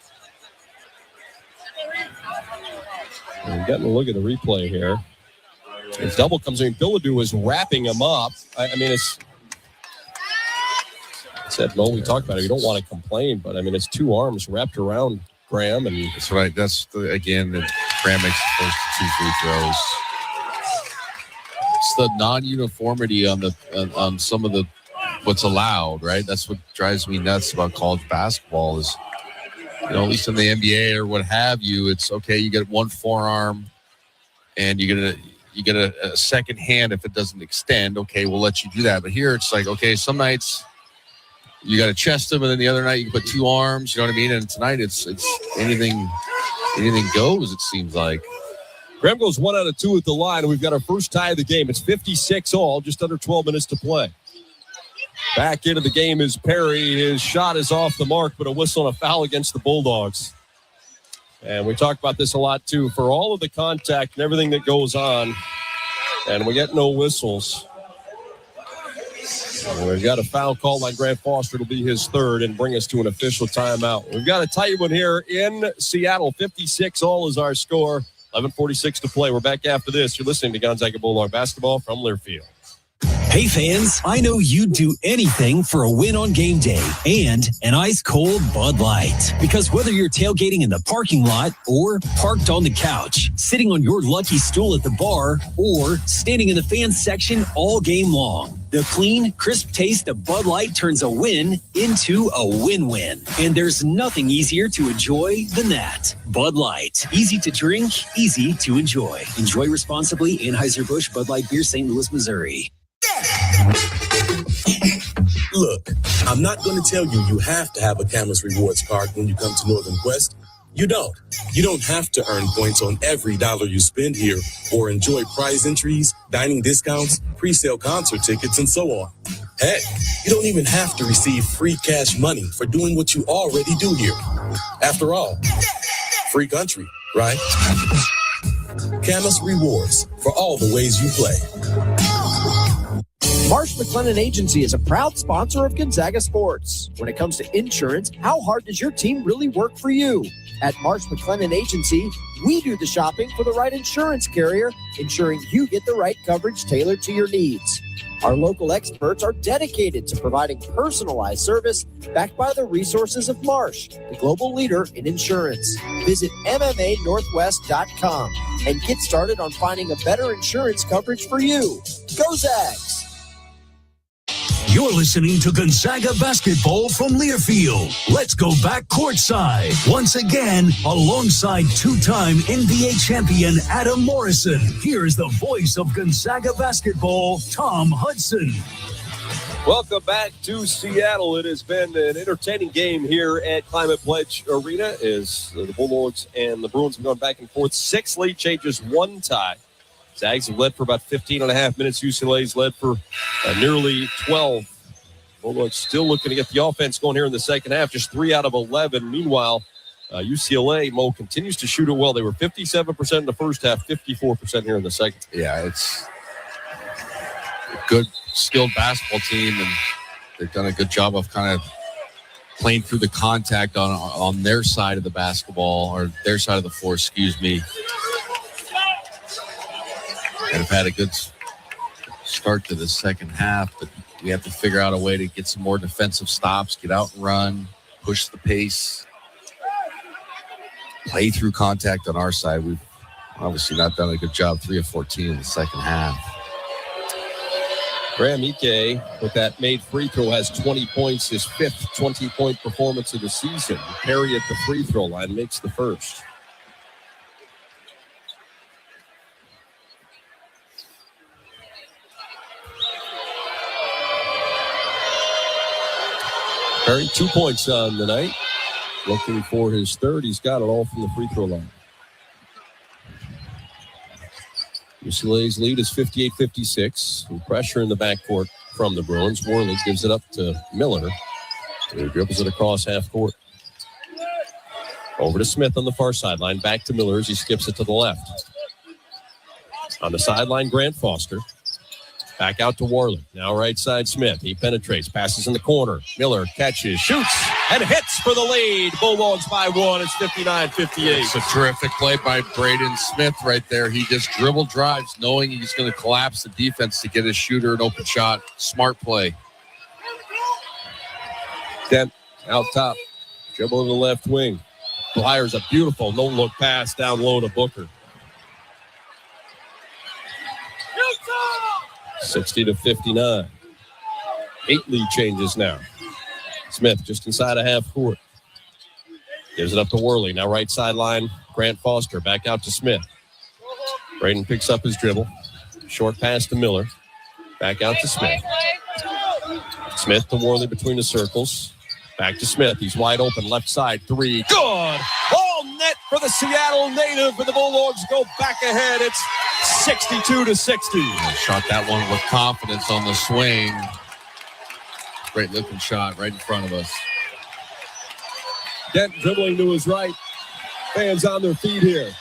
And we're getting a look at the replay here. His double comes in. Bilodeau is wrapping him up. I mean, it's... Said Mo, we talked about it. You don't want to complain, but I mean, it's two arms wrapped around Graham, and that's right. That's Graham makes the first two free throws. It's the non-uniformity on some of the what's allowed, right? That's what drives me nuts about college basketball. Is at least in the NBA or what have you, it's okay. You get one forearm, and you get a second hand if it doesn't extend. Okay, we'll let you do that. But here, it's like okay, some nights. You got to chest them, and then the other night you can put two arms. You know what I mean? And tonight it's anything goes. It seems like. Graham goes 1 out of 2 at the line, and we've got our first tie of the game. It's 56 all, just under 12 minutes to play. Back into the game is Perry. His shot is off the mark, but a whistle and a foul against the Bulldogs. And we talk about this a lot too. For all of the contact and everything that goes on, and we get no whistles. We've got a foul called on Grant Foster. It'll be his third and bring us to an official timeout. We've got a tight one here in Seattle. 56 all is our score. 11:46 to play. We're back after this. You're listening to Gonzaga Bulldog basketball from Learfield. Hey fans, I know you'd do anything for a win on game day and an ice-cold Bud Light. Because whether you're tailgating in the parking lot or parked on the couch, sitting on your lucky stool at the bar, or standing in the fans section all game long, the clean, crisp taste of Bud Light turns a win into a win-win. And there's nothing easier to enjoy than that. Bud Light. Easy to drink, easy to enjoy. Enjoy responsibly. Anheuser-Busch Bud Light Beer, St. Louis, Missouri. Look, I'm not going to tell you have to have a Camus Rewards card when you come to Northern Quest. You don't. You don't have to earn points on every dollar you spend here or enjoy prize entries, dining discounts, pre-sale concert tickets, and so on. Heck, you don't even have to receive free cash money for doing what you already do here. After all, free country, right? Camus Rewards for all the ways you play. Marsh McLennan Agency is a proud sponsor of Gonzaga Sports. When it comes to insurance, how hard does your team really work for you? At Marsh McLennan Agency, we do the shopping for the right insurance carrier, ensuring you get the right coverage tailored to your needs. Our local experts are dedicated to providing personalized service backed by the resources of Marsh, the global leader in insurance. Visit MMANorthwest.com and get started on finding a better insurance coverage for you. Go Zags! You're listening to Gonzaga basketball from Learfield. Let's go back courtside. Once again, alongside two-time NBA champion Adam Morrison. Here's the voice of Gonzaga basketball, Tom Hudson. Welcome back to Seattle. It has been an entertaining game here at Climate Pledge Arena as the Bulldogs and the Bruins have gone back and forth. 6 lead changes, 1 tie. Zags have led for about 15 and a half minutes. UCLA's led for nearly 12. Bulldogs still looking to get the offense going here in the second half, just 3 out of 11. Meanwhile, UCLA, Mo, continues to shoot it well. They were 57% in the first half, 54% here in the second. Yeah, it's a good, skilled basketball team, and they've done a good job of kind of playing through the contact on their side of the basketball, or their side of the floor, excuse me. And have had a good start to the second half, but we have to figure out a way to get some more defensive stops, get out and run, push the pace, play through contact on our side. We've obviously not done a good job. 3 of 14 in the second half. Graham Ike, with that made free throw, has 20 points, his 5th 20-point performance of the season. Perry at the free throw line makes the first. Perry, 2 points on the night. Looking for his third. He's got it all from the free throw line. UCLA's lead is 58-56. Pressure in the backcourt from the Bruins. Worley gives it up to Miller, who dribbles it across half court. Over to Smith on the far sideline. Back to Miller as he skips it to the left. On the sideline, Grant Foster. Back out to Worley. Now right side Smith. He penetrates. Passes in the corner. Miller catches, shoots, and hits for the lead. Bulldogs by 1. It's 59-58. It's a terrific play by Braden Smith right there. He just dribble drives, knowing he's going to collapse the defense to get his shooter an open shot. Smart play. Dent out top. Dribble in the left wing. Flyers a beautiful no-look pass down low to Booker. 60-59. 8 lead changes now. Smith just inside a half court. Gives it up to Worley. Now right sideline, Grant Foster. Back out to Smith. Braden picks up his dribble. Short pass to Miller. Back out to Smith. Smith to Worley between the circles. Back to Smith. He's wide open. Left side. 3. Good. All net for the Seattle native. And the Bulldogs go back ahead. It's 62-60. Shot that one with confidence on the swing. Great looking shot right in front of us. Dent dribbling to his right. Fans on their feet here.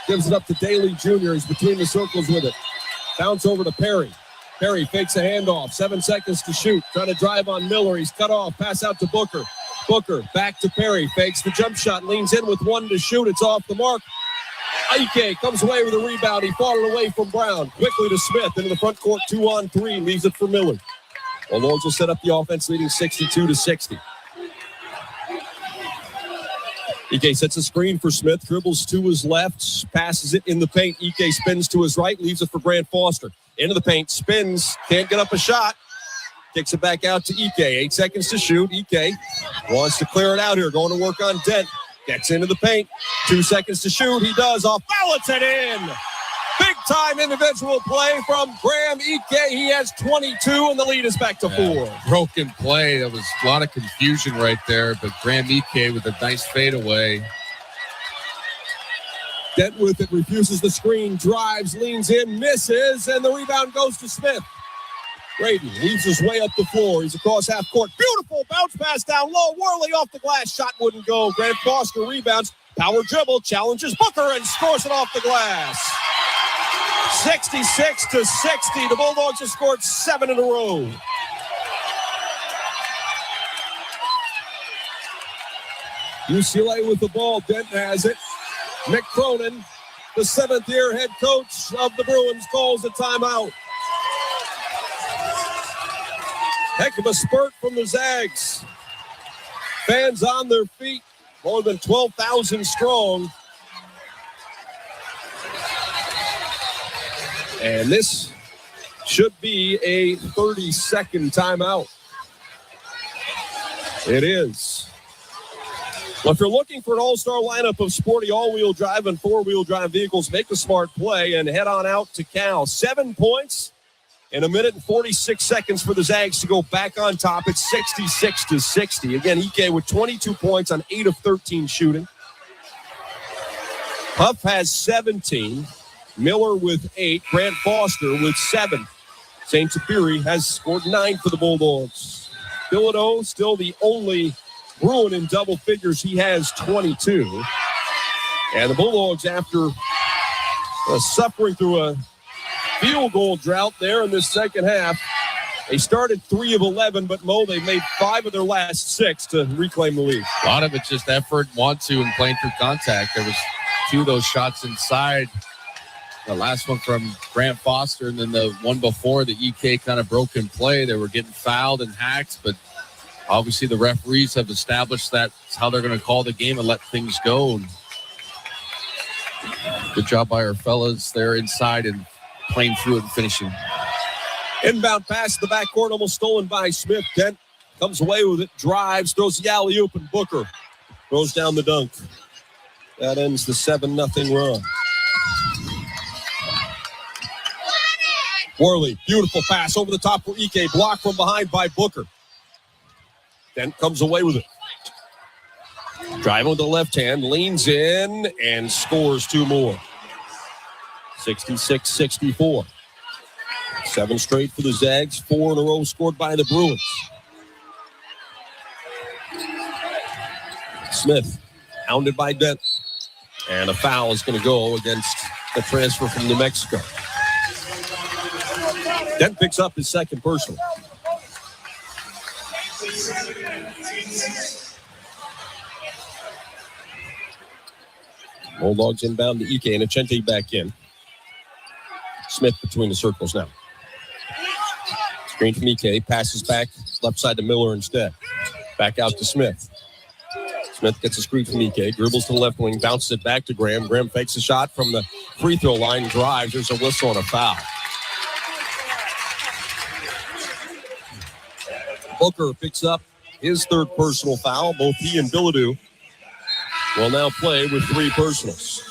Gives it up to Daly Jr. He's between the circles with it. Bounce over to Perry. Perry fakes a handoff. 7 seconds to shoot. Trying to drive on Miller. He's cut off. Pass out to Booker. Booker back to Perry. Fakes the jump shot. Leans in with 1 to shoot. It's off the mark. Ike comes away with a rebound. He fought it away from Brown. Quickly to Smith into the front court. 2-on-3. Leaves it for Miller. Bulldogs will set up the offense, leading 62-60. Ike sets a screen for Smith. Dribbles to his left. Passes it in the paint. Ike spins to his right. Leaves it for Grant Foster. Into the paint. Spins. Can't get up a shot. Kicks it back out to Ike. 8 seconds to shoot. Ike wants to clear it out here. Going to work on Dent. Gets into the paint. 2 seconds to shoot. He does. Off balance it in. Big time individual play from Graham Ike. He has 22 and the lead is back to 4. Broken play. There was a lot of confusion right there, but Graham Ike with a nice fadeaway. Dent with it, refuses the screen, drives, leans in, misses, and the rebound goes to Smith. Braden leads his way up the floor. He's across half court. Beautiful bounce pass down low. Worley off the glass. Shot wouldn't go. Grant Foster rebounds. Power dribble. Challenges Booker and scores it off the glass. 66-60. The Bulldogs have scored 7 in a row. UCLA with the ball. Dent has it. Mick Cronin, the 7th-year head coach of the Bruins, calls a timeout. Heck of a spurt from the Zags. Fans on their feet, more than 12,000 strong. And this should be a 30-second timeout. It is. Well, if you're looking for an all-star lineup of sporty all-wheel drive and four-wheel drive vehicles, make a smart play and head on out to Cal. 7 points in 1 minute and 46 seconds for the Zags to go back on top. It's 66-60. Again, Ike with 22 points on 8 of 13 shooting. Huff has 17. Miller with 8. Grant Foster with 7. St. Superi has scored 9 for the Bulldogs. Bilodeau still the only Bruin in double figures. He has 22. And the Bulldogs, after suffering through a field goal drought there in this second half, they started 3 of 11, but Mo, they made 5 of their last 6 to reclaim the lead. A lot of it's just effort, want to, and playing through contact. There was 2 of those shots inside. The last one from Grant Foster, and then the one before the EK kind of broke in play. They were getting fouled and hacked, but obviously the referees have established that's how they're going to call the game and let things go. And Good job by our fellas there inside and playing through it and finishing. Inbound pass to the backcourt, almost stolen by Smith. Dent comes away with it, drives, throws the alley-oop, and Booker throws down the dunk. That ends the 7-0 run. Worley, beautiful pass over the top for Ike, blocked from behind by Booker. Dent comes away with it. Driving with the left hand, leans in, and scores 2 more. 66-64. 7 straight for the Zags, 4 in a row scored by the Bruins. Smith, hounded by Dent. And a foul is going to go against the transfer from New Mexico. Dent picks up his second personal. Bulldogs inbound to Ike and Achente back in. Smith between the circles now. Screen from Ike, passes back left side to Miller instead. Back out to Smith. Smith gets a screen from Ike, dribbles to the left wing, bounces it back to Graham. Graham fakes a shot from the free throw line, drives. There's a whistle and a foul. Booker picks up his third personal foul. Both he and Bilodeau will now play with 3 personals.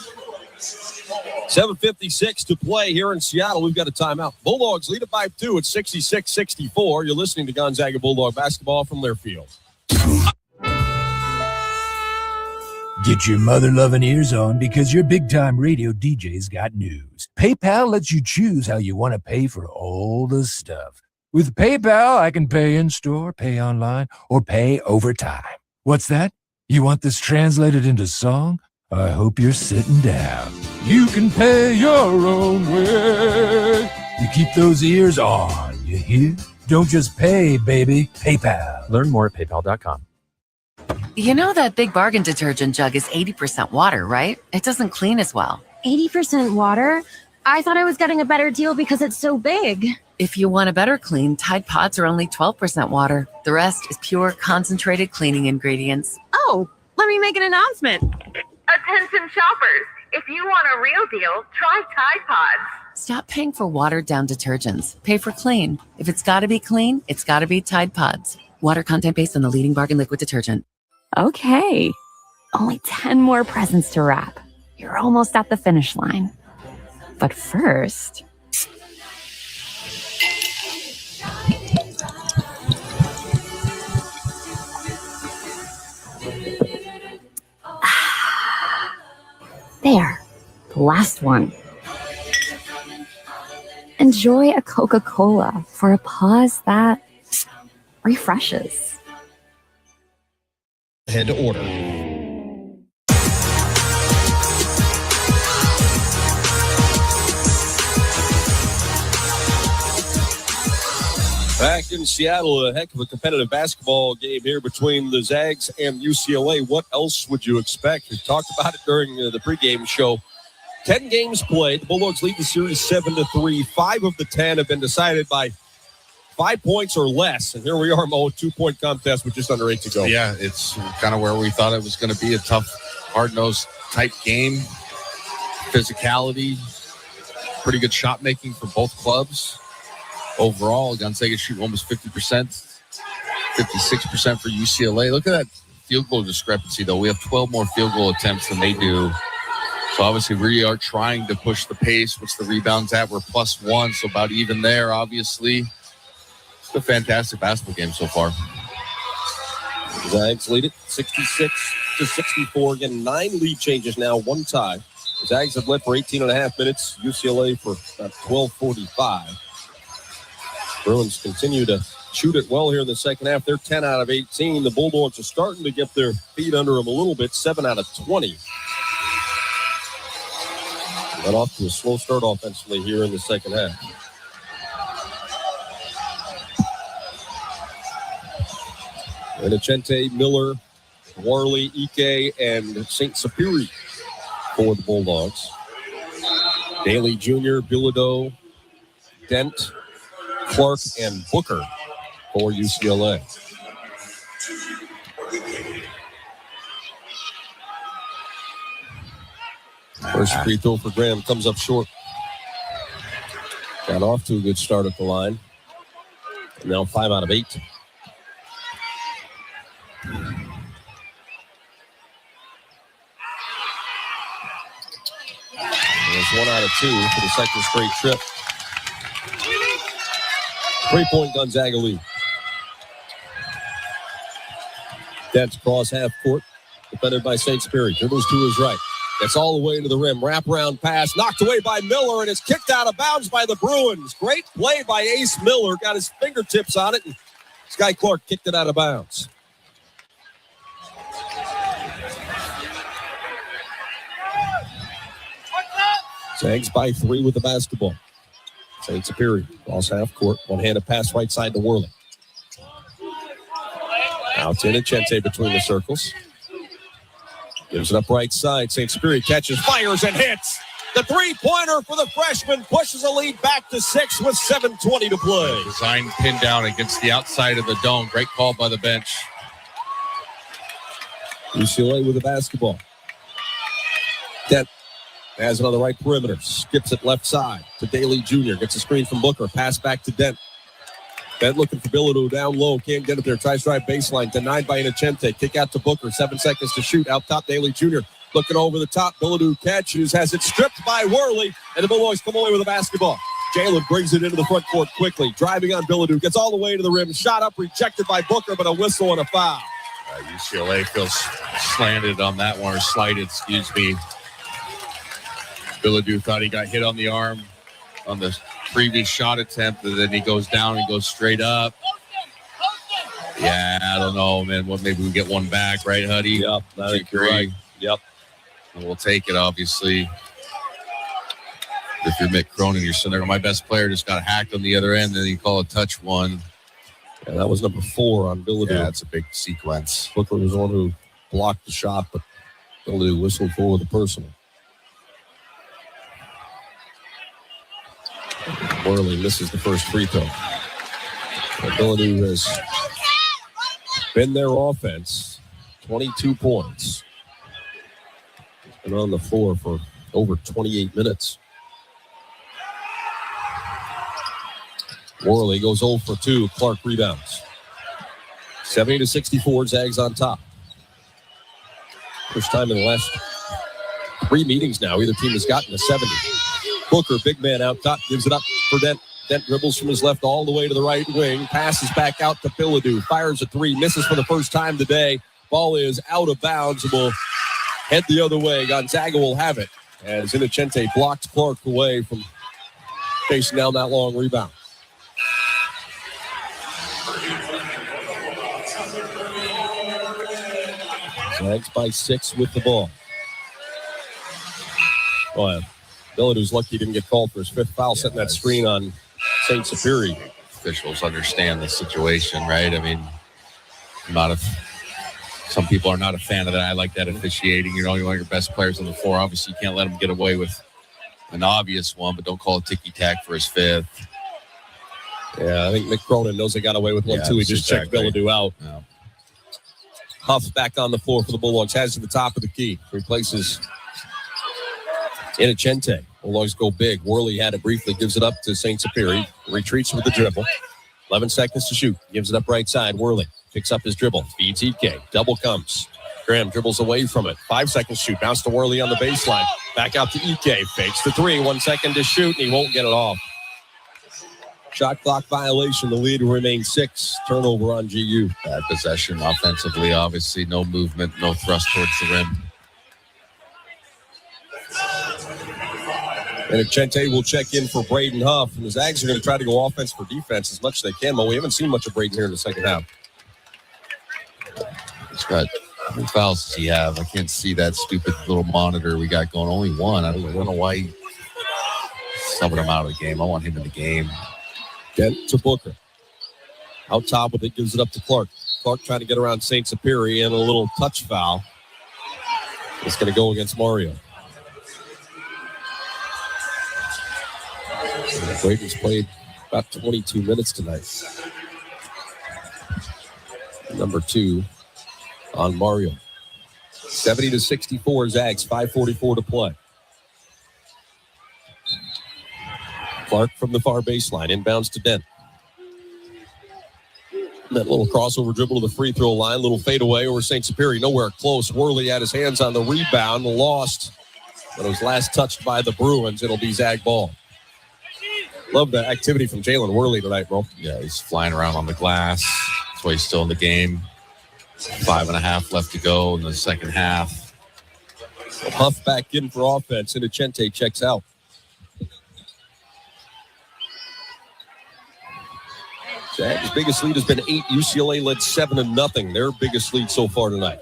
7:56 to play here in Seattle. We've got a timeout. Bulldogs lead it by 2 at 66-64. You're listening to Gonzaga Bulldog basketball from Learfield. Get your mother-loving ears on because your big-time radio DJ's got news. PayPal lets you choose how you want to pay for all the stuff. With PayPal, I can pay in-store, pay online, or pay over time. What's that? You want this translated into song? I hope you're sitting down. You can pay your own way. You keep those ears on, you hear? Don't just pay, baby. PayPal. Learn more at paypal.com. You know that Big Bargain detergent jug is 80% water, right? It doesn't clean as well. 80% water? I thought I was getting a better deal because it's so big. If you want a better clean, Tide Pods are only 12% water. The rest is pure, concentrated cleaning ingredients. Oh, let me make an announcement. Attention shoppers, if you want a real deal, try Tide Pods. Stop paying for watered-down detergents. Pay for clean. If it's got to be clean, it's got to be Tide Pods. Water content based on the leading bargain liquid detergent. Okay, only 10 more presents to wrap. You're almost at the finish line. But first... There, the last one. Enjoy a Coca-Cola for a pause that refreshes. Head to order. Back in Seattle, a heck of a competitive basketball game here between the Zags and UCLA. What else would you expect? We talked about it during the pregame show. 10 games played. The Bulldogs lead the series 7-3. 5 of the 10 have been decided by 5 points or less. And here we are, Mo, a 2-point contest with just under 8 to go. Yeah, it's kind of where we thought it was going to be, a tough, hard-nosed type game. Physicality, pretty good shot making for both clubs. Overall, Gonzaga shoot almost 50%, 56% for UCLA. Look at that field goal discrepancy, though. We have 12 more field goal attempts than they do. So, obviously, we are trying to push the pace. What's the rebounds at? We're +1, so about even there, obviously. It's a fantastic basketball game so far. Zags lead it 66-64. Again, 9 lead changes now, 1 tie. The Zags have led for 18.5 minutes. UCLA for about 12:45. Bruins continue to shoot it well here in the second half. They're 10 out of 18. The Bulldogs are starting to get their feet under them a little bit, 7 out of 20. Got off to a slow start offensively here in the second half. And Achente, Miller, Worley, Ike, and St. Superi for the Bulldogs. Daly Jr., Bilodeau, Dent, Clark, and Booker for UCLA. First free throw for Graham comes up short. Got off to a good start at the line. Now 5 out of 8. There's 1 out of 2 for the second straight trip. 3-point Gonzaga lead. Dent cross half court, defended by St. Spirit. Dribbles to his right. Gets all the way to the rim. Wraparound pass knocked away by Miller, and it's kicked out of bounds by the Bruins. Great play by Ace Miller. Got his fingertips on it, and Sky Clark kicked it out of bounds. Zags by 3 with the basketball. St. Superior, cross half court. One-handed pass right side to Worley. Out to Inocente between the circles. Gives it up right side. St. Superior catches, fires, and hits. The three-pointer for the freshman pushes a lead back to 6 with 7:20 to play. Design pin down against the outside of the dome. Great call by the bench. UCLA with the basketball. Dent has another right perimeter. Skips it left side to Daly Jr. Gets a screen from Booker. Pass back to Dent. Dent looking for Bilodeau down low. Can't get up there. Tries to drive baseline. Denied by Inocente. Kick out to Booker. 7 seconds to shoot. Out top, Daly Jr. Looking over the top. Bilodeau catches. Has it stripped by Worley. And the Bulldogs come away with the basketball. Jalen brings it into the front court quickly. Driving on Bilodeau. Gets all the way to the rim. Shot up. Rejected by Booker, but a whistle and a foul. UCLA feels slanted on that one, or slighted, excuse me. Bilodeau thought he got hit on the arm on the previous shot attempt, and then he goes down and goes straight up. Yeah, I don't know, man. Well, maybe we get one back, right, Huddy? Yep, I think you're right. Yep. And we'll take it, obviously. If you're Mick Cronin, you're sitting there. My best player just got hacked on the other end, and then you call a touch one. Yeah, that was number 4 on Bilodeau. Yeah, that's a big sequence. Booker was the one who blocked the shot, but Bilodeau whistled for the personal. Worley misses the first free throw. Bilodeau has been their offense. 22 points. He's been on the floor for over 28 minutes. Worley goes 0 for 2. Clark rebounds. 70-64. Zags on top. First time in the last 3 meetings now, either team has gotten to 70. Booker, big man out top, gives it up for Dent. Dent dribbles from his left all the way to the right wing. Passes back out to Bilodeau. Fires a 3. Misses for the first time today. Ball is out of bounds and will head the other way. Gonzaga will have it as Inocente blocked Clark away from chasing down that long rebound. Zags by 6 with the ball. Well, Bilodeau's lucky he didn't get called for his 5th foul, setting that screen on St. Superior. Officials understand the situation, right? I mean, some people are not a fan of that. I like that officiating. You know, you want your best players on the floor. Obviously, you can't let them get away with an obvious one, but don't call it ticky-tack for his 5th. Yeah, I think Mick Cronin knows they got away with one, too. He just checked Bilodeau out. Yeah. Huff back on the floor for the Bulldogs. Has to the top of the key. Replaces Inocente. Bulldogs go big. Worley had it briefly. Gives it up to St. Superior. Retreats with the dribble. 11 seconds to shoot. Gives it up right side. Worley picks up his dribble. Feeds EK. Double comes. Graham dribbles away from it. 5 seconds to shoot. Bounce to Worley on the baseline. Back out to EK. Fakes the 3. 1 second to shoot, and he won't get it off. Shot clock violation. The lead will remain 6. Turnover on GU. Bad possession offensively, obviously. No movement, no thrust towards the rim. And Inocente will check in for Braden Huff. And the Zags are going to try to go offense for defense as much as they can, but we haven't seen much of Braden here in the second half. He's got, how many fouls does he have? I can't see that stupid little monitor we got going. Only 1. I don't know why he subbing him out of the game. I want him in the game. Dent to Booker. Out top with it, gives it up to Clark. Clark trying to get around St. Superior and a little touch foul. It's going to go against Mario. Braden's played about 22 minutes tonight. Number 2 on Mario. 70-64 Zags, 5:44 to play. Clark from the far baseline, inbounds to Dent. That little crossover dribble to the free throw line, little fadeaway over St. Superior, nowhere close. Worley had his hands on the rebound, lost, but it was last touched by the Bruins. It'll be Zag ball. Love the activity from Jalen Worley tonight, bro. Yeah, he's flying around on the glass. That's why he's still in the game. 5.5 left to go in the second half. Huff back in for offense. Inocente checks out. Zag's biggest lead has been 8. UCLA led 7-0. Their biggest lead so far tonight.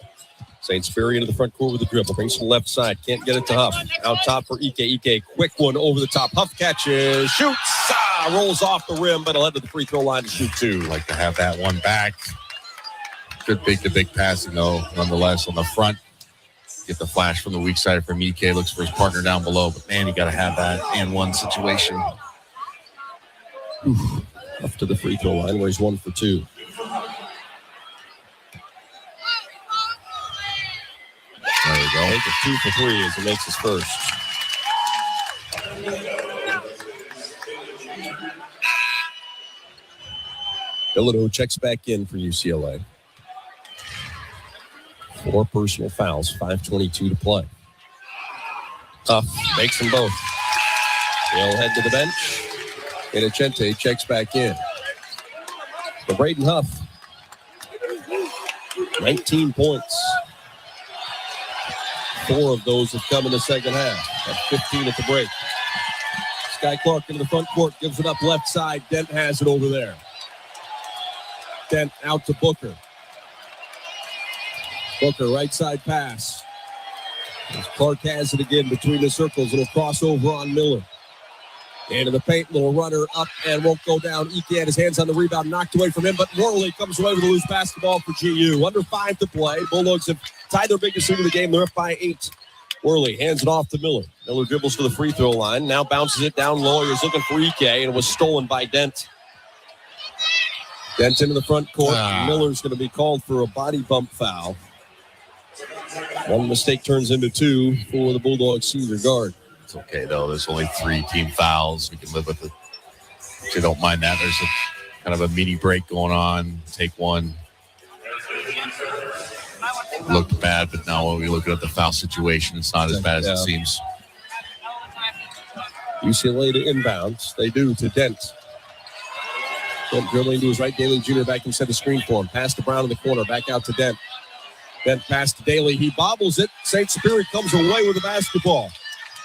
St. Superior into the front court with a dribble. Brings to the left side. Can't get it to Huff. Out top for Ike. Ike, quick one over the top. Huff catches. Shoots. Rolls off the rim, but he'll head to the free throw line to shoot 2. Like to have that one back. Good big passing, though, nonetheless, on the front. Get the flash from the weak side from Ike. Looks for his partner down below. But, man, you got to have that and one situation. Up to the free throw line where he's 1 for 2. There you go. Make it 2 for 3 as he makes his first. Bilodeau checks back in for UCLA. 4 personal fouls, 5:22 to play. Tough, makes them both. He'll head to the bench. Inocente checks back in. For Braden Huff, 19 points. 4 of those have come in the second half. At 15 at the break. Sky Clark into the front court, gives it up left side. Dent has it over there. Dent out to Booker. Booker, right side pass. As Clark has it again between the circles. It'll cross over on Miller. Into the paint, little runner up and won't go down. Ike had his hands on the rebound, knocked away from him, but Worley comes away with a loose basketball for GU. Under 5 to play. Bulldogs have tied their biggest lead of the game. They're up by 8. Worley hands it off to Miller. Miller dribbles to the free throw line. Now bounces it down low. He's looking for Ike, and it was stolen by Dent. Dent into the front court. Miller's going to be called for a body bump foul. One mistake turns into 2 for the Bulldogs senior guard. It's okay, though. There's only 3 team fouls. We can live with it. If you don't mind that, there's a kind of a mini break going on. Take one. Looked bad, but now when we look at the foul situation, it's not as bad as it seems. UCLA to inbounds. They do to Dent. Dent dribbling to his right. Daly Jr. back inside the screen for him. Pass to Brown in the corner. Back out to Dent. Dent pass to Daly. He bobbles it. St. Superior comes away with the basketball.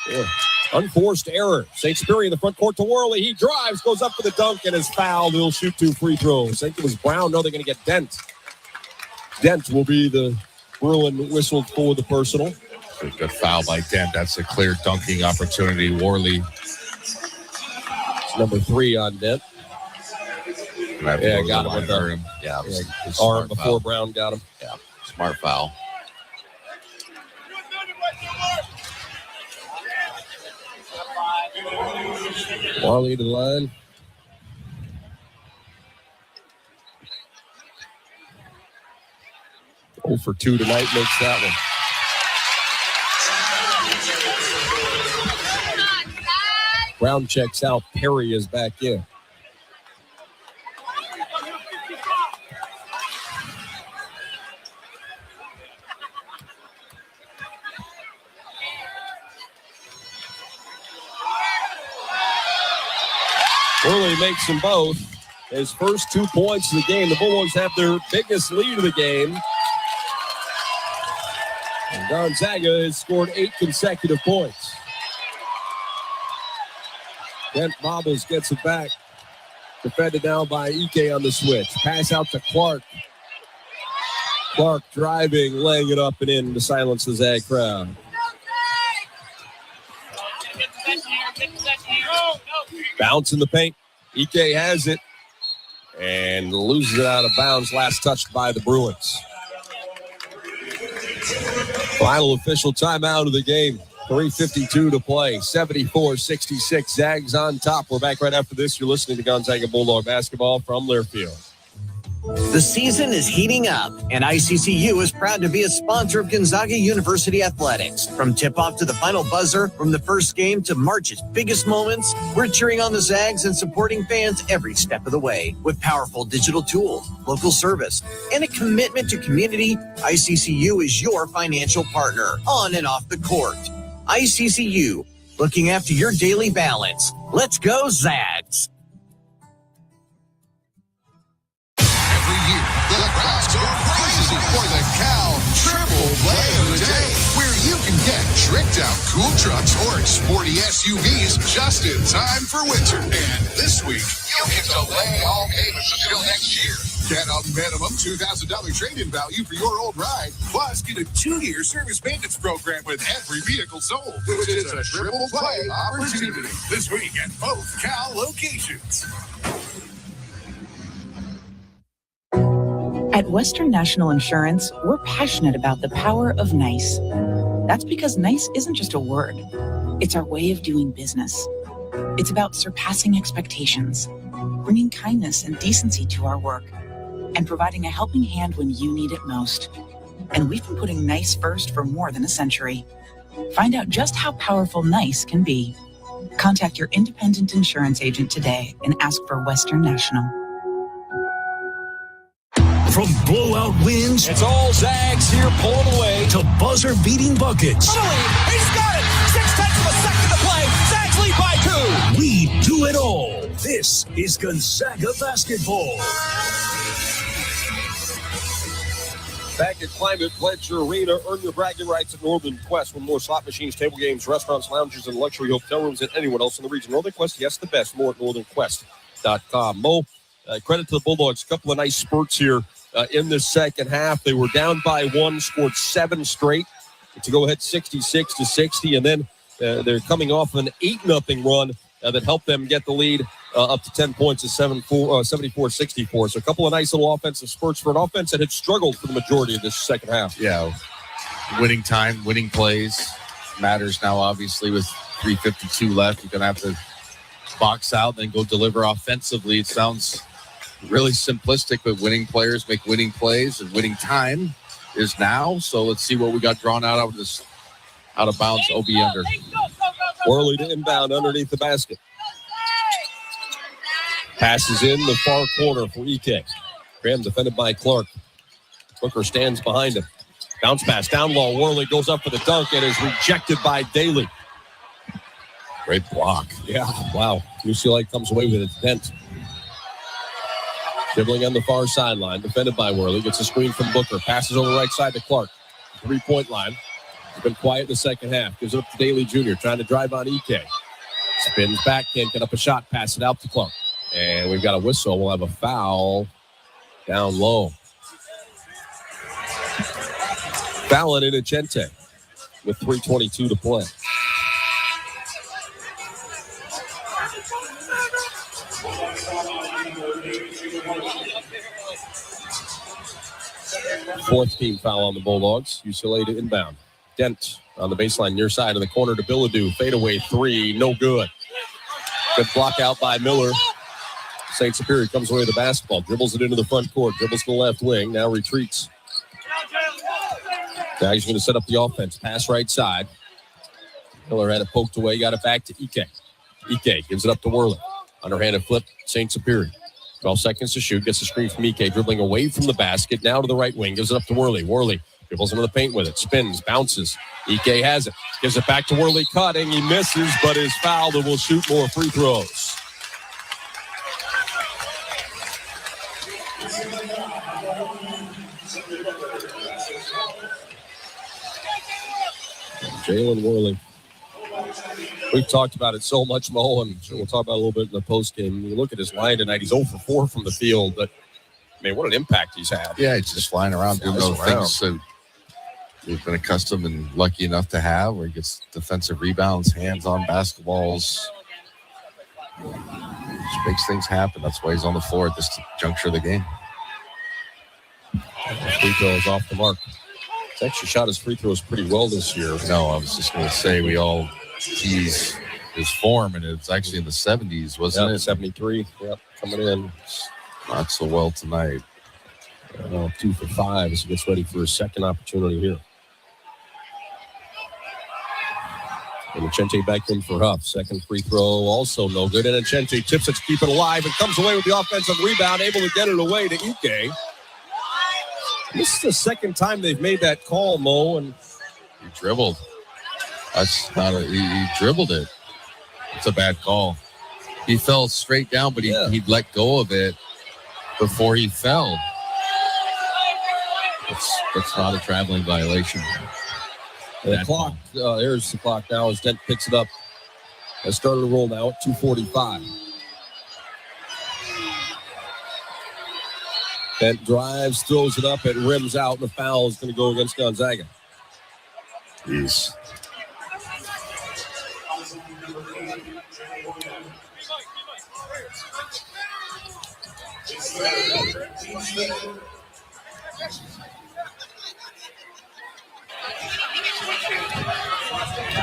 Yeah. Unforced error. St. Superior in the front court to Worley. He drives, goes up for the dunk, and is fouled. He'll shoot 2 free throws. I think it was Brown. No, they're going to get Dent. Dent will be the Bruin whistled for the personal. Good foul by Dent. That's a clear dunking opportunity. Worley. It's number 3 on Dent. Yeah, got him with the arm before foul. Brown got him. Yeah, smart foul. Worley to the line. Oh for 2 tonight makes that one. Brown checks out. Perry is back in. Worley makes them both. His first 2 points of the game. The Bulldogs have their biggest lead of the game. And Gonzaga has scored 8 consecutive points. Dent bobbles, gets it back. Defended now by Ike on the switch. Pass out to Clark. Clark driving, laying it up and in to silence the Zag crowd. Bounce in the paint. Ike has it and loses it out of bounds. Last touched by the Bruins. Final official timeout of the game. 3:52 to play. 74-66. Zags on top. We're back right after this. You're listening to Gonzaga Bulldog basketball from Learfield. The season is heating up, and ICCU is proud to be a sponsor of Gonzaga University Athletics. From tip-off to the final buzzer, from the first game to March's biggest moments, we're cheering on the Zags and supporting fans every step of the way. With powerful digital tools, local service, and a commitment to community, ICCU is your financial partner, on and off the court. ICCU, looking after your daily balance. Let's go, Zags! The crowds go crazy for the Cal Triple Play of the Day, where you can get tricked-out cool trucks or sporty SUVs just in time for winter. And this week, you can delay all payments until next year. Get a minimum $2,000 trade-in value for your old ride, plus get a 2-year service maintenance program with every vehicle sold. It's a triple play opportunity this week at both Cal locations. At Western National Insurance, we're passionate about the power of nice. That's because nice isn't just a word. It's our way of doing business. It's about surpassing expectations, bringing kindness and decency to our work, and providing a helping hand when you need it most. And we've been putting nice first for more than a century. Find out just how powerful nice can be. Contact your independent insurance agent today and ask for Western National. From blowout wins, it's all Zags here pulling away, to buzzer-beating buckets. He's got it! 6/10 of a second to play. Zags lead by 2. We do it all. This is Gonzaga basketball. Back at Climate Pledger Arena, earn your bragging rights at Northern Quest with more slot machines, table games, restaurants, lounges, and luxury hotel rooms than anyone else in the region. Northern Quest, yes, the best. More at northernquest.com. Mo, credit to the Bulldogs. A couple of nice spurts here in the second half. They were down by 1, scored 7 straight to go ahead 66-60, and then they're coming off an 8-0 run that helped them get the lead up to 10 points at 74-64. So a couple of nice little offensive spurts for an offense that had struggled for the majority of this second half. Yeah, winning time, winning plays matters now, obviously, with 3:52 left. You're going to have to box out, then go deliver offensively. It sounds really simplistic, but winning players make winning plays, and winning time is now. So let's see what we got drawn out of this out of bounds OB under. Worley to inbound underneath the basket. Passes in the far corner for EK. Graham defended by Clark. Booker stands behind him. Bounce pass down low. Worley goes up for the dunk and is rejected by Daly. Great block. Yeah, wow. UCLA comes away with its dent. Dribbling on the far sideline, defended by Worley. Gets a screen from Booker. Passes over the right side to Clark. 3-point line. He's been quiet in the second half. Gives it up to Daly Jr. Trying to drive on EK. Spins back. Can't get up a shot. Pass it out to Clark. And we've got a whistle. We'll have a foul down low. Fouling Innocente with 3:22 to play. Fourth team foul on the Bulldogs. UCLA to inbound. Dent on the baseline near side of the corner to Billadou. Fadeaway 3, no good. Good block out by Miller. St. Superior comes away with the basketball. Dribbles it into the front court. Dribbles to the left wing. Now retreats. Now he's going to set up the offense. Pass right side. Miller had it poked away. Got it back to Ike. Ike gives it up to Worley. Underhanded flip. St. Superior. 12 seconds to shoot. Gets a screen from Ike. Dribbling away from the basket. Now to the right wing. Gives it up to Worley. Worley dribbles into the paint with it. Spins. Bounces. Ike has it. Gives it back to Worley. Cutting. He misses, but is fouled and will shoot more free throws. Jalen Worley. We've talked about it so much, Mo, and we'll talk about it a little bit in the postgame. You look at his line tonight, he's 0 for 4 from the field, but, I mean, what an impact he's had. Yeah, he's just flying around doing those things that we've been accustomed and lucky enough to have, where he gets defensive rebounds, hands-on basketballs. Just makes things happen. That's why he's on the floor at this juncture of the game. Free throw is off the mark. He's actually shot his free throws pretty well this year. No, I was just going to say we all tease his form, and it's actually in the 70s, wasn't it? 73. Yep, coming in. Not so well tonight. 2 for 5 as he gets ready for his second opportunity here. And Achente back in for Huff. Second free throw also no good. And Achente tips it to keep it alive and comes away with the offensive rebound, able to get it away to Ike. This is the second time they've made that call, Mo. And he dribbled. He dribbled it. It's a bad call. He fell straight down, but he'd let go of it before he fell. It's not a traveling violation. The clock, there's the clock now as Dent picks it up. Has started to roll now at 2:45. Dent drives, throws it up, it rims out, and the foul is going to go against Gonzaga. Jeez.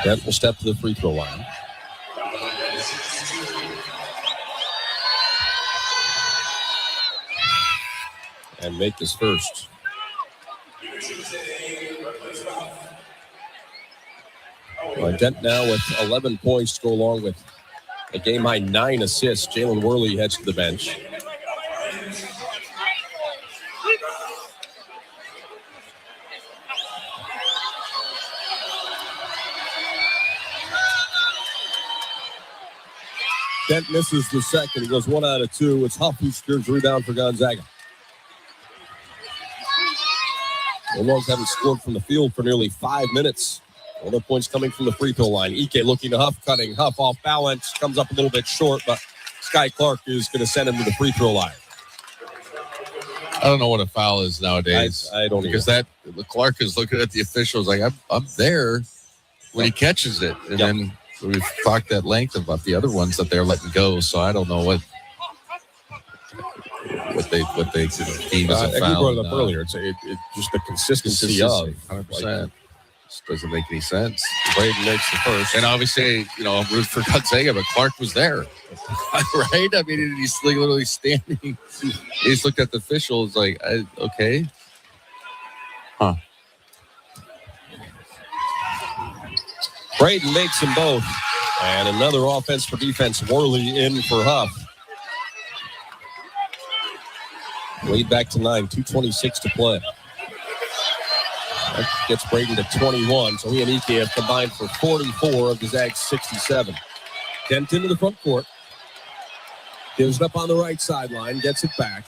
Dent will step to the free throw line. And make this first. Dent now with 11 points to go along with a game-high 9 assists. Jalen Worley heads to the bench. Dent misses the second. He goes 1 out of 2. It's Huff who secures the rebound for Gonzaga. The Longs haven't scored from the field for nearly 5 minutes. All the points coming from the free throw line. Ike looking to Huff, cutting. Huff off balance, comes up a little bit short, but Sky Clark is going to send him to the free throw line. I don't know what a foul is nowadays. I don't because that Clark is looking at the officials like I'm there when he catches it, and then we've talked at length about the other ones that they're letting go. So I don't know what they deem as a foul. You brought it up earlier. It's just the consistency of 100%. Just doesn't make any sense. Braden makes the first, and obviously, I'm rooting for Gonzaga, but Clark was there, right? I mean, he's literally standing. He just looked at the officials like, okay, huh? Braden makes them both, and another offense for defense. Worley in for Huff. Lead back to 9, 2:26 to play. That gets Braden to 21, so he and Ike have combined for 44 of the Zags' 67. Dent into the front court. Gives it up on the right sideline, gets it back.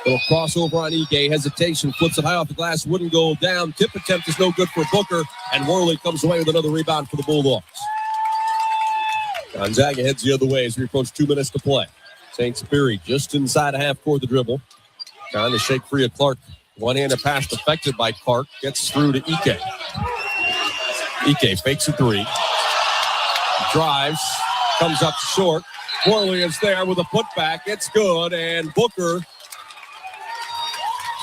Little crossover on Ike, hesitation, flips it high off the glass, wouldn't go down. Tip attempt is no good for Booker, and Worley comes away with another rebound for the Bulldogs. Gonzaga heads the other way as we approach 2 minutes to play. St. Superi just inside a half court the dribble. Trying to shake free of Clark. One-handed pass deflected by Clark. Gets through to Ike. Ike fakes a three. Drives. Comes up short. Worley is there with a putback. It's good. And Booker is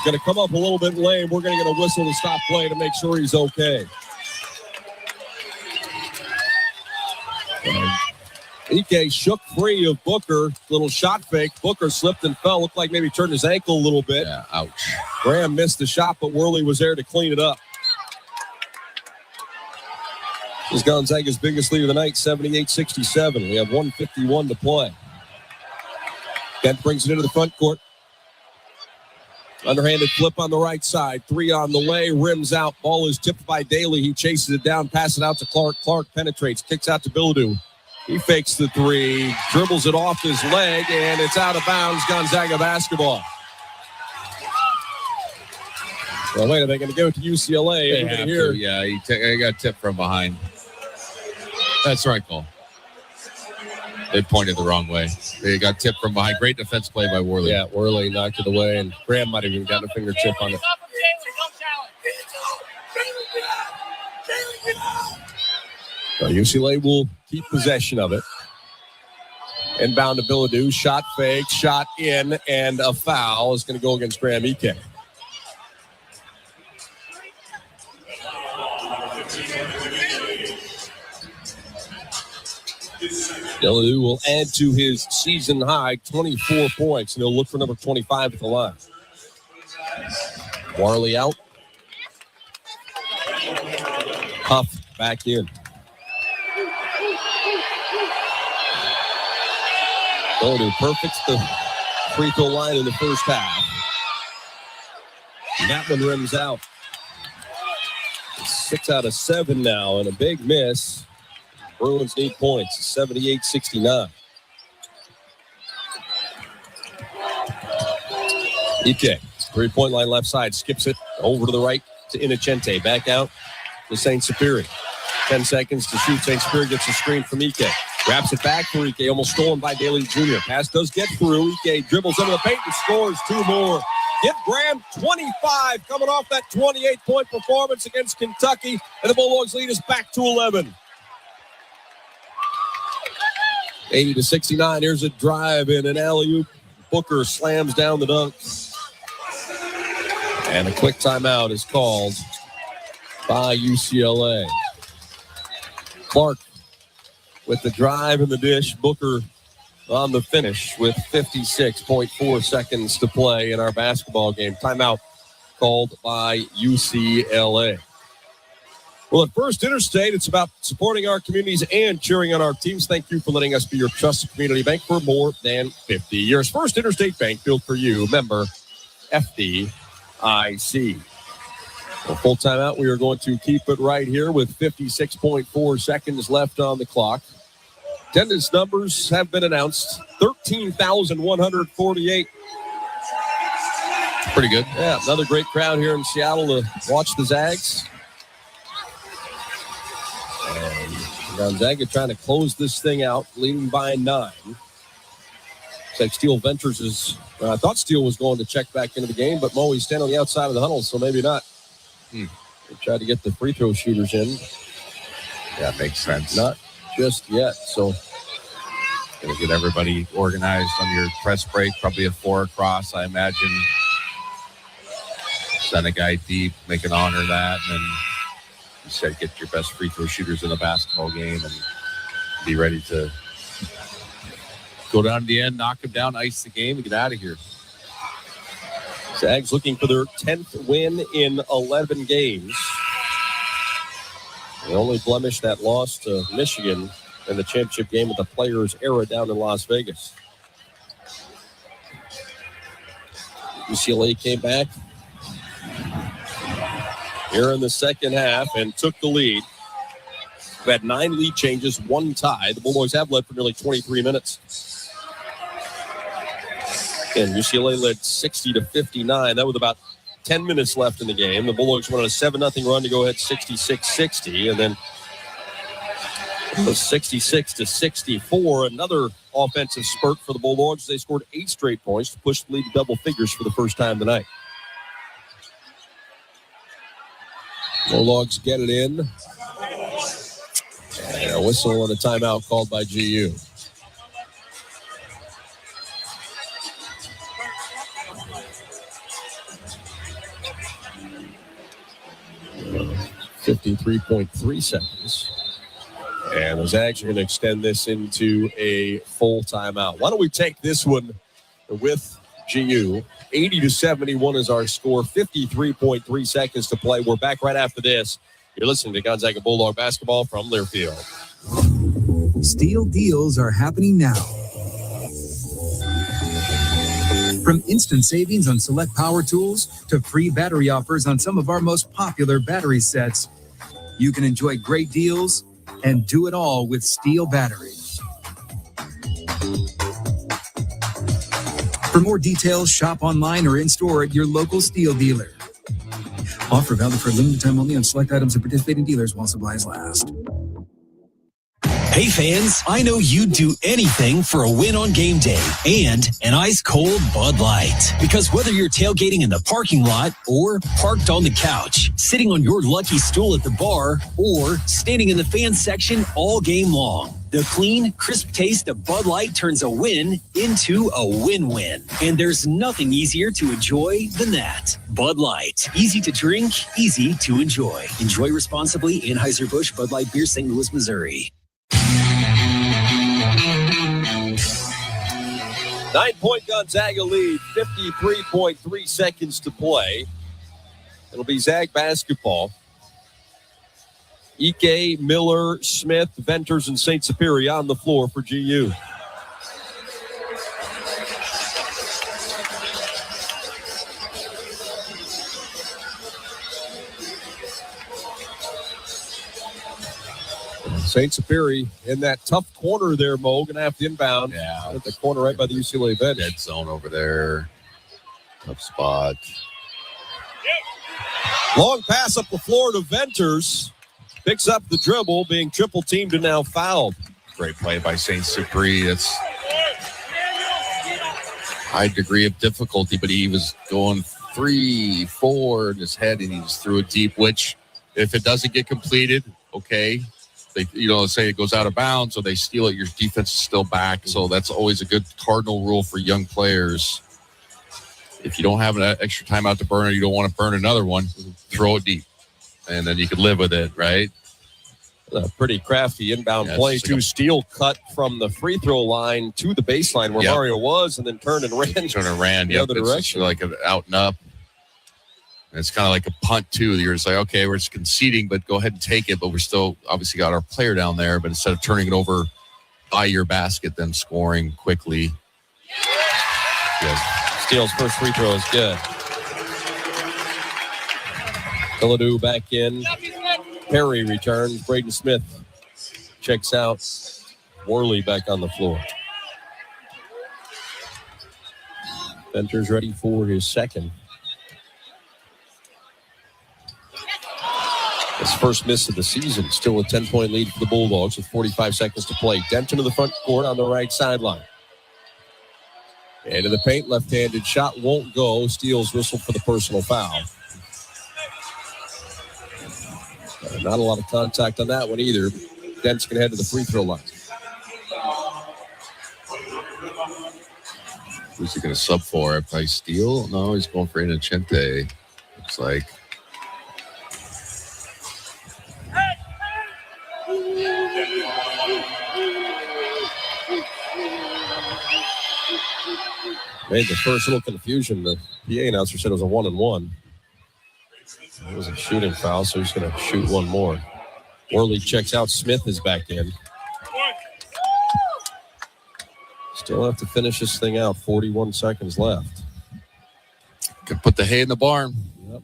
going to come up a little bit lame. We're going to get a whistle to stop play to make sure he's okay. Ike shook free of Booker. Little shot fake. Booker slipped and fell. Looked like maybe turned his ankle a little bit. Yeah, ouch. Graham missed the shot, but Worley was there to clean it up. This is Gonzaga's biggest lead of the night, 78-67. We have 1:51 to play. Kent brings it into the front court. Underhanded flip on the right side. Three on the way. Rims out. Ball is tipped by Daly. He chases it down. Passes it out to Clark. Clark penetrates. Kicks out to Biladu. He fakes the three. Dribbles it off his leg. And it's out of bounds. Gonzaga basketball. Well, wait, are they going to go to UCLA? They have to, yeah, he got tipped from behind. That's right, Cole. They pointed the wrong way. They got tipped from behind. Great defense play by Worley. Yeah, Worley knocked it away, and Graham might have even gotten a fingertip on it. So UCLA will keep possession of it. Inbound to Biladu. Shot fake, shot in, and a foul is going to go against Graham Ike. Biladu will add to his season high 24 points, and he'll look for number 25 at the line. Warley out. Huff back in. Golden perfects the free throw line in the first half. And that one rims out. 6 out of 7 now, and a big miss. Bruins need points, 78-69. Ike, three-point line left side, skips it over to the right to Innocente. Back out to St. Superi. 10 seconds to shoot. St. Superi gets a screen from Ike. Wraps it back for Ike, almost stolen by Daly Jr. Pass does get through. Ike dribbles into the paint and scores 2 more. Give Graham 25 coming off that 28-point performance against Kentucky. And the Bulldogs lead us back to 11. 80-69. Here's a drive in an alley-oop. Booker slams down the dunk. And a quick timeout is called by UCLA. Clark with the drive and the dish. Booker on the finish with 56.4 seconds to play in our basketball game. Timeout called by UCLA. Well, at First Interstate, it's about supporting our communities and cheering on our teams. Thank you for letting us be your trusted community bank for more than 50 years. First Interstate Bank, built for you. Member FDIC. Well, full timeout. We are going to keep it right here with 56.4 seconds left on the clock. Attendance numbers have been announced. 13,148. Pretty good. Yeah, another great crowd here in Seattle to watch the Zags. And Gonzaga trying to close this thing out, leading by 9. Looks like Steele Ventures is... I thought Steele was going to check back into the game, but Moe's standing on the outside of the huddle, so maybe not. They tried to get the free throw shooters in. Yeah, makes sense. Not just yet, so gonna get everybody organized on your press break, probably a 4 across, I imagine. Send a guy deep, make an honor of that, and then you said get your best free throw shooters in a basketball game and be ready to go down to the end, knock him down, ice the game, and get out of here. Zags looking for their 10th win in 11 games. The only blemish, that loss to Michigan in the championship game of the Players' Era down in Las Vegas. UCLA came back here in the second half and took the lead. We had 9 lead changes, 1 tie. The Bulldogs have led for nearly 23 minutes. And UCLA led 60-59. That was about 10 minutes left in the game. The Bulldogs went on a 7-0 run to go ahead 66-60, and then it was 66-64. Another offensive spurt for the Bulldogs. They scored 8 straight points to push the lead to double figures for the first time tonight. Bulldogs get it in. And a whistle and a timeout called by GU. .3 seconds. And the Zags are going to extend this into a full timeout. Why don't we take this one with GU? 80-71 is our score. 53.3 seconds to play. We're back right after this. You're listening to Gonzaga Bulldog basketball from Learfield. Steel deals are happening now. From instant savings on select power tools to free battery offers on some of our most popular battery sets, you can enjoy great deals and do it all with Steel batteries. For more details, shop online or in-store at your local Steel dealer. Offer valid for a limited time only on select items at participating dealers while supplies last. Hey fans, I know you'd do anything for a win on game day and an ice-cold Bud Light. Because whether you're tailgating in the parking lot or parked on the couch, sitting on your lucky stool at the bar, or standing in the fan section all game long, the clean, crisp taste of Bud Light turns a win into a win-win. And there's nothing easier to enjoy than that. Bud Light. Easy to drink, easy to enjoy. Enjoy responsibly. Anheuser-Busch Bud Light Beer, St. Louis, Missouri. 9-point Gonzaga lead, 53.3 seconds to play. It'll be Zag basketball. Ike, Miller, Smith, Venters, and St. Superior on the floor for GU. St. Superior in that tough corner there, Mo. Going to have to inbound. Yeah. At the corner right by the UCLA bench. Dead zone over there. Tough spot. Long pass up the floor to Venters. Picks up the dribble, being triple teamed and now fouled. Great play by St. Superior. It's high degree of difficulty, but he was going 3-4 in his head, and he just threw it deep, which if it doesn't get completed, okay, they say it goes out of bounds, or they steal it, your defense is still back. So that's always a good cardinal rule for young players. If you don't have an extra timeout to burn, or you don't want to burn another one, throw it deep, and then you can live with it, right? A pretty crafty inbound play. Two steal cut from the free throw line to the baseline where Mario was, and then turned and ran. The other direction. Like an out and up. And it's kind of like a punt, too. You're just like, okay, we're just conceding, but go ahead and take it. But we're still obviously got our player down there. But instead of turning it over by your basket, then scoring quickly. Good. Steele's first free throw is good. Philidou back in. Perry returns. Braden Smith checks out. Worley back on the floor. Venters ready for his second. His first miss of the season. Still a 10-point lead for the Bulldogs with 45 seconds to play. Denton to the front court on the right sideline. Into the paint. Left-handed shot won't go. Steele's whistle for the personal foul. Not a lot of contact on that one either. Dent's going to head to the free throw line. Who's he going to sub for? Probably Steele? No, he's going for Inocente. Looks like. Made the first little confusion. The PA announcer said it was a 1-and-1. It was a shooting foul, so he's going to shoot one more. Worley checks out. Smith is back in. Still have to finish this thing out. 41 seconds left. Can put the hay in the barn. Yep.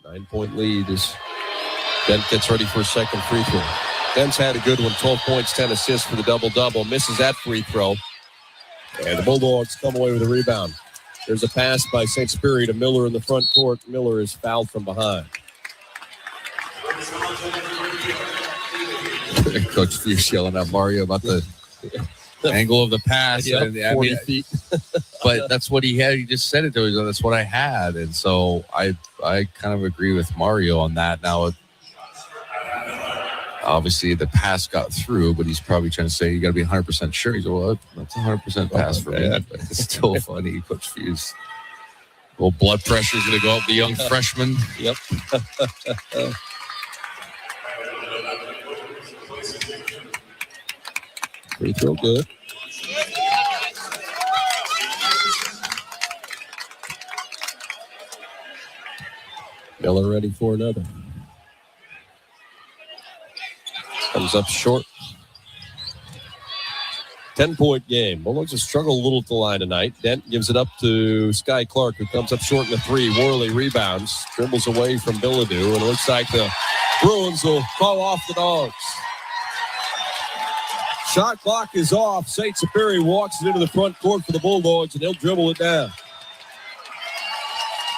9-point lead as Dent gets ready for a second free throw. Dent's had a good one. 12 points, 10 assists for the double-double. Misses that free throw. And the Bulldogs come away with a rebound. There's a pass by St. Superior to Miller in the front court. Miller is fouled from behind. Coach Fuse yelling at Mario about the angle of the pass. Yep, 40 feet. But that's what he had. He just said it to him. That's what I had. And so I kind of agree with Mario on that. Now, obviously, the pass got through, but he's probably trying to say, you got to be 100% sure. He's like, well, that's 100% pass for me. But it's still funny, Coach Fuse. Well, blood pressure is going to go up the young freshman. Yep. Free throw good. Miller ready for another. Comes up short. 10-point game. Bulldogs have struggled a little at the line tonight. Dent gives it up to Sky Clark, who comes up short in the three. Worley rebounds, dribbles away from Philidou, and it looks like the Bruins will call off the Dogs. Shot clock is off. St. Superior walks it into the front court for the Bulldogs, and they'll dribble it down.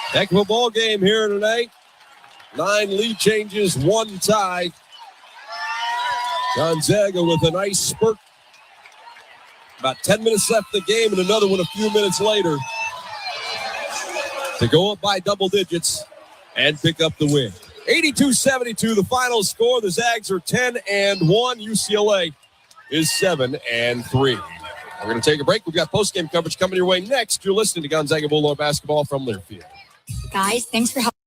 Heck of a ball game here tonight. 9 lead changes, 1 tie. Gonzaga with a nice spurt. About 10 minutes left in the game, and another one a few minutes later to go up by double digits and pick up the win. 82-72, the final score. The Zags are 10-1. UCLA is 7-3. We're going to take a break. We've got post-game coverage coming your way next. You're listening to Gonzaga Bulldog basketball from Learfield. Guys, thanks for helping.